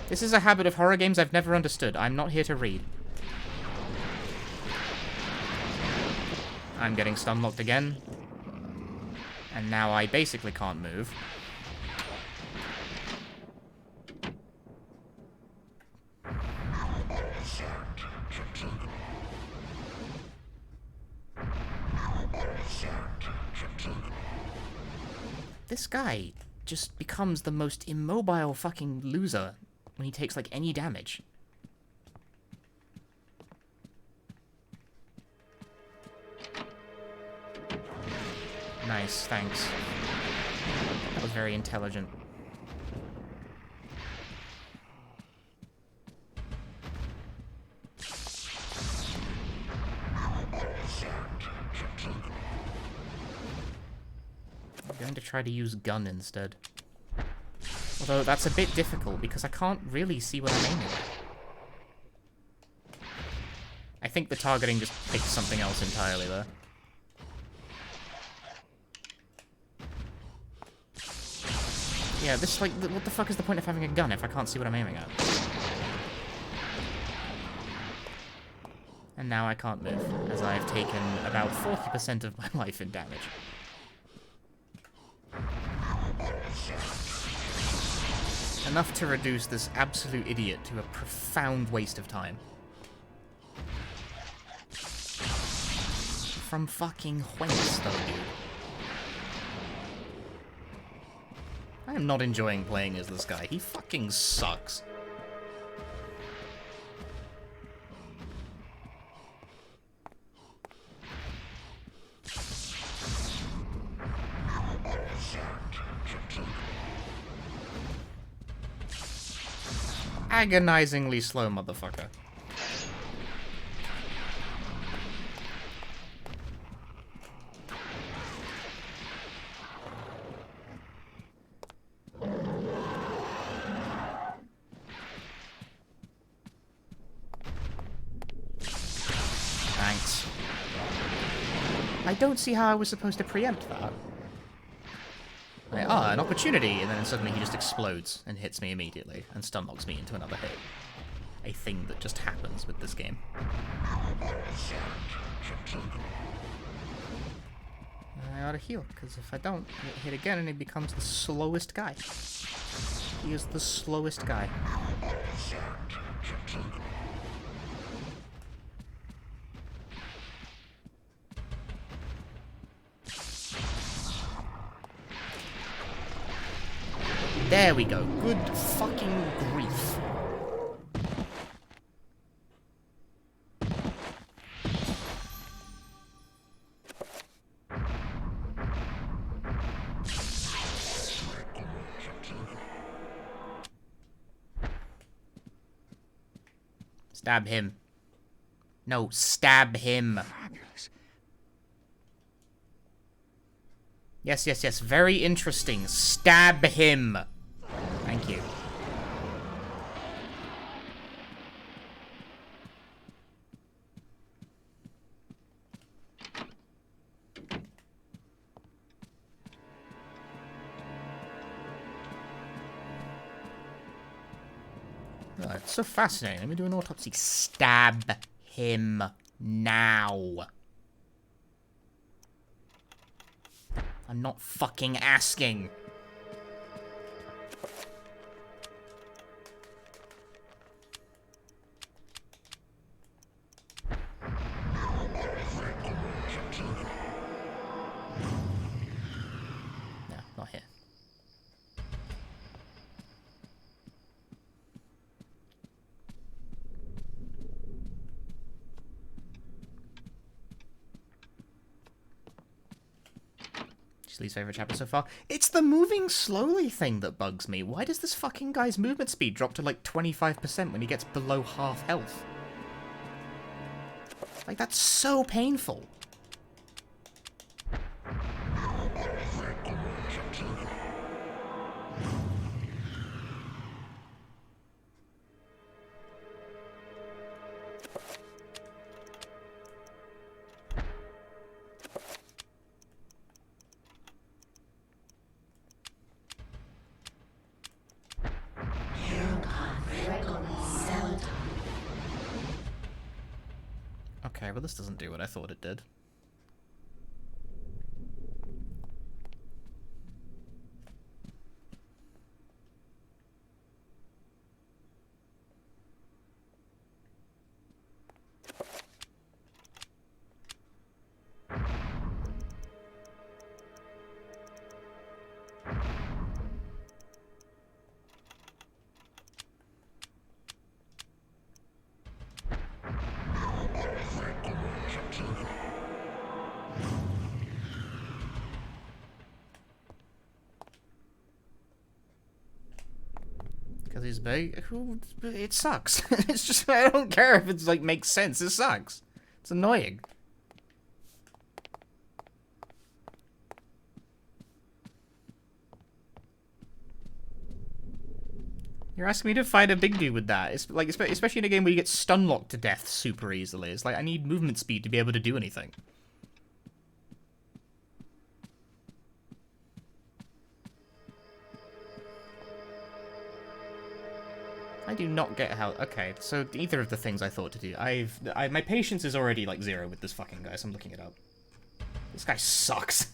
This is a habit of horror games I've never understood. I'm not here to read. I'm getting stun-locked again. And now I basically can't move. This guy just becomes the most immobile fucking loser when he takes, like, any damage. Nice, thanks. That was very intelligent. I'm going to try to use gun instead. Although that's a bit difficult because I can't really see what I'm aiming at. I think the targeting just picks something else entirely there. Yeah, this, like, what the fuck is the point of having a gun if I can't see what I'm aiming at? And now I can't move, as I have taken about 40% of my life in damage. Enough to reduce this absolute idiot to a profound waste of time. From fucking whence, though, dude? I am not enjoying playing as this guy. He fucking sucks. Agonizingly slow, motherfucker. Thanks. I don't see how I was supposed to preempt that. An opportunity, and then suddenly he just explodes and hits me immediately and stun locks me into another hit. A thing that just happens with this game. I ought to heal, because if I don't, I get hit again and he becomes the slowest guy. He is the slowest guy. There we go. Good fucking grief. Stab him. No, stab him. Fabulous. Yes, yes, yes. Very interesting. Stab him. Thank you. Oh, it's so fascinating. Let me do an autopsy. Stab him now. I'm not fucking asking. His least favorite chapter so far. It's the moving slowly thing that bugs me. Why does this fucking guy's movement speed drop to like 25% when he gets below half health? Like, that's so painful. Okay, well this doesn't do what I thought it did. Because he's big. It sucks. It's just, I don't care if it's like makes sense. It sucks. It's annoying. You're asking me to fight a big dude with that. It's like, especially in a game where you get stun locked to death super easily. It's like, I need movement speed to be able to do anything. I do not get how... Okay, so either of the things I thought to do. My patience is already, like, 0 with this fucking guy, so I'm looking it up. This guy sucks.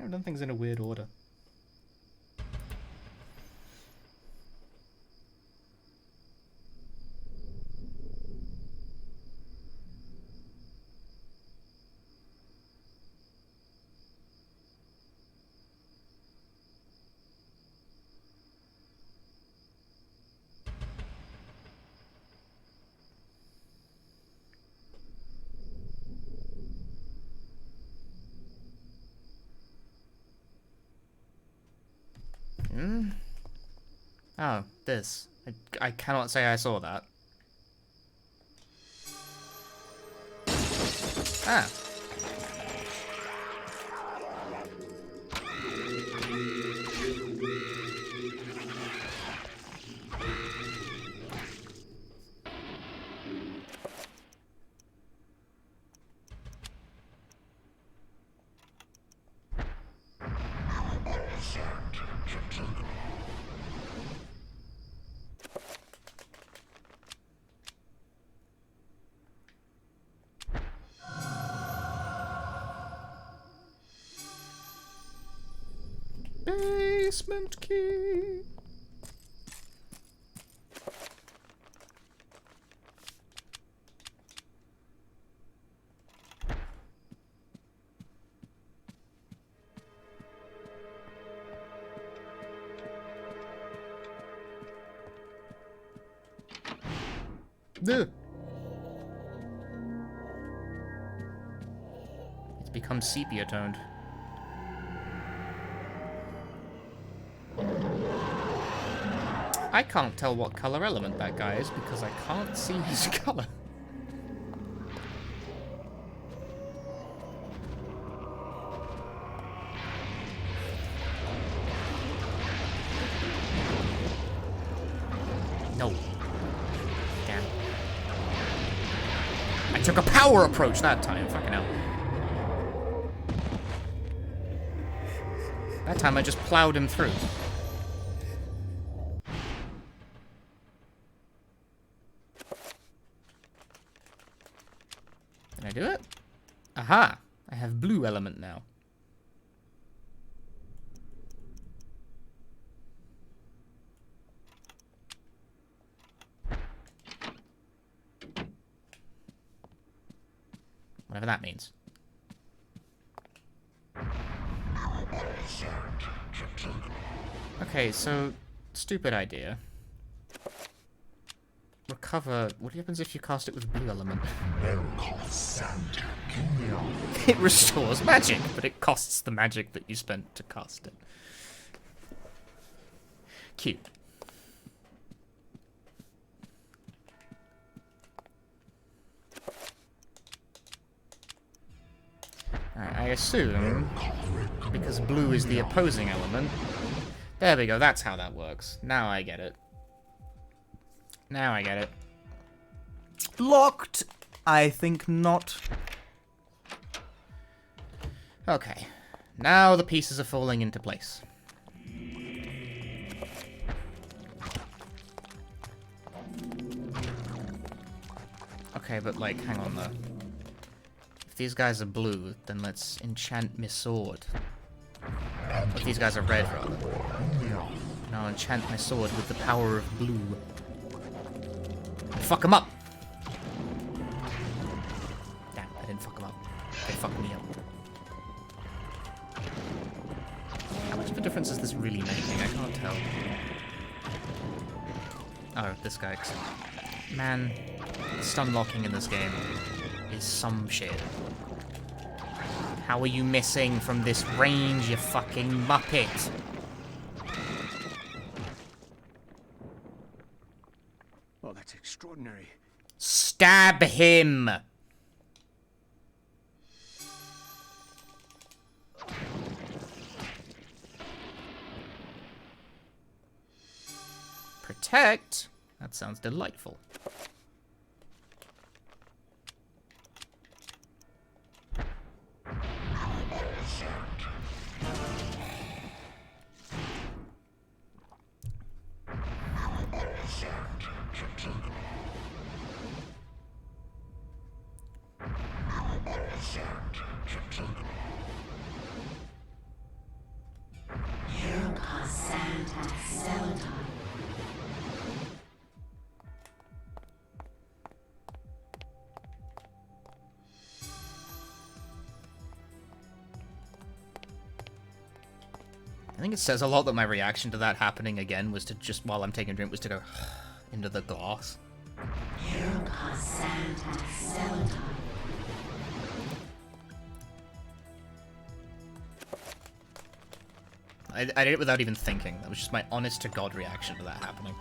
I've done things in a weird order. Oh, this. I cannot say I saw that. Ah. Basement key. Ugh. It's become sepia toned. I can't tell what color element that guy is because I can't see his color. No. Damn. I took a power approach that time. Fucking hell. That time I just plowed him through. I do it? Aha! I have blue element now. Whatever that means. Okay, so stupid idea. Recover. What happens if you cast it with blue element? It restores magic, but it costs the magic that you spent to cast it. Cute. Alright, I assume, because blue is the opposing element. There we go, that's how that works. Now I get it. Now I get it. Locked! I think not. Okay. Now the pieces are falling into place. Okay, but like, hang on though. If these guys are blue, then let's enchant my sword. If these guys are red, rather. And I'll enchant my sword with the power of blue. Fuck them up! Damn, I didn't fuck them up. They fucked me up. How much of a difference is this really making? I can't tell. Oh, this guy. Man, stun locking in this game is some shit. How are you missing from this range, you fucking muppet? Oh, that's extraordinary. Stab him! Protect? That sounds delightful. I think it says a lot that my reaction to that happening again was to just, while I'm taking a drink, was to go into the glass. I did it without even thinking. That was just my honest-to-God reaction to that happening.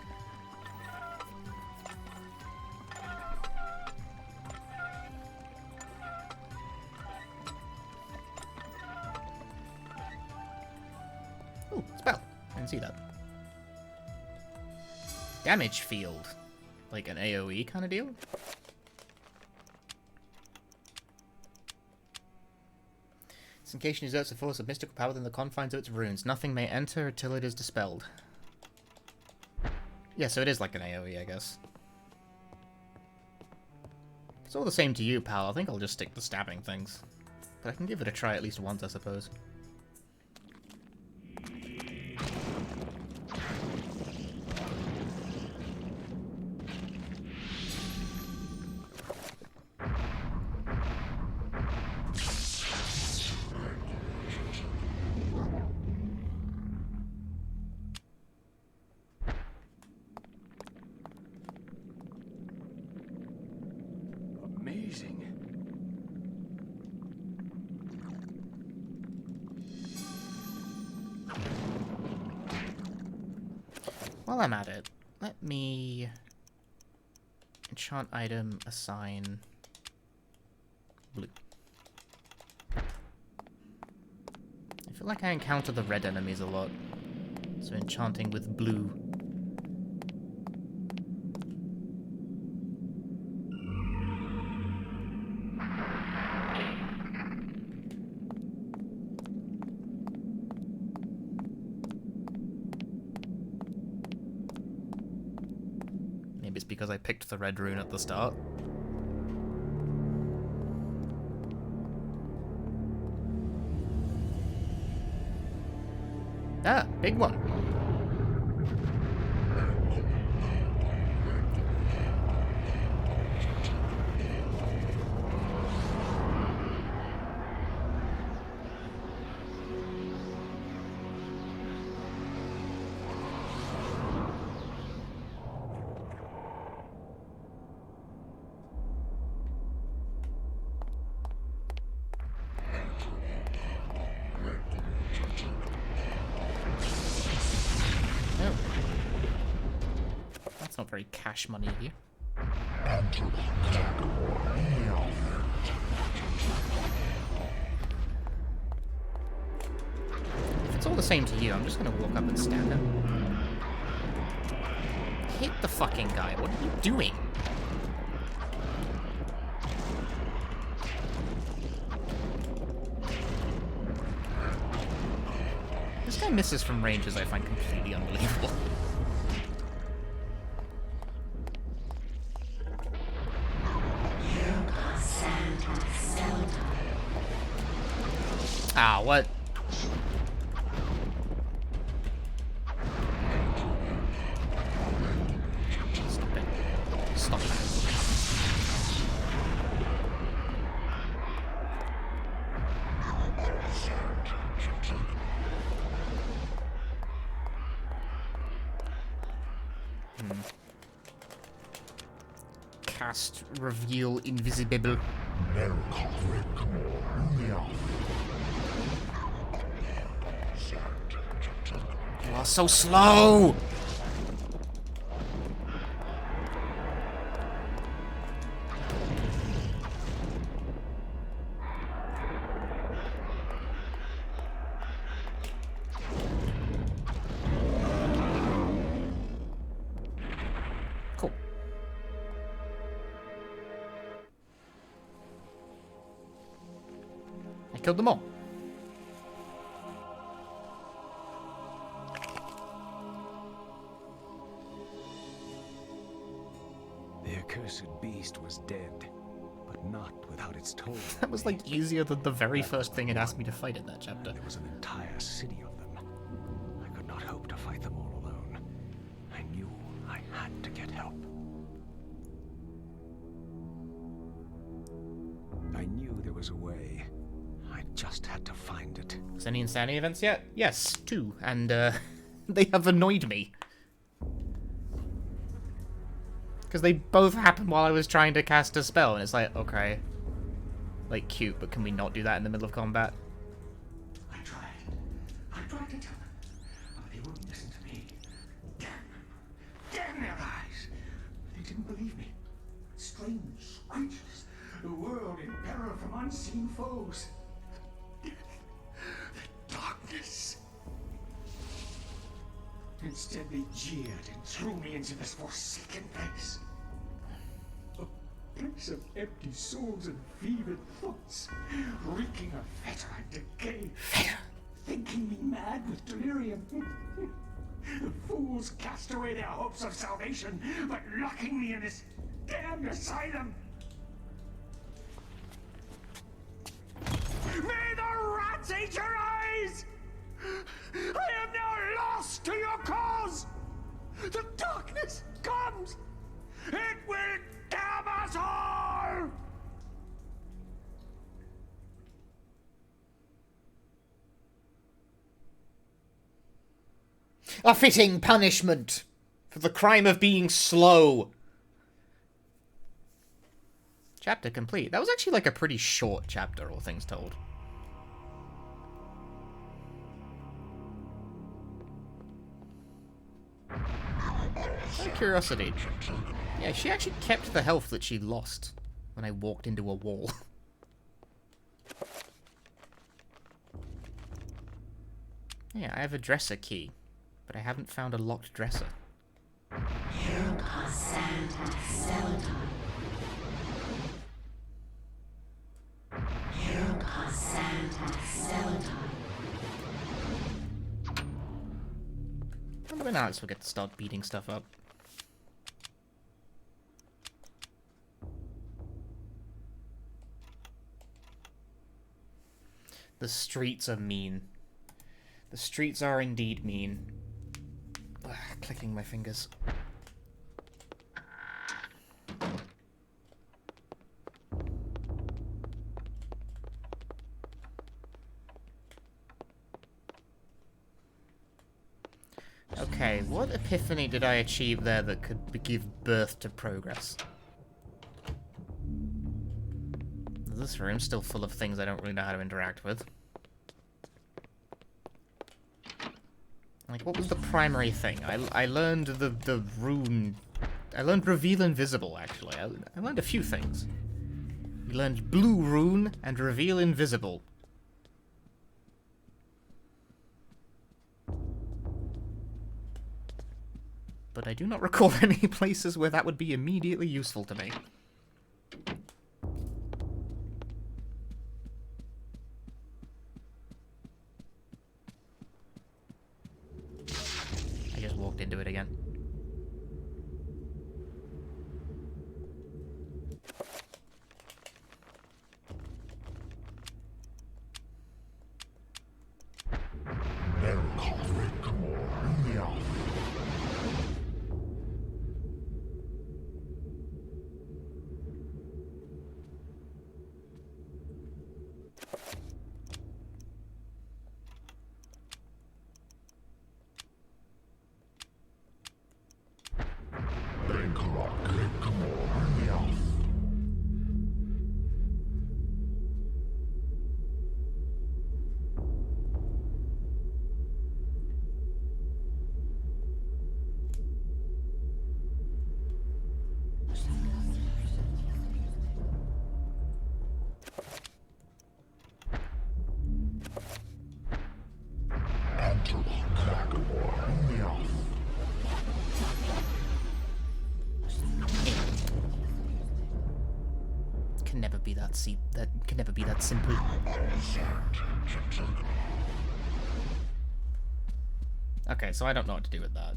Ooh, spell. I didn't see that. Damage field. Like an AoE kind of deal? This incantation exerts a force of mystical power within the confines of its runes. Nothing may enter until it is dispelled. Yeah, so it is like an AoE, I guess. It's all the same to you, pal. I think I'll just stick to stabbing things. But I can give it a try at least once, I suppose. While I'm at it, let me enchant item, assign blue. I feel like I encounter the red enemies a lot, so enchanting with blue. Maybe it's because I picked the red rune at the start. Ah, big one. Not very cash money of you. If it's all the same to you, I'm just gonna walk up and stab him. Hit the fucking guy. What are you doing? This guy misses from ranges I find completely unbelievable. Ah, what? Stop it. Stop that. Cast, reveal, invisible. You are so slow! Cool. I killed them all. The accursed beast was dead, but not without its toll. That was like easier than the very first thing it asked me to fight in that chapter. There was an entire city of them. I could not hope to fight them all alone. I knew I had to get help. I knew there was a way. I just had to find it. Was any Insanity events yet? Yes, 2. And, they have annoyed me. Because they both happened while I was trying to cast a spell, and it's like, okay. Like, cute, but can we not do that in the middle of combat? I tried to tell them, but they wouldn't listen to me. Damn them. Damn their eyes. They didn't believe me. Strange creatures. The world in peril from unseen foes. The darkness. Instead, they jeered and threw me into this forsaken place. A place of empty souls and fevered thoughts, reeking of fetor and decay. Thinking me mad with delirium. The fools cast away their hopes of salvation, but locking me in this damned asylum. May the rats eat your eyes! I am now lost to your cause! The darkness comes! It will damn us all! A fitting punishment for the crime of being slow. Chapter complete. That was actually like a pretty short chapter, all things told. Out of curiosity. Yeah, she actually kept the health that she lost when I walked into a wall. Yeah, I have a dresser key, but I haven't found a locked dresser. I wonder when Alex will get to start beating stuff up. The streets are mean. The streets are indeed mean. Ugh, clicking my fingers. Okay, what epiphany did I achieve there that could give birth to progress? This room's still full of things I don't really know how to interact with. Like, what was the primary thing? I learned the rune... I learned Reveal Invisible, actually. I learned a few things. We learned Blue Rune and Reveal Invisible. But I do not recall any places where that would be immediately useful to me. I just walked into it again. That can never be that simple. Okay, so I don't know what to do with that.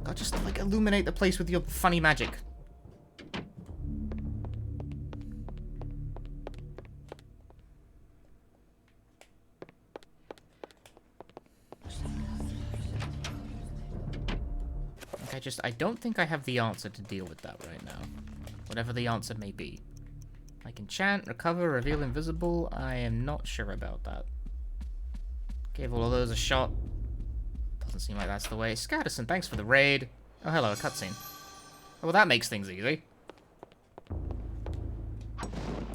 God, just like illuminate the place with your funny magic. I don't think I have the answer to deal with that right now. Whatever the answer may be. I can chant, recover, reveal invisible. I am not sure about that. Gave all of those a shot. Doesn't seem like that's the way. Scatterson, thanks for the raid. Oh, hello, a cutscene. Oh, well, that makes things easy.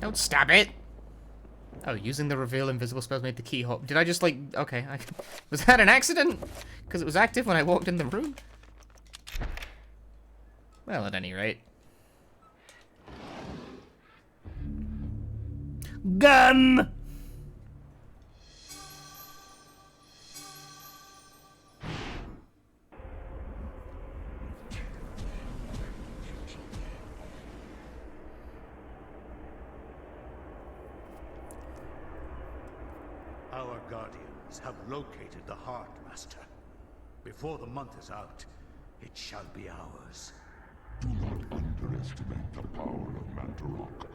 Don't stab it! Oh, using the reveal invisible spells made the key hop. Did I just, like... Okay, was that an accident? Because it was active when I walked in the room? Well, at any rate. Gun! Our guardians have located the Heart, Master. Before the month is out, it shall be ours. Do not underestimate the power of Mantarok.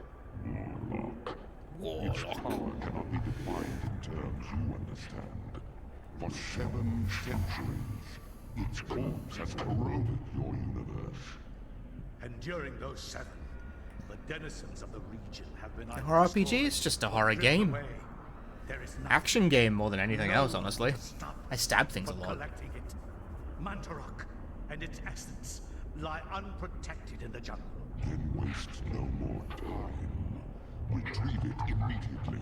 Warlock. Its power cannot be defined in terms you understand. For 7 centuries, its corpse has corroded your universe. And during those 7, the denizens of the region have been... A horror RPG? It's just a horror game. Action game more than anything else, honestly. I stab things a lot. Mantarok and its essence lie unprotected in the jungle. Then waste no more time. Retrieve it immediately.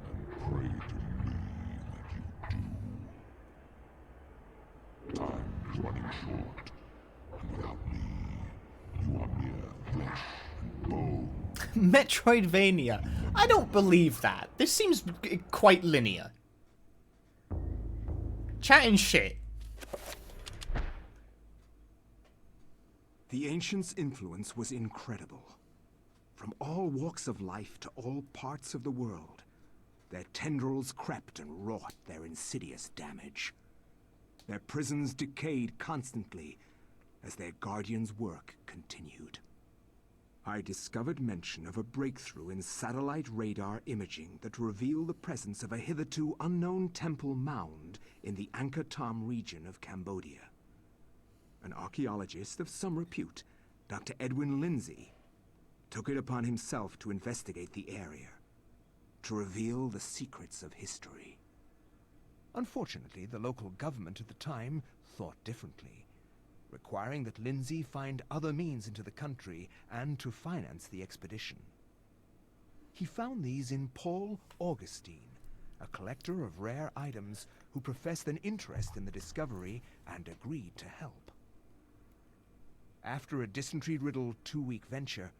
And pray to me that you do. Time is running short. And without me, you are mere flesh and bone. Metroidvania. I don't believe that. This seems quite linear. Chatting shit. The ancients' influence was incredible. From all walks of life to all parts of the world, their tendrils crept and wrought their insidious damage. Their prisons decayed constantly as their guardians' work continued. I discovered mention of a breakthrough in satellite radar imaging that revealed the presence of a hitherto unknown temple mound in the Angkor Thom region of Cambodia. An archaeologist of some repute, Dr. Edwin Lindsey, took it upon himself to investigate the area, to reveal the secrets of history. Unfortunately, the local government at the time thought differently, requiring that Lindsey find other means into the country and to finance the expedition. He found these in Paul Augustine, a collector of rare items who professed an interest in the discovery and agreed to help. After a dysentery-riddled 2-week venture,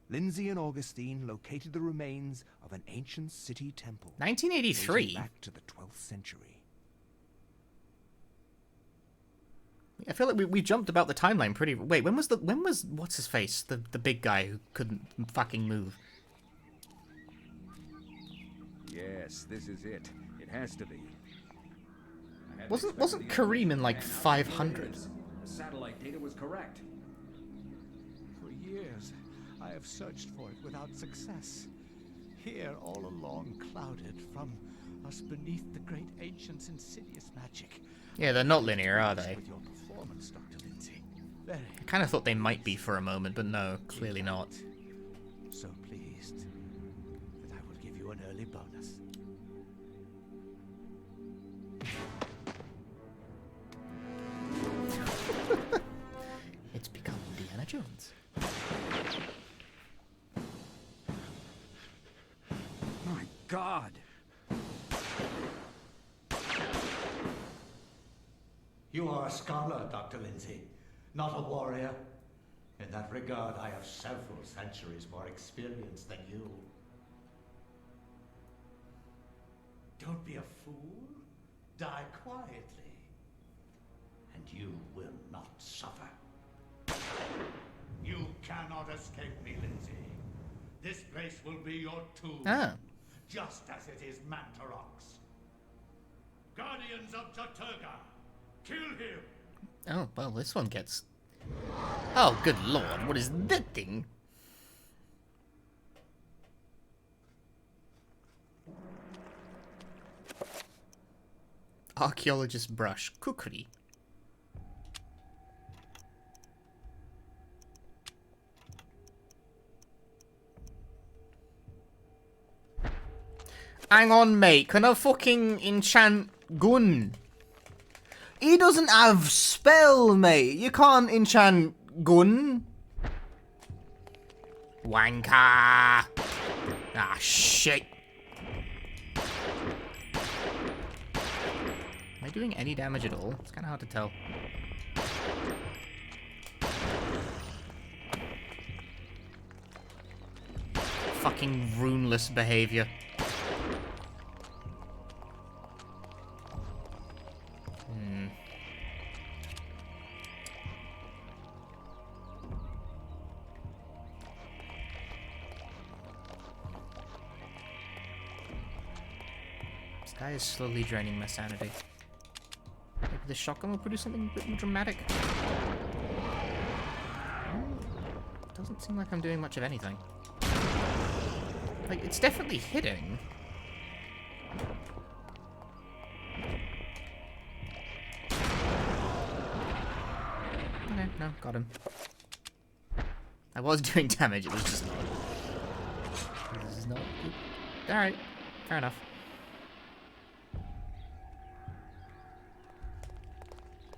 Lindsey and Augustine located the remains of an ancient city temple. 1983? dating back to the 12th century. I feel like we jumped about the timeline pretty... Wait, when was what's his face? The big guy who couldn't fucking move. Yes, this is it. It has to be. Wasn't Kareem in like 500? The satellite data was correct. For years, I have searched for it without success. Here, all along, clouded from us beneath the great ancient's insidious magic. Yeah, they're not linear, are they? With your performance, Dr. Lindsey. Very. I kind of thought they might be for a moment, but no, clearly not. So pleased that I will give you an early bonus. It's become Indiana Jones. My God! You are a scholar, Dr. Lindsey, not a warrior. In that regard, I have several centuries more experience than you. Don't be a fool. Die quietly. And you will not suffer. You cannot escape me, Lindsey. This place will be your tomb. Ah. Just as it is Mantarok's. Guardians of Jaturga, kill him! Oh, well, this one gets... Oh, good lord, what is that thing? Archaeologist brush. Kukri. Hang on, mate. Can I fucking enchant gun? He doesn't have spell, mate. You can't enchant gun. Wanker. Ah, shit. Am I doing any damage at all? It's kind of hard to tell. Fucking runeless behavior. This guy is slowly draining my sanity. Maybe the shotgun will produce something a bit more dramatic. Doesn't seem like I'm doing much of anything. Like, it's definitely hitting. Okay, no, got him. I was doing damage, it was just not. This is not good. Alright, fair enough.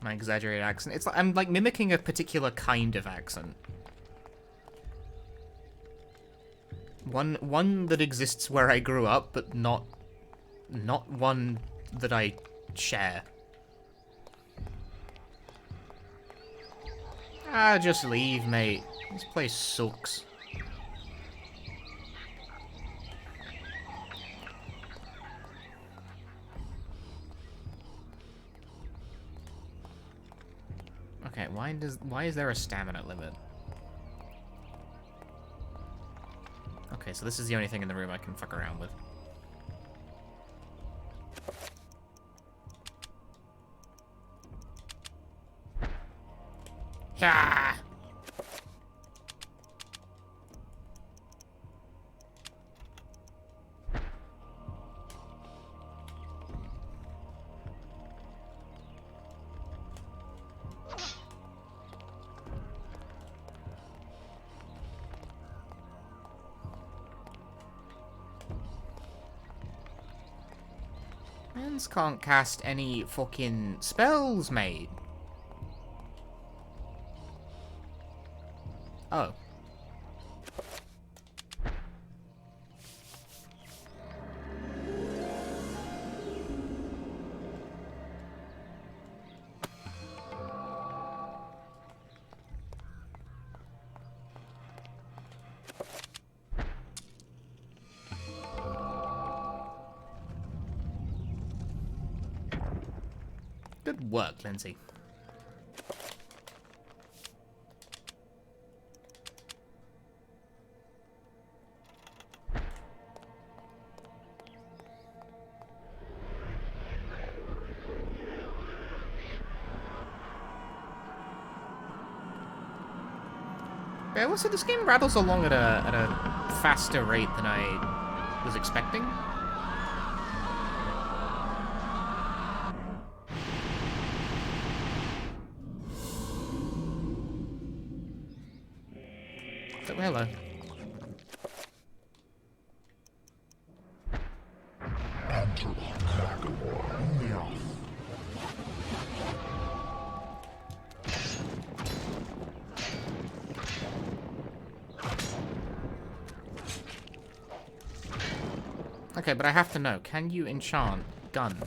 My exaggerated accent. It's like I'm like mimicking a particular kind of accent. One that exists where I grew up, but not one that I share. Ah, just leave, mate. This place sucks. Okay, why is there a stamina limit? Okay, so this is the only thing in the room I can fuck around with. Yeah. Mans can't cast any fucking spells, mate. Oh. Good work, Lindsey. Yeah, well, so this game rattles along at a faster rate than I was expecting. So, hello. Okay, but I have to know, can you enchant gun?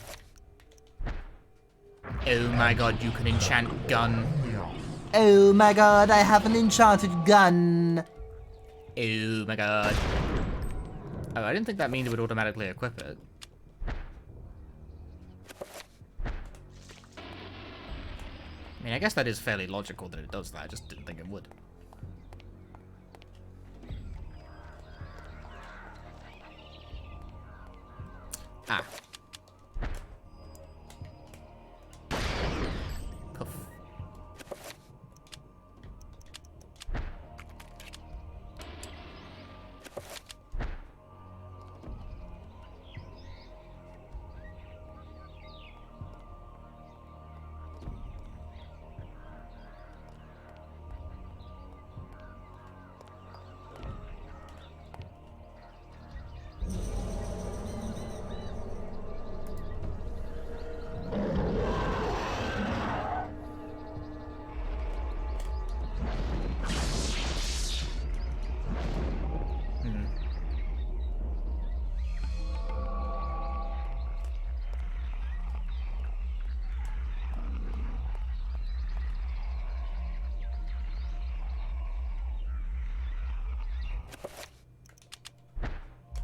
Oh my god, you can enchant gun. Oh my god, I have an enchanted gun. Oh my god. Oh, I didn't think that means it would automatically equip it. I mean, I guess that is fairly logical that it does that, I just didn't think it would. Ah. Poof.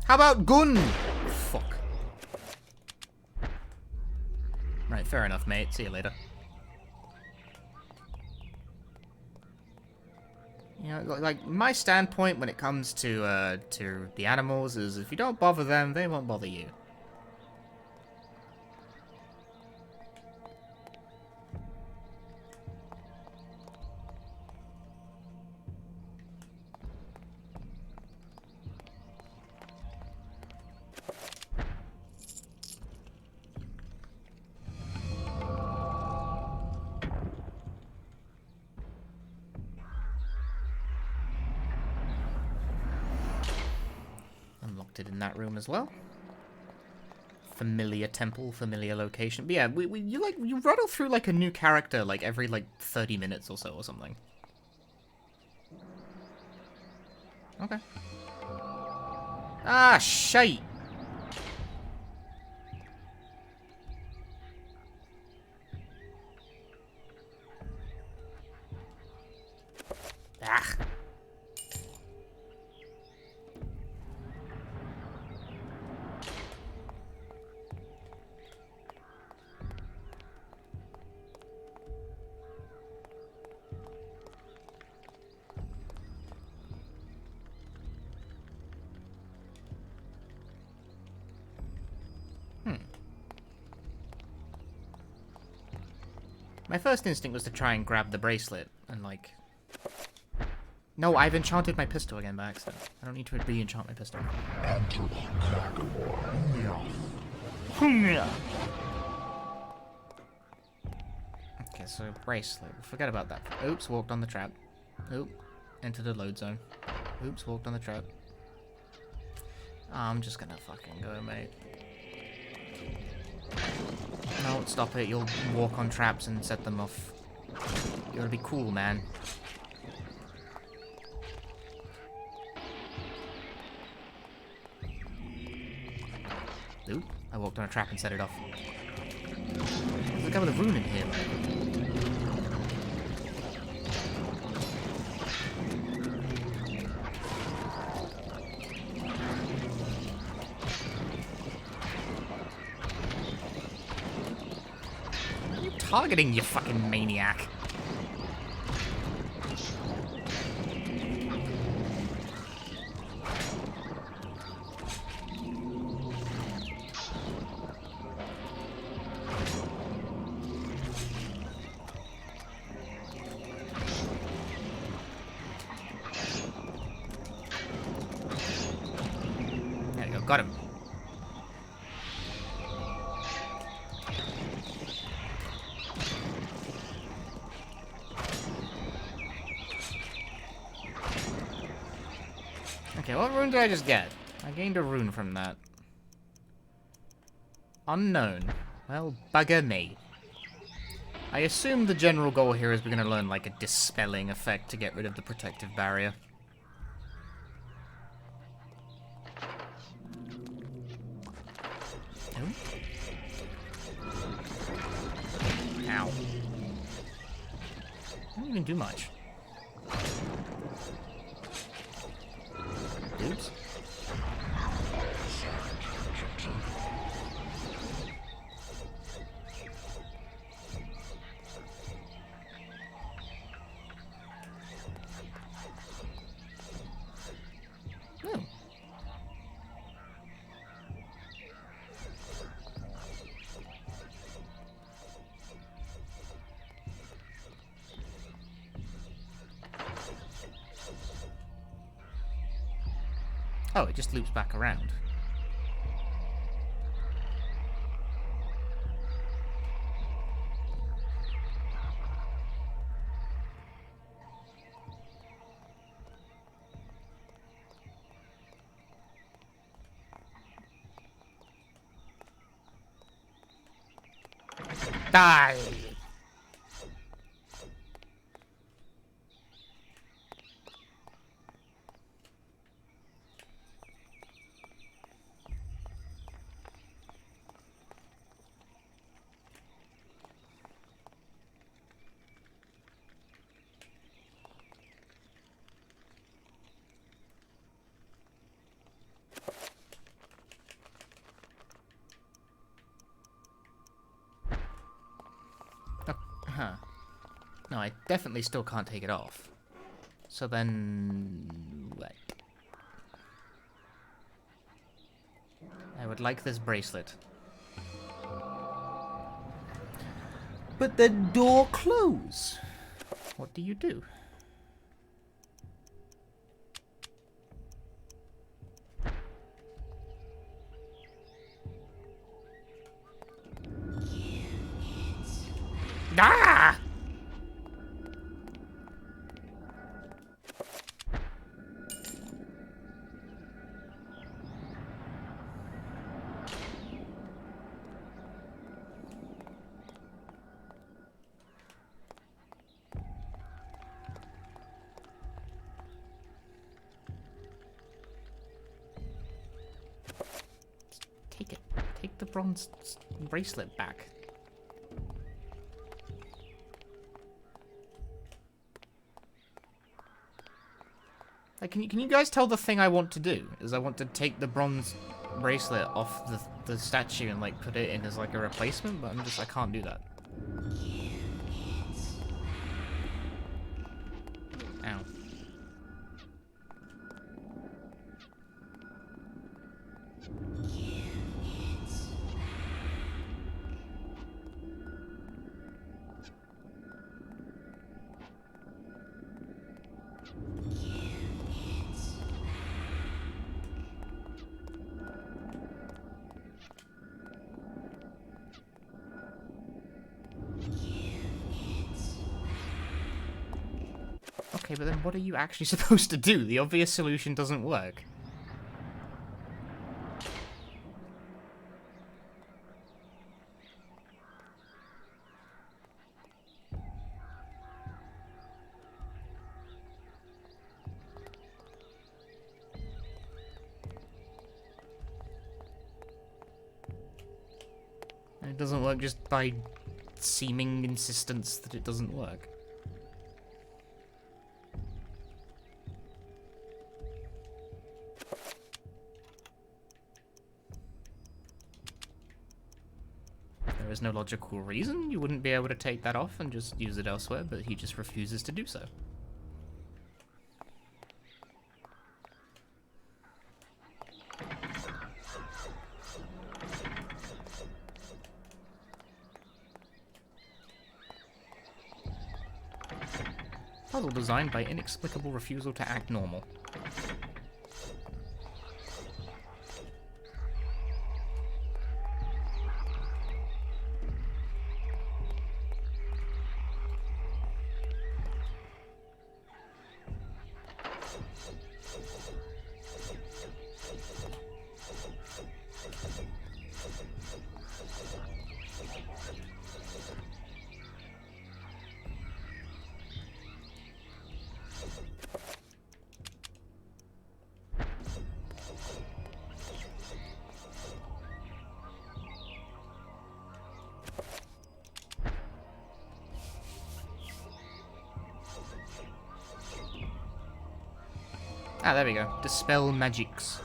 How about gun? Fuck. Right, fair enough, mate. See you later. You know, like my standpoint when it comes to the animals is if you don't bother them, they won't bother you. Unlocked it in that room as well. Familiar temple, familiar location. But yeah, you rattle through like a new character like every like 30 minutes or so or something. Okay. Ah, shite. Ah. My first instinct was to try and grab the bracelet, and like... No, I've enchanted my pistol again by accident. I don't need to re-enchant my pistol. Okay, so bracelet. Forget about that. Oops, walked on the trap. Oop, entered the load zone. Oops, walked on the trap. I'm just gonna fucking go, mate. No, stop it. You'll walk on traps and set them off. You gotta be cool, man. Oop, I walked on a trap and set it off. There's a guy with a rune in here. Who are you targeting, you fucking maniac? Got him. Okay, what rune did I just get? I gained a rune from that. Unknown. Well, bugger me. I assume the general goal here is we're going to learn like a dispelling effect to get rid of the protective barrier. Ow. I didn't even do much. Oops. Oh, it just loops back around. Die! Huh. No, I definitely still can't take it off. So then... what? I would like this bracelet. But the door closed. What do you do? Ah! Take it. Take the bronze bracelet back. Like, can you guys tell the thing I want to do? Is I want to take the bronze bracelet off the statue and like put it in as like a replacement, but I can't do that. Ow. Okay, but then what are you actually supposed to do? The obvious solution doesn't work. It doesn't work just by seeming insistence that it doesn't work. There is no logical reason you wouldn't be able to take that off and just use it elsewhere, but he just refuses to do so. Puzzle designed by inexplicable refusal to act normal. Ah, there we go. Dispel magics.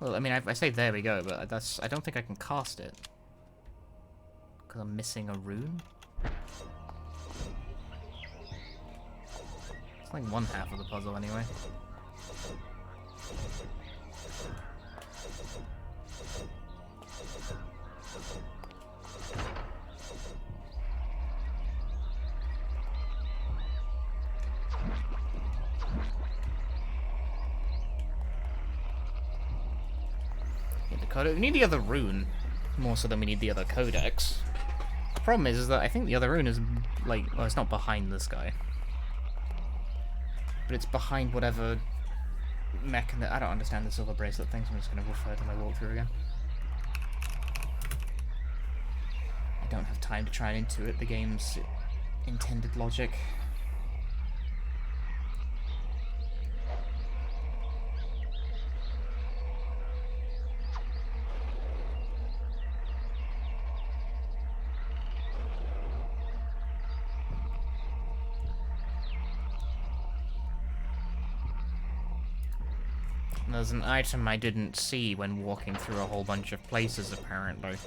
Well, I mean, I say there we go, but I don't think I can cast it. Because I'm missing a rune? It's like one half of the puzzle anyway. We need the other rune, more so than we need the other codex. The problem is that I think the other rune is, like, well, it's not behind this guy. But it's behind whatever mechanism. I don't understand the silver bracelet thing, so I'm just going to refer to my walkthrough again. I don't have time to try and intuit the game's intended logic. There's an item I didn't see when walking through a whole bunch of places, apparently.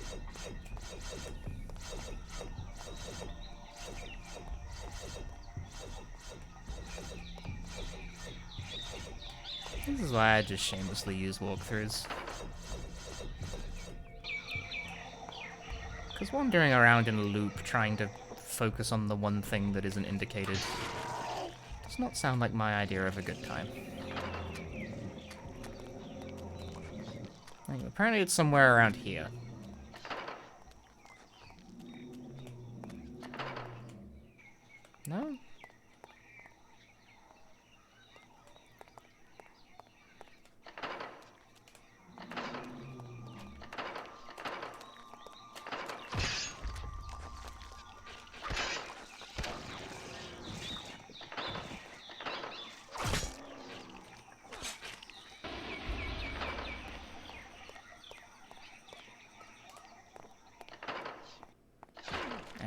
This is why I just shamelessly use walkthroughs. Because wandering around in a loop trying to focus on the one thing that isn't indicated does not sound like my idea of a good time. Apparently it's somewhere around here. No?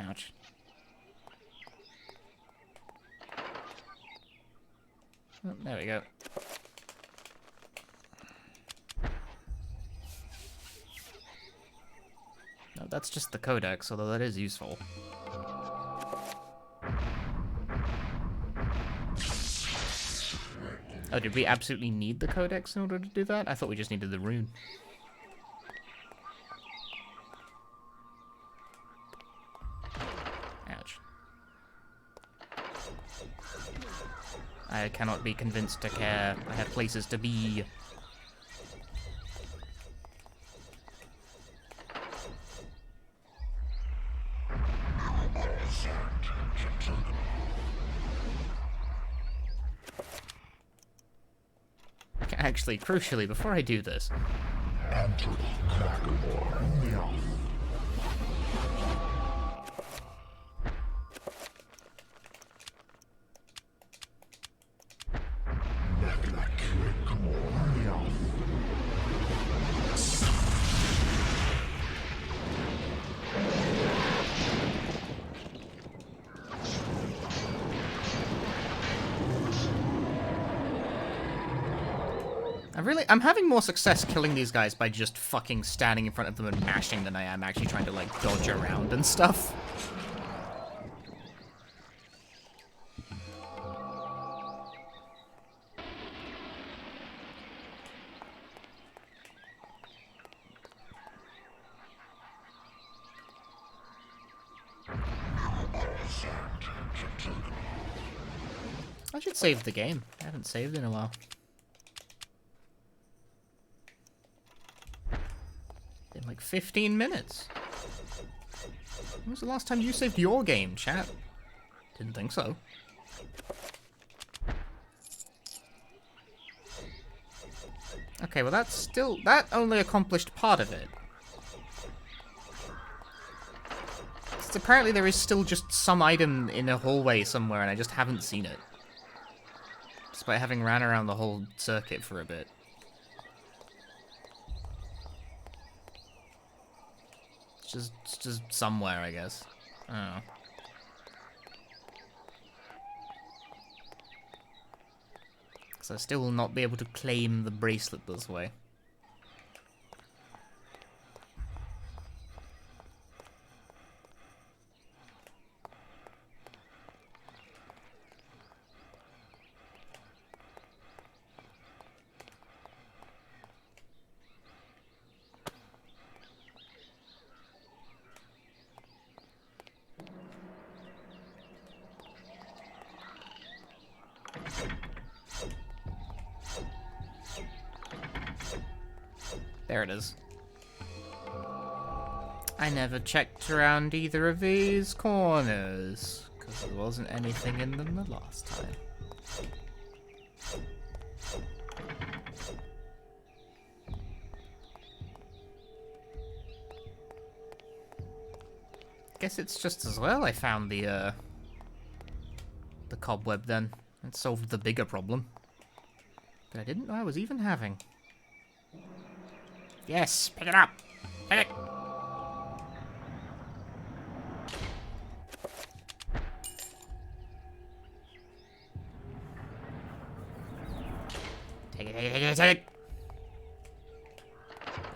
Ouch. Oh, there we go. No, that's just the codex, although that is useful. Oh, did we absolutely need the codex in order to do that? I thought we just needed the rune. I cannot be convinced to care. I have places to be. Actually, crucially, before I do this, I'm having more success killing these guys by just fucking standing in front of them and mashing than I am actually trying to, like, dodge around and stuff. I should save the game. I haven't saved in a while. In like 15 minutes. When was the last time you saved your game, chat? Didn't think so. Okay, well that only accomplished part of it. So apparently there is still just some item in a hallway somewhere and I just haven't seen it. Despite having ran around the whole circuit for a bit. It's just somewhere, I guess. I don't know. So I still will not be able to claim the bracelet this way. There it is. I never checked around either of these corners, because there wasn't anything in them the last time. Guess it's just as well I found the cobweb then. It solved the bigger problem that I didn't know I was even having. Yes, pick it up. Pick it. Take it, take it, take it, take it.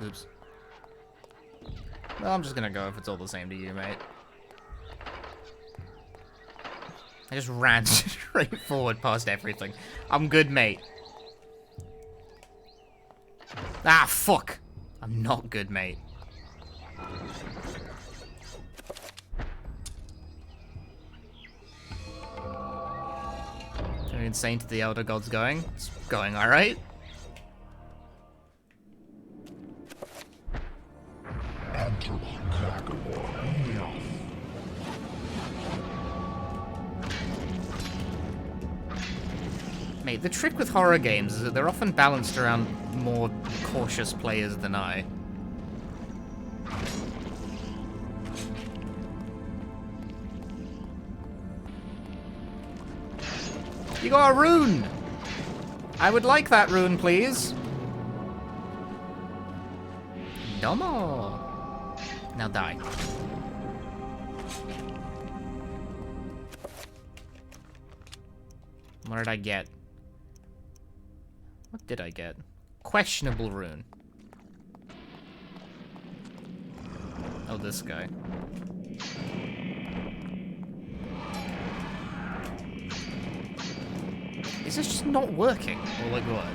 Oops. Well, I'm just gonna go if it's all the same to you, mate. I just ran straight forward past everything. I'm good, mate. Ah, fuck. I'm not good, mate. Very insane to the Elder Gods going. It's going alright. Mate, the trick with horror games is that they're often balanced around more cautious players than I. You got a rune! I would like that rune, please. Domo! Now die. What did I get? What did I get? Questionable rune. Oh, this guy. Is this just not working? Or like what?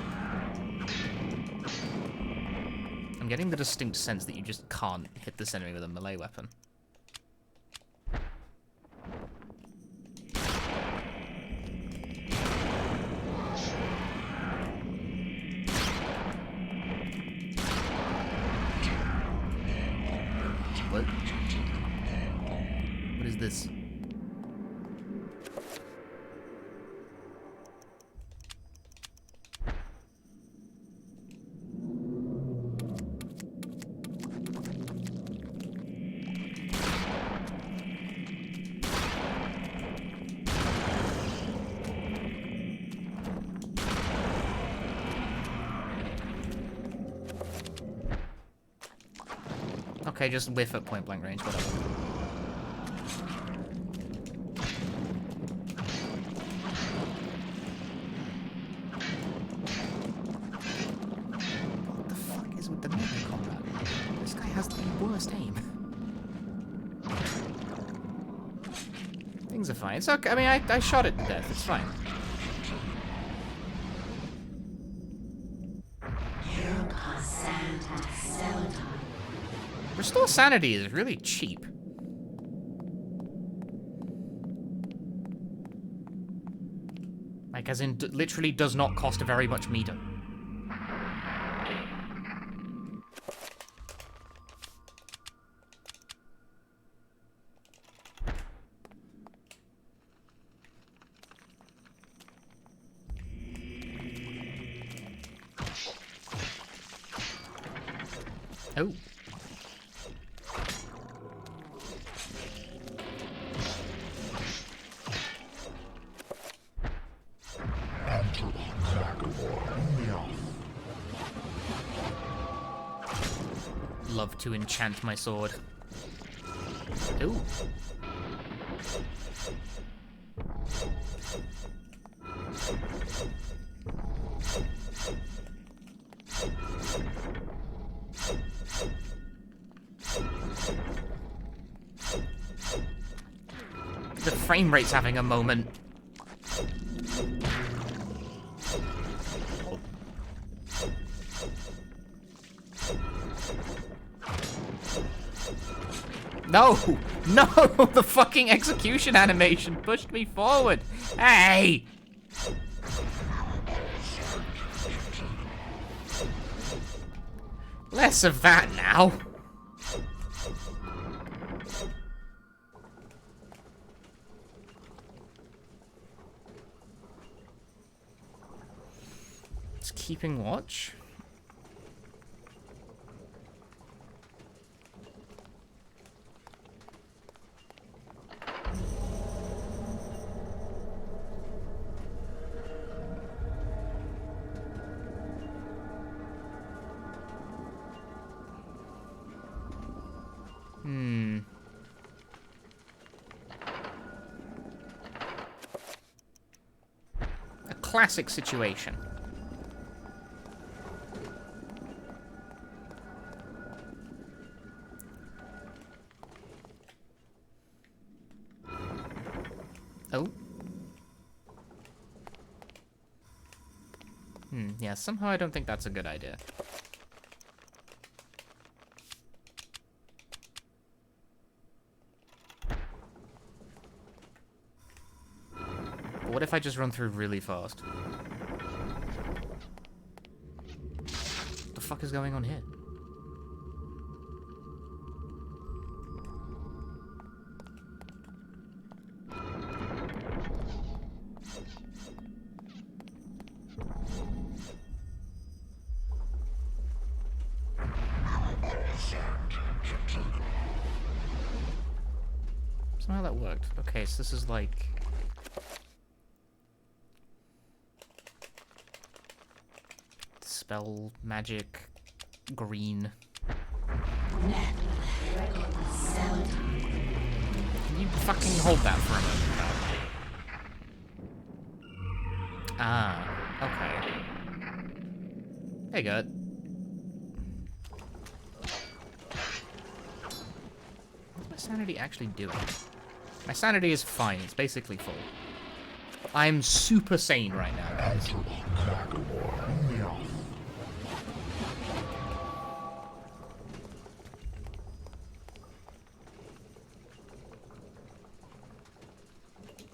I'm getting the distinct sense that you just can't hit this enemy with a melee weapon. What? What is this? Okay, just whiff at point blank range, whatever. is with the melee combat. This guy has the worst aim. Things are fine. It's okay. I mean, I shot it to death. It's fine. Restore Sanity is really cheap. Like, as in, literally does not cost very much meter. Oh. Love to enchant my sword. Ooh. The frame rate's having a moment. No! No! The fucking execution animation pushed me forward! Hey! Less of that now. It's keeping watch. A classic situation. Oh. Yeah, somehow I don't think that's a good idea. But what if I just run through really fast? What the fuck is going on here? Somehow that worked. Okay, so this is like... Spell, magic, green. Can you fucking hold that for a moment? Ah, okay. Hey, good. What's my sanity actually doing? My sanity is fine. It's basically full. I'm super sane right now, guys.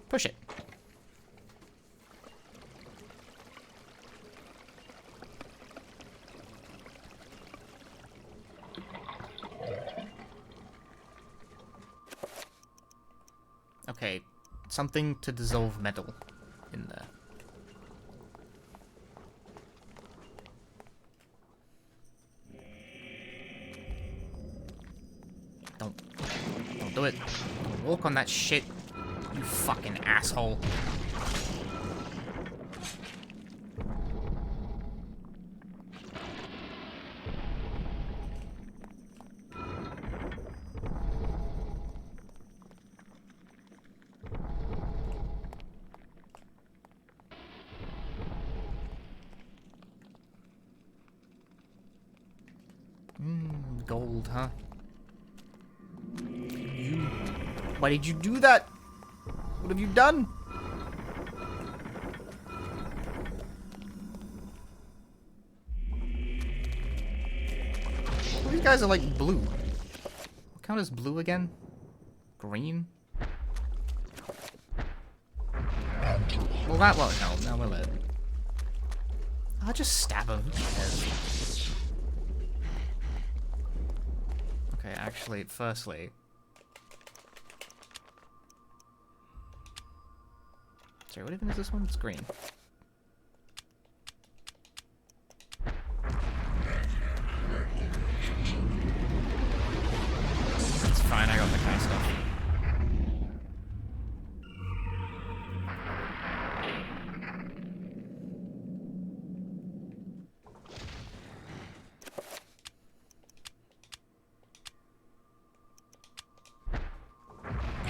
Push it. Okay, something to dissolve metal in there. Don't do it. Don't walk on that shit. You fucking asshole. Gold, huh? Why did you do that? What have you done? Well, these guys are like blue. What count as blue again? Green? Well, that won't help, now will it? I'll just stab him. Who cares? Okay, actually, firstly... Sorry, what even is this one? It's green. It's fine, I got the kind of stuff.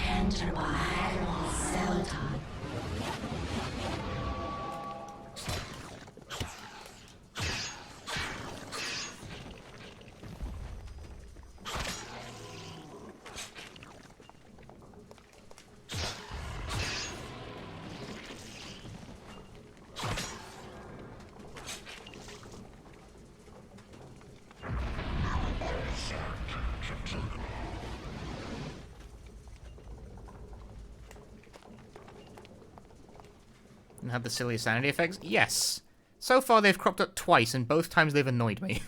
Enter by Sultan. And have the silly sanity effects? Yes. So far they've cropped up twice, and both times they've annoyed me.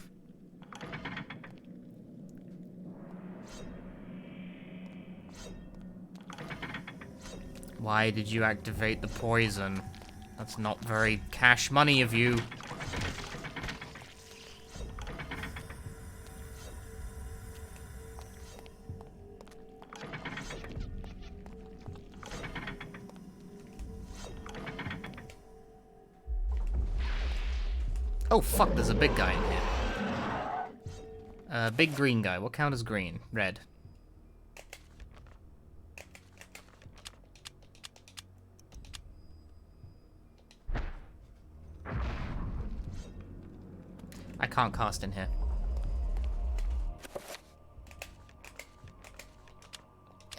Why did you activate the poison? That's not very cash money of you. Oh fuck, there's a big guy in here. Big green guy. What count as green? Red. I can't cast in here.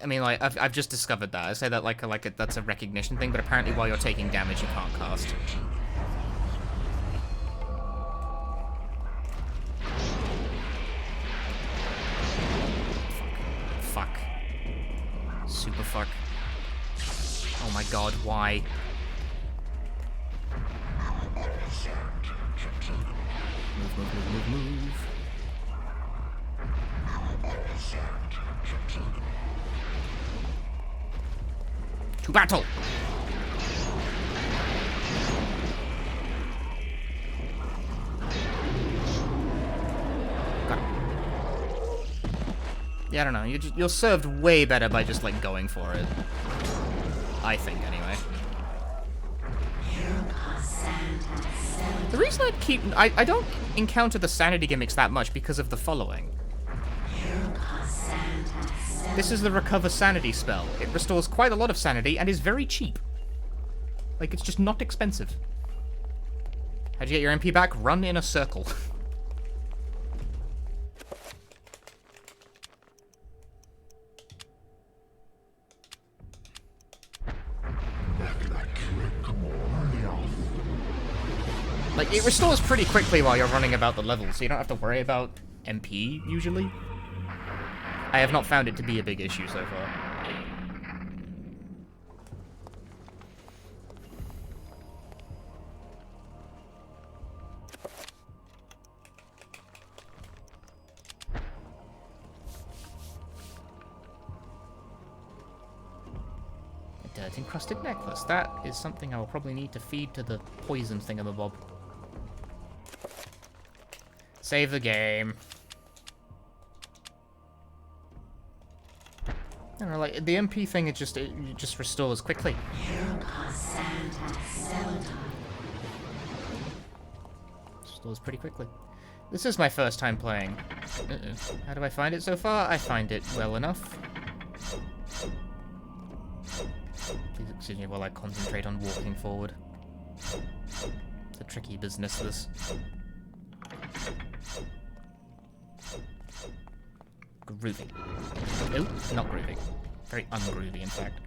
I mean, like, I've just discovered that. I say that like that's a recognition thing, but apparently while you're taking damage, you can't cast. Fuck. Super fuck. Oh my god, why? Move. To battle! Yeah, I don't know. You're served way better by just, like, going for it. I think, anyway. The reason I don't encounter the sanity gimmicks that much because of the following. This is the Recover Sanity spell. It restores quite a lot of sanity and is very cheap. Like, it's just not expensive. How'd you get your MP back? Run in a circle. Like, it restores pretty quickly while you're running about the level, so you don't have to worry about MP, usually. I have not found it to be a big issue so far. A dirt-encrusted necklace. That is something I will probably need to feed to the poison thingamabob. Save the game. I don't know, like, the MP thing, it just restores quickly. Restores pretty quickly. This is my first time playing. How do I find it so far? I find it well enough. Please excuse me while I concentrate on walking forward. It's a tricky business, this. Groovy. Oh, not groovy. Very ungroovy, in fact.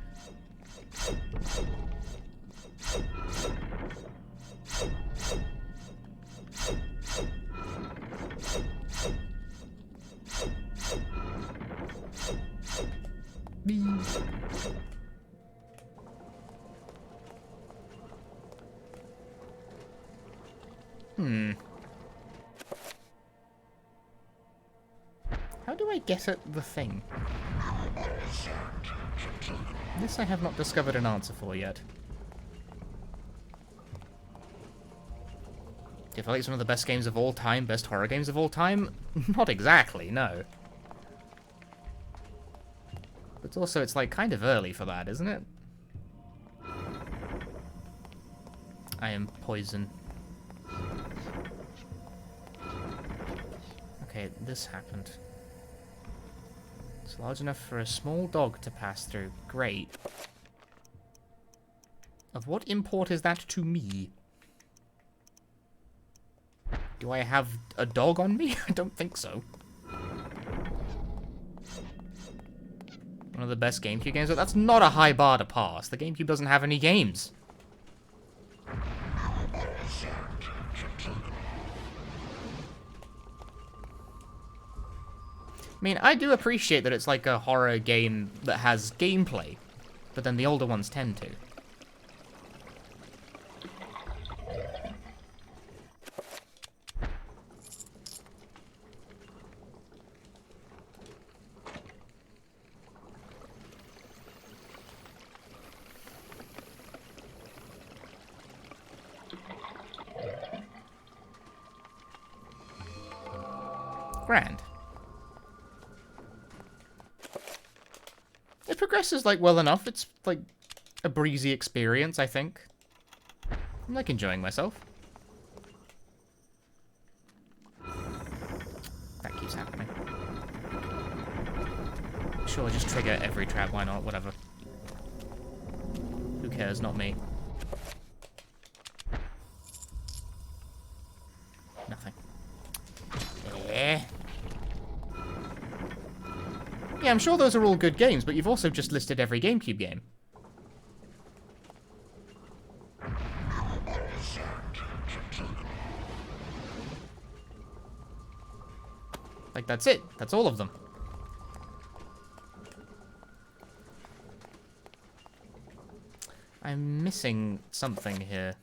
How do I get at the thing? This I have not discovered an answer for yet. Do you feel like it's one of the best games of all time? Best horror games of all time? Not exactly, no. But also, it's like kind of early for that, isn't it? I am poison. Okay, this happened. It's large enough for a small dog to pass through. Great. Of what import is that to me? Do I have a dog on me? I don't think so. One of the best GameCube games, but that's not a high bar to pass. The GameCube doesn't have any games. I mean, I do appreciate that it's like a horror game that has gameplay, but then the older ones tend to. Grand. It progresses, like, well enough. It's, like, a breezy experience, I think. I'm, like, enjoying myself. That keeps happening. Sure, just trigger every trap, why not? Whatever. Who cares? Not me. Nothing. Yeah, I'm sure those are all good games, but you've also just listed every GameCube game. Like, that's it. That's all of them. I'm missing something here.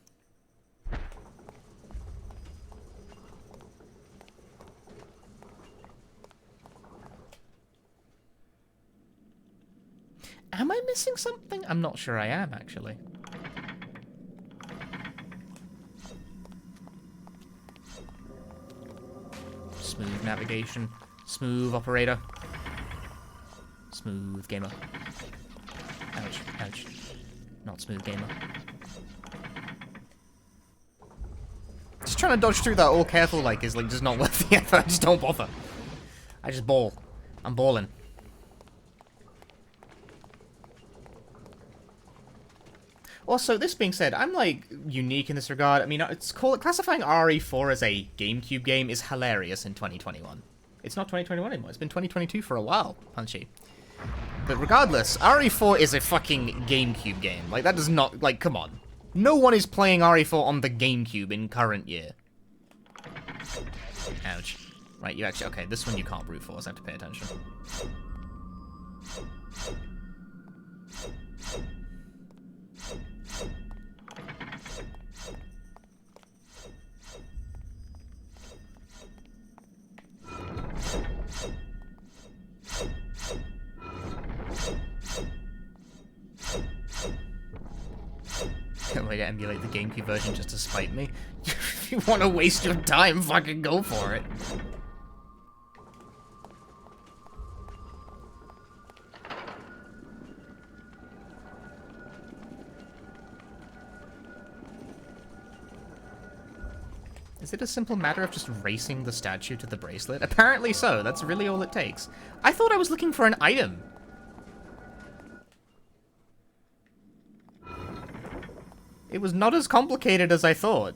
Am I missing something? I'm not sure I am, actually. Smooth navigation. Smooth operator. Smooth gamer. Ouch, ouch. Not smooth gamer. Just trying to dodge through that all careful like is like just not worth the effort. I just don't bother. I just ball. I'm balling. Also, this being said, I'm, like, unique in this regard. I mean, classifying RE4 as a GameCube game is hilarious in 2021. It's not 2021 anymore. It's been 2022 for a while, Punchy. But regardless, RE4 is a fucking GameCube game. Like, that does not... Like, come on. No one is playing RE4 on the GameCube in current year. Ouch. Right, you actually... Okay, this one you can't brute force. I have to pay attention. Can't wait to emulate the GameCube version just to spite me. If you want to waste your time, fucking go for it. Is it a simple matter of just racing the statue to the bracelet? Apparently so. That's really all it takes. I thought I was looking for an item. It was not as complicated as I thought.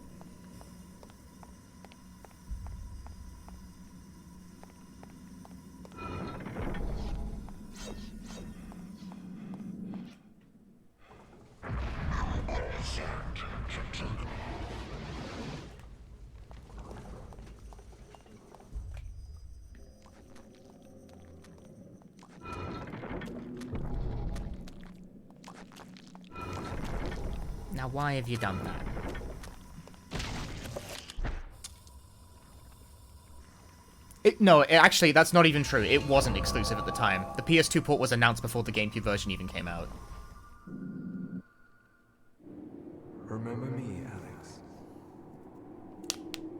Now, why have you done that? Actually, that's not even true. It wasn't exclusive at the time. The PS2 port was announced before the GameCube version even came out. Remember me, Alex.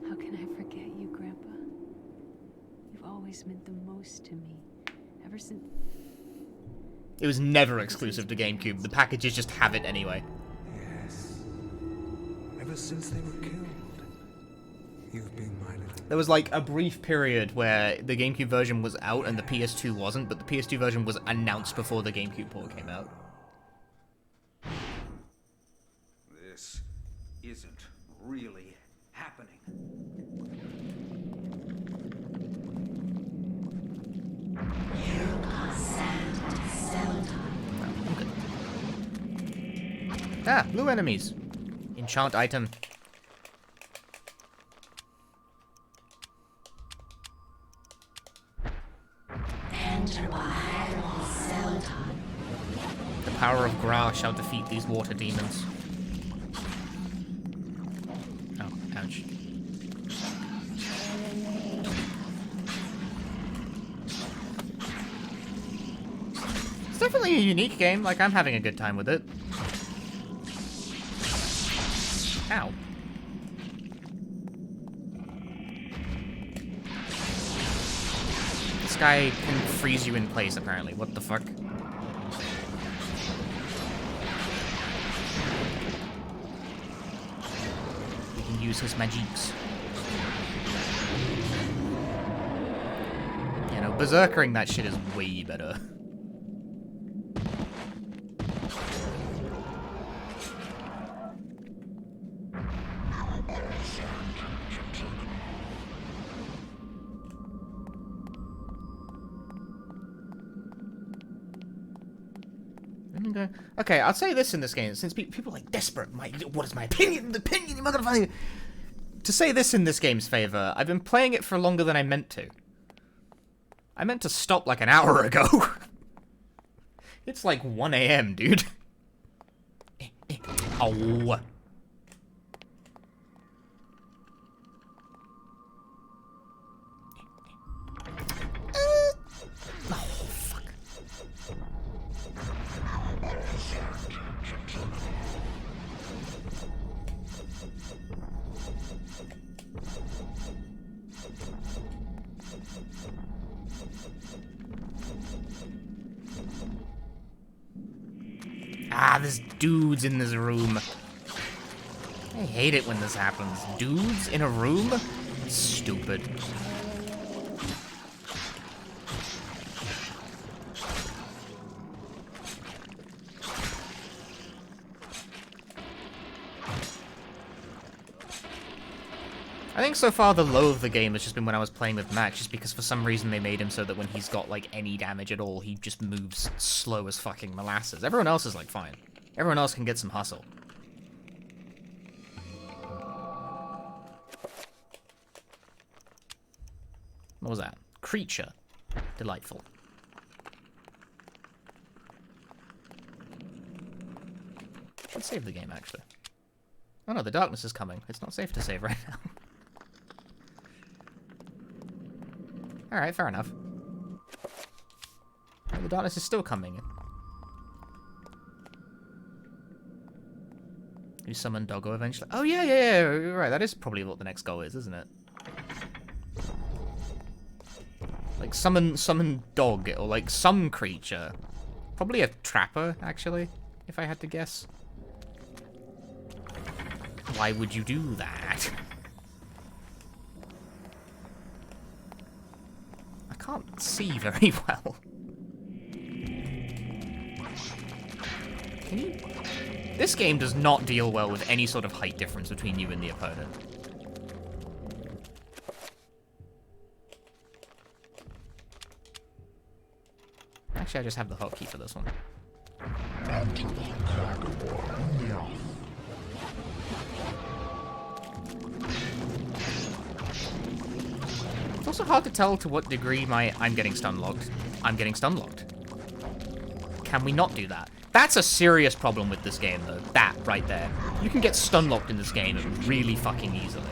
How can I forget you, Grandpa? You've always meant the most to me. Ever since... It was never exclusive to GameCube. The packages just have it anyway. Yes. Ever since they were killed, you've been my little... There was like a brief period where the GameCube version was out and the PS2 wasn't, but the PS2 version was announced before the GameCube port came out. This isn't really happening. Ah, blue enemies. Enchant item. The power of Gra shall defeat these water demons. Oh, ouch. It's definitely a unique game, like I'm having a good time with it. Ow. This guy can freeze you in place, apparently. What the fuck? We can use his magics. You know, berserkering that shit is way better. Okay, I'll say this in this game, since people are like desperate. What is my opinion? The opinion, you're not gonna find it. To say this in this game's favor, I've been playing it for longer than I meant to. I meant to stop like an hour ago. It's like 1 AM, dude. Oh. Ah, there's dudes in this room. I hate it when this happens. Dudes in a room? Stupid. I think so far the low of the game has just been when I was playing with Matt, just because for some reason they made him so that when he's got, like, any damage at all, he just moves slow as fucking molasses. Everyone else is, like, fine. Everyone else can get some hustle. What was that? Creature. Delightful. Should save the game, actually. Oh no, the darkness is coming. It's not safe to save right now. Alright, fair enough. The darkness is still coming. You summon Doggo eventually. Oh, yeah, you're right. That is probably what the next goal is, isn't it? Like, summon dog, or like some creature. Probably a trapper, actually, if I had to guess. Why would you do that? I can't see very well. Can you... This game does not deal well with any sort of height difference between you and the opponent. Actually, I just have the hotkey for this one. It's also hard to tell to what degree I'm getting stun locked. I'm getting stun locked. Can we not do that? That's a serious problem with this game, though. That right there. You can get stun locked in this game really fucking easily.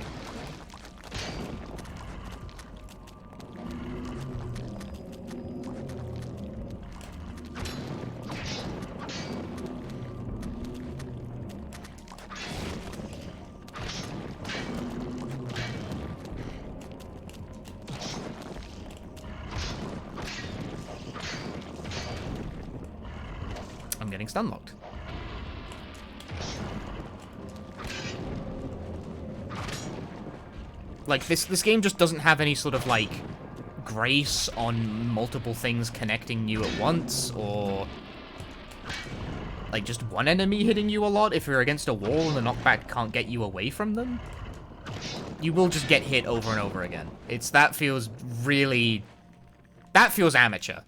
I'm getting stun locked. Like, this game just doesn't have any sort of, like, grace on multiple things connecting you at once, or, like, just one enemy hitting you a lot. If you're against a wall and the knockback can't get you away from them, you will just get hit over and over again. That feels amateur,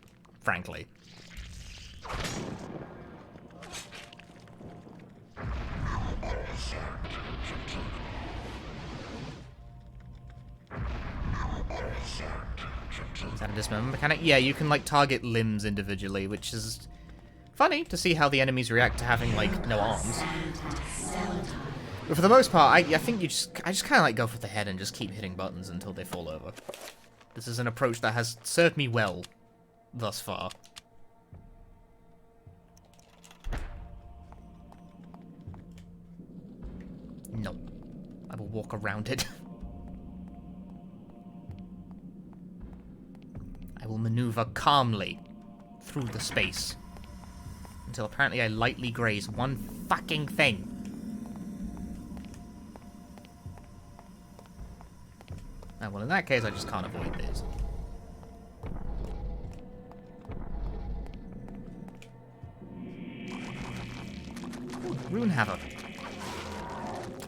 frankly. Is that a dismember mechanic? Yeah, you can, like, target limbs individually, which is funny to see how the enemies react to having, like, no arms. But for the most part, I think I just kind of, like, go for the head and just keep hitting buttons until they fall over. This is an approach that has served me well thus far. No. I will walk around it. I will maneuver calmly through the space until apparently I lightly graze one fucking thing. Oh, well, in that case, I just can't avoid this. Ooh, Rune Havoc.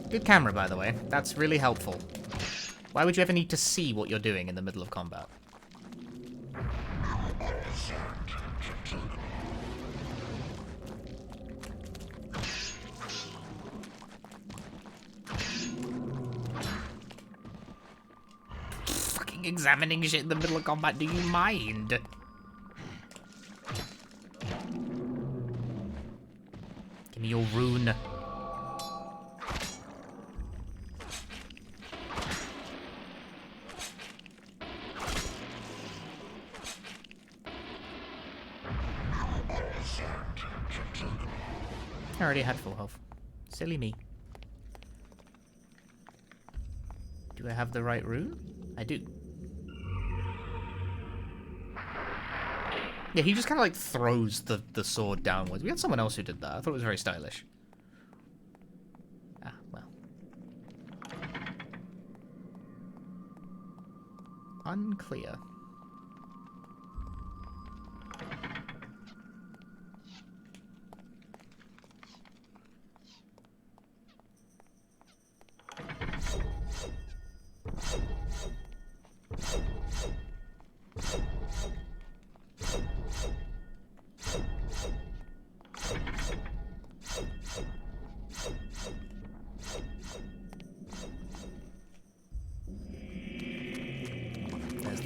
Good camera, by the way. That's really helpful. Why would you ever need to see what you're doing in the middle of combat? Fucking examining shit in the middle of combat, do you mind? Give me your rune. I already had full health. Silly me. Do I have the right rune? I do. Yeah, he just kind of like throws the sword downwards. We had someone else who did that. I thought it was very stylish. Ah, well. Unclear.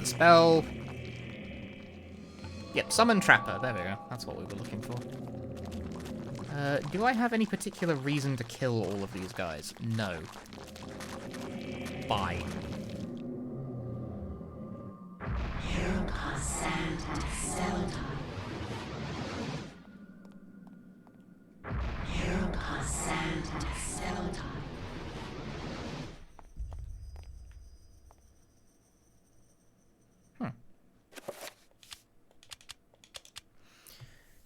Spell. Yep, summon Trapper. There we go. That's what we were looking for. Do I have any particular reason to kill all of these guys? No. Bye.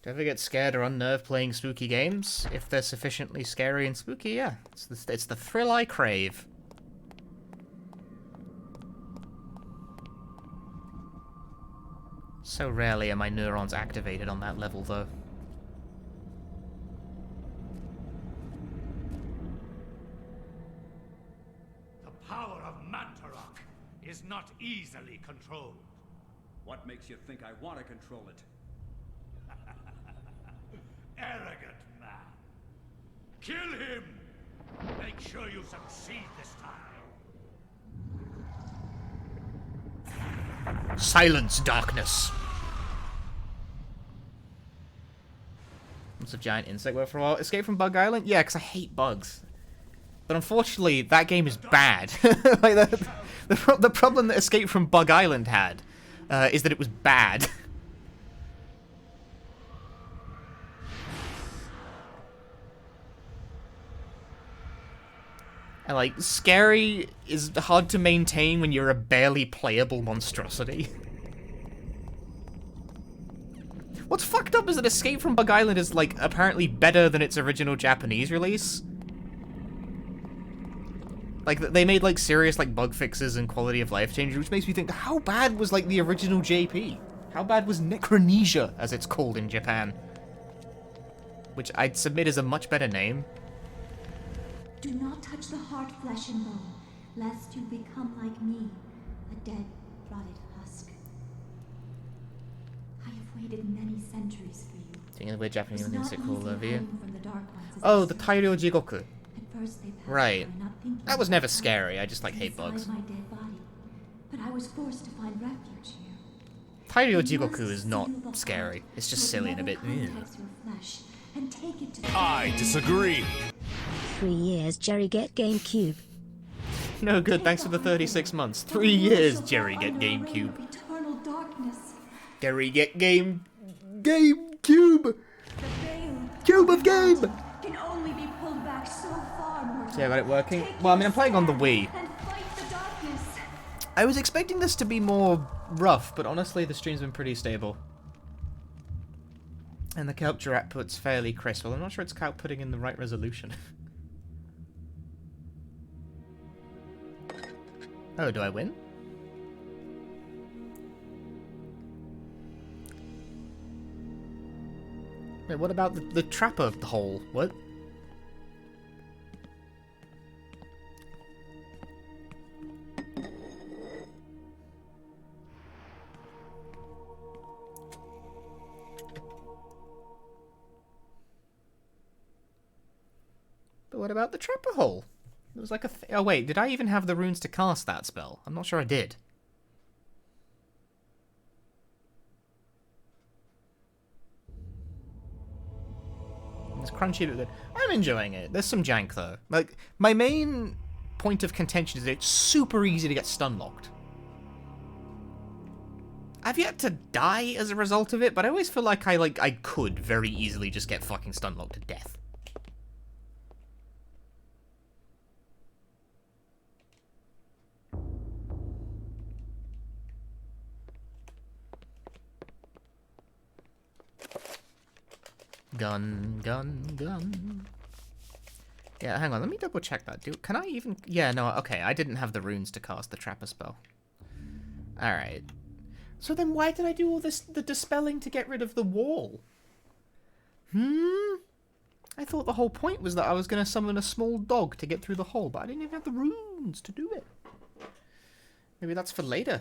Do I ever get scared or unnerved playing spooky games? If they're sufficiently scary and spooky, yeah. It's the thrill I crave. So rarely are my neurons activated on that level, though. The power of Mantarok is not easily controlled. What makes you think I want to control it? Arrogant man. Kill him! Make sure you succeed this time. Silence, darkness. Lots of giant insect work for a while. Escape from Bug Island? Yeah, because I hate bugs. But unfortunately, that game is bad. Like the problem that Escape from Bug Island had is that it was bad. And like, scary is hard to maintain when you're a barely playable monstrosity. What's fucked up is that Escape from Bug Island is, like, apparently better than its original Japanese release. Like, they made, like, serious, like, bug fixes and quality of life changes, which makes me think, how bad was, like, the original JP? How bad was Necronesia, as it's called in Japan? Which I'd submit is a much better name. Do not touch the heart, flesh and bone, lest you become like me, a dead, rotted husk. I have waited many centuries for you. Thinking of the way Japanese names it called view. Oh, the Tairyo Jigoku. At first they passed Right. by, not thinking That was about never how scary, I just, like, hate inside bugs. my dead body. But I was forced to find refuge here. Tairyo You Jigoku must is not seal the scary. heart It's just so it silly and a never bit... ew. contacts your flesh, and take it to the I disagree. 3 years, Jerry get GameCube. No good, thanks for the 36 months. 3 years, Jerry get GameCube. eternal darkness. Jerry get GameCube! Cube of game! Can only be pulled back so far, mortal. So yeah, I got it working. Well, I mean, I'm playing on the Wii. And fight the darkness. I was expecting this to be more rough, but honestly, the stream's been pretty stable. And the capture output's fairly crisp. Well, I'm not sure it's outputting in the right resolution. Oh, do I win? Wait, what about the trapper hole? What? But what about the trapper hole? There was like a oh wait, did I even have the runes to cast that spell? I'm not sure I did. It's crunchy but good. I'm enjoying it. There's some jank though. Like, my main point of contention is that it's super easy to get stun locked. I've yet to die as a result of it, but I always feel like I could very easily just get fucking stun locked to death. Gun, gun, gun. Yeah, hang on, let me double check that. Can I even... Yeah, no, okay, I didn't have the runes to cast the trapper spell. Alright. So then why did I do all this, the dispelling to get rid of the wall? I thought the whole point was that I was going to summon a small dog to get through the hole, but I didn't even have the runes to do it. Maybe that's for later.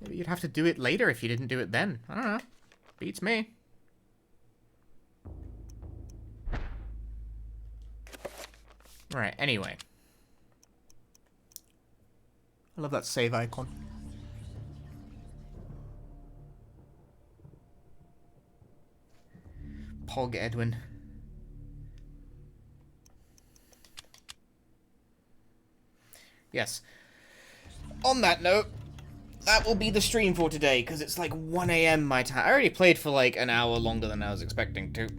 Maybe you'd have to do it later if you didn't do it then. I don't know. Beats me. Right, anyway. I love that save icon. Pog Edwin. Yes. On that note, that will be the stream for today, because it's like 1 AM my time. I already played for like an hour longer than I was expecting to.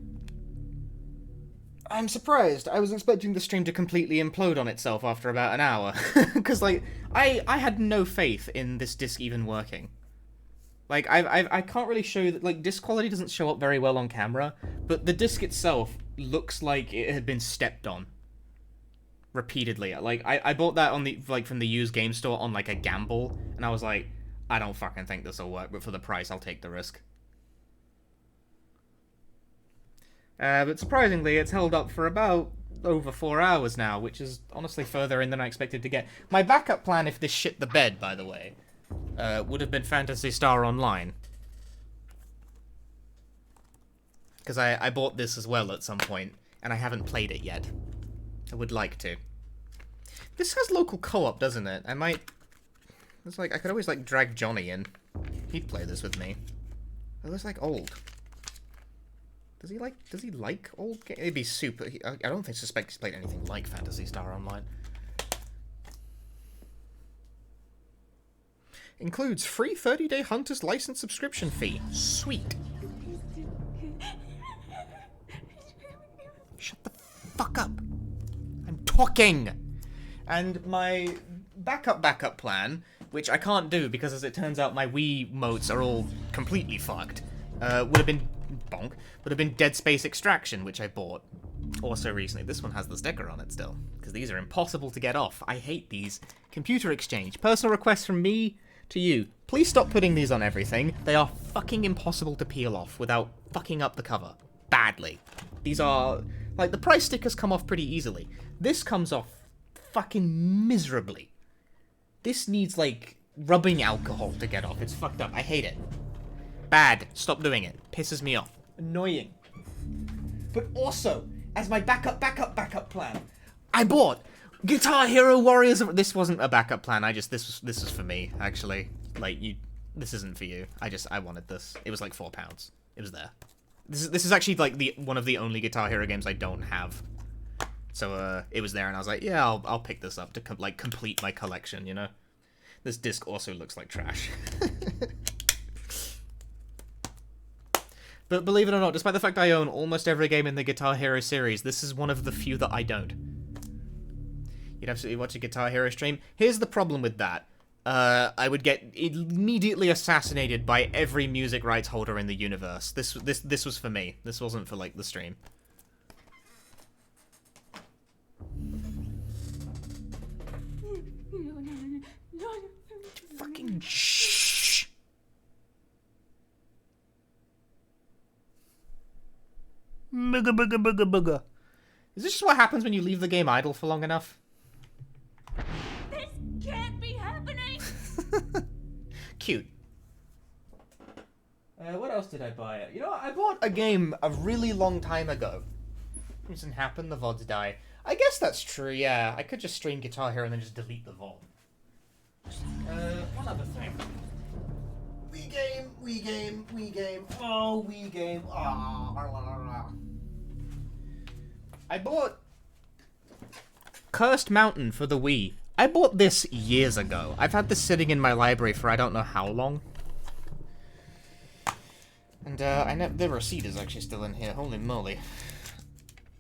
I'm surprised. I was expecting the stream to completely implode on itself after about an hour. Because, like, I had no faith in this disc even working. Like, I can't really show that, like, disc quality doesn't show up very well on camera, but the disc itself looks like it had been stepped on. Repeatedly. Like, I bought that on the, like, from the used game store on, like, a gamble, and I was like, I don't fucking think this'll work, but for the price, I'll take the risk. But surprisingly, it's held up for about over 4 hours now, which is honestly further in than I expected to get. My backup plan, if this shit the bed, by the way, would have been Phantasy Star Online. Because I bought this as well at some point, and I haven't played it yet. I would like to. This has local co-op, doesn't it? I could always, like, drag Johnny in. He'd play this with me. It looks like old. Does he like old games? It'd be super... I don't suspect he's played anything like Phantasy Star Online. Includes free 30-day Hunter's License subscription fee. Sweet. Shut the fuck up. I'm talking. And my backup plan, which I can't do because as it turns out my Wii modes are all completely fucked, would have been Dead Space Extraction, which I bought also recently. This one has the sticker on it still, because these are impossible to get off. I hate these. Computer exchange. Personal request from me to you. Please stop putting these on everything. They are fucking impossible to peel off without fucking up the cover. Badly. These are... like, the price stickers come off pretty easily. This comes off fucking miserably. This needs, like, rubbing alcohol to get off. It's fucked up. I hate it. Bad. Stop doing it. Pisses me off. Annoying. But also, as my backup plan, I bought Guitar Hero Warriors of... This wasn't a backup plan. This was for me, actually. Like, this isn't for you. I wanted this. It was like £4. It was there. This is actually like one of the only Guitar Hero games I don't have. So it was there, and I was like, yeah, I'll pick this up to complete my collection. You know, this disc also looks like trash. But believe it or not, despite the fact I own almost every game in the Guitar Hero series, this is one of the few that I don't. You'd absolutely watch a Guitar Hero stream. Here's the problem with that. I would get immediately assassinated by every music rights holder in the universe. This was for me. This wasn't for, like, the stream. Fucking shh. Booga booga booga booga. Is this just what happens when you leave the game idle for long enough? This can't be happening! Cute. What else did I buy? You know what? I bought a game a really long time ago. It doesn't happen, the VODs die. I guess that's true, yeah. I could just stream Guitar Hero and then just delete the VOD. One other thing. Wii game. Oh, Wii game. I bought Cursed Mountain for the Wii. I bought this years ago. I've had this sitting in my library for I don't know how long. And the receipt is actually still in here. Holy moly.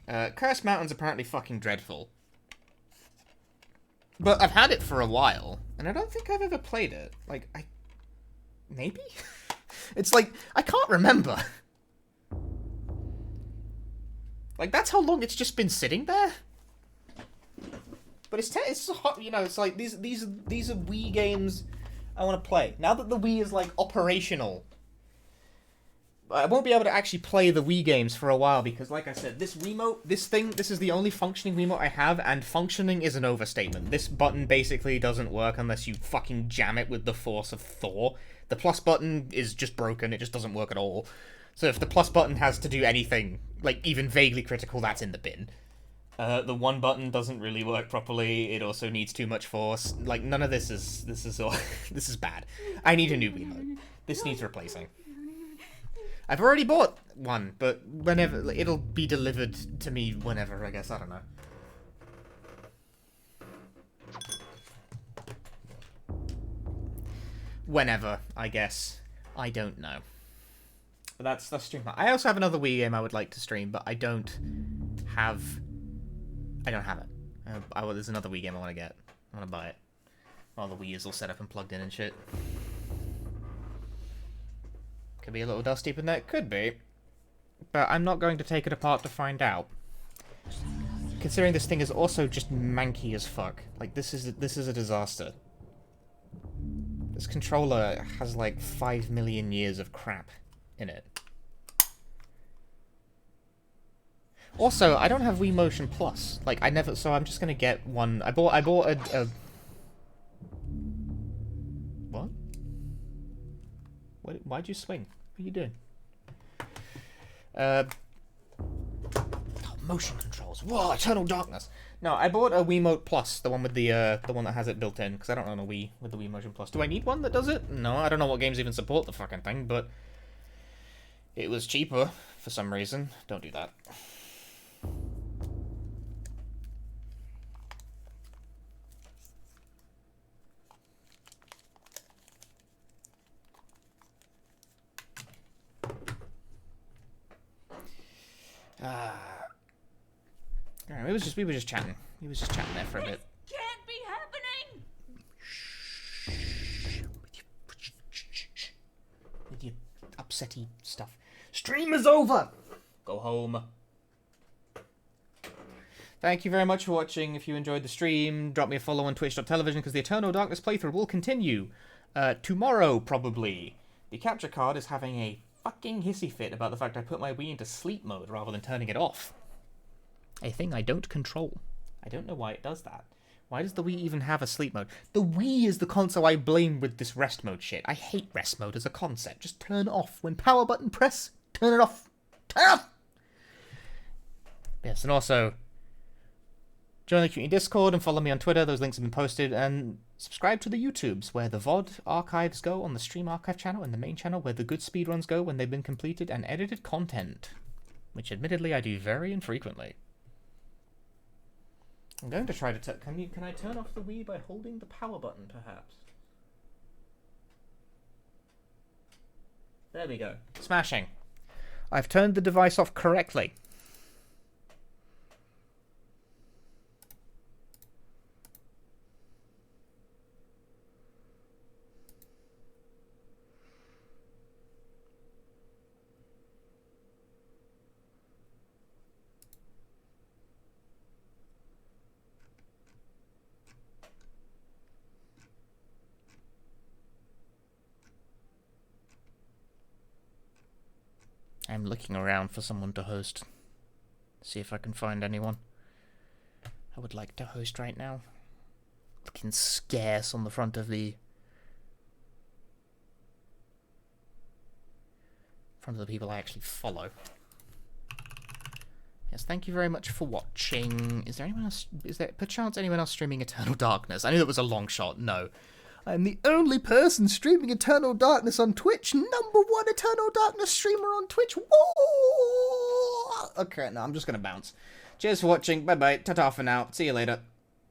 Cursed Mountain's apparently fucking dreadful. But I've had it for a while, and I don't think I've ever played it. Like, maybe? It's like, I can't remember. Like, that's how long it's just been sitting there? But it's hot, you know, it's like, these are Wii games I want to play. Now that the Wii is, like, operational, I won't be able to actually play the Wii games for a while because, like I said, this Wiimote, this is the only functioning Wiimote I have, and functioning is an overstatement. This button basically doesn't work unless you fucking jam it with the force of Thor. The plus button is just broken, it just doesn't work at all. So if the plus button has to do anything, like, even vaguely critical, that's in the bin. The one button doesn't really work properly, it also needs too much force. Like, none of this is all, this is bad. I need a new Wiimote. This needs replacing. I've already bought one, but whenever, it'll be delivered to me whenever, I guess, I don't know. Whenever, I guess. I don't know. But that's stream. I also have another Wii game I would like to stream, but I don't have it. There's another Wii game I want to get. I want to buy it. While the Wii is all set up and plugged in and shit. Could be a little dusty, but that could be. But I'm not going to take it apart to find out. Considering this thing is also just manky as fuck. Like, this is a disaster. This controller has like 5 million years of crap in it. Also, I don't have Wii Motion Plus. Like, so I'm just gonna get one. I bought a what? Why'd you swing? What are you doing? Motion controls. Whoa, Eternal Darkness. No, I bought a Wiimote Plus, the one with the one that has it built in, because I don't own a Wii with the Wii Motion Plus. Do I need one that does it? No, I don't know what games even support the fucking thing, but It was cheaper for some reason. Don't do that. Alright, we were just chatting. He was just chatting there for a bit. Can't be happening! With your upsetty stuff. Stream is over! Go home. Thank you very much for watching. If you enjoyed the stream, drop me a follow on twitch.tv because the Eternal Darkness playthrough will continue. Tomorrow, probably. The capture card is having a fucking hissy fit about the fact I put my Wii into sleep mode rather than turning it off. A thing I don't control. I don't know why it does that. Why does the Wii even have a sleep mode? The Wii is the console I blame with this rest mode shit. I hate rest mode as a concept. Just turn it off. When power button press, turn it off. Turn it off! Yes, and also, join the community Discord and follow me on Twitter. Those links have been posted. And subscribe to the YouTubes, where the VOD archives go on the Stream Archive channel, and the main channel where the good speedruns go when they've been completed, and edited content. Which, admittedly, I do very infrequently. I'm going to try to can I turn off the Wii by holding the power button, perhaps? There we go. Smashing. I've turned the device off correctly. I'm looking around for someone to host. See if I can find anyone. I would like to host right now. Looking scarce on the front of the people I actually follow. Yes, thank you very much for watching. Is there anyone else? Is there perchance anyone else streaming Eternal Darkness? I knew that was a long shot. No. I'm the only person streaming Eternal Darkness on Twitch. #1 Eternal Darkness streamer on Twitch. Whoa! Okay, no, I'm just going to bounce. Cheers for watching. Bye-bye. Ta-ta for now. See you later.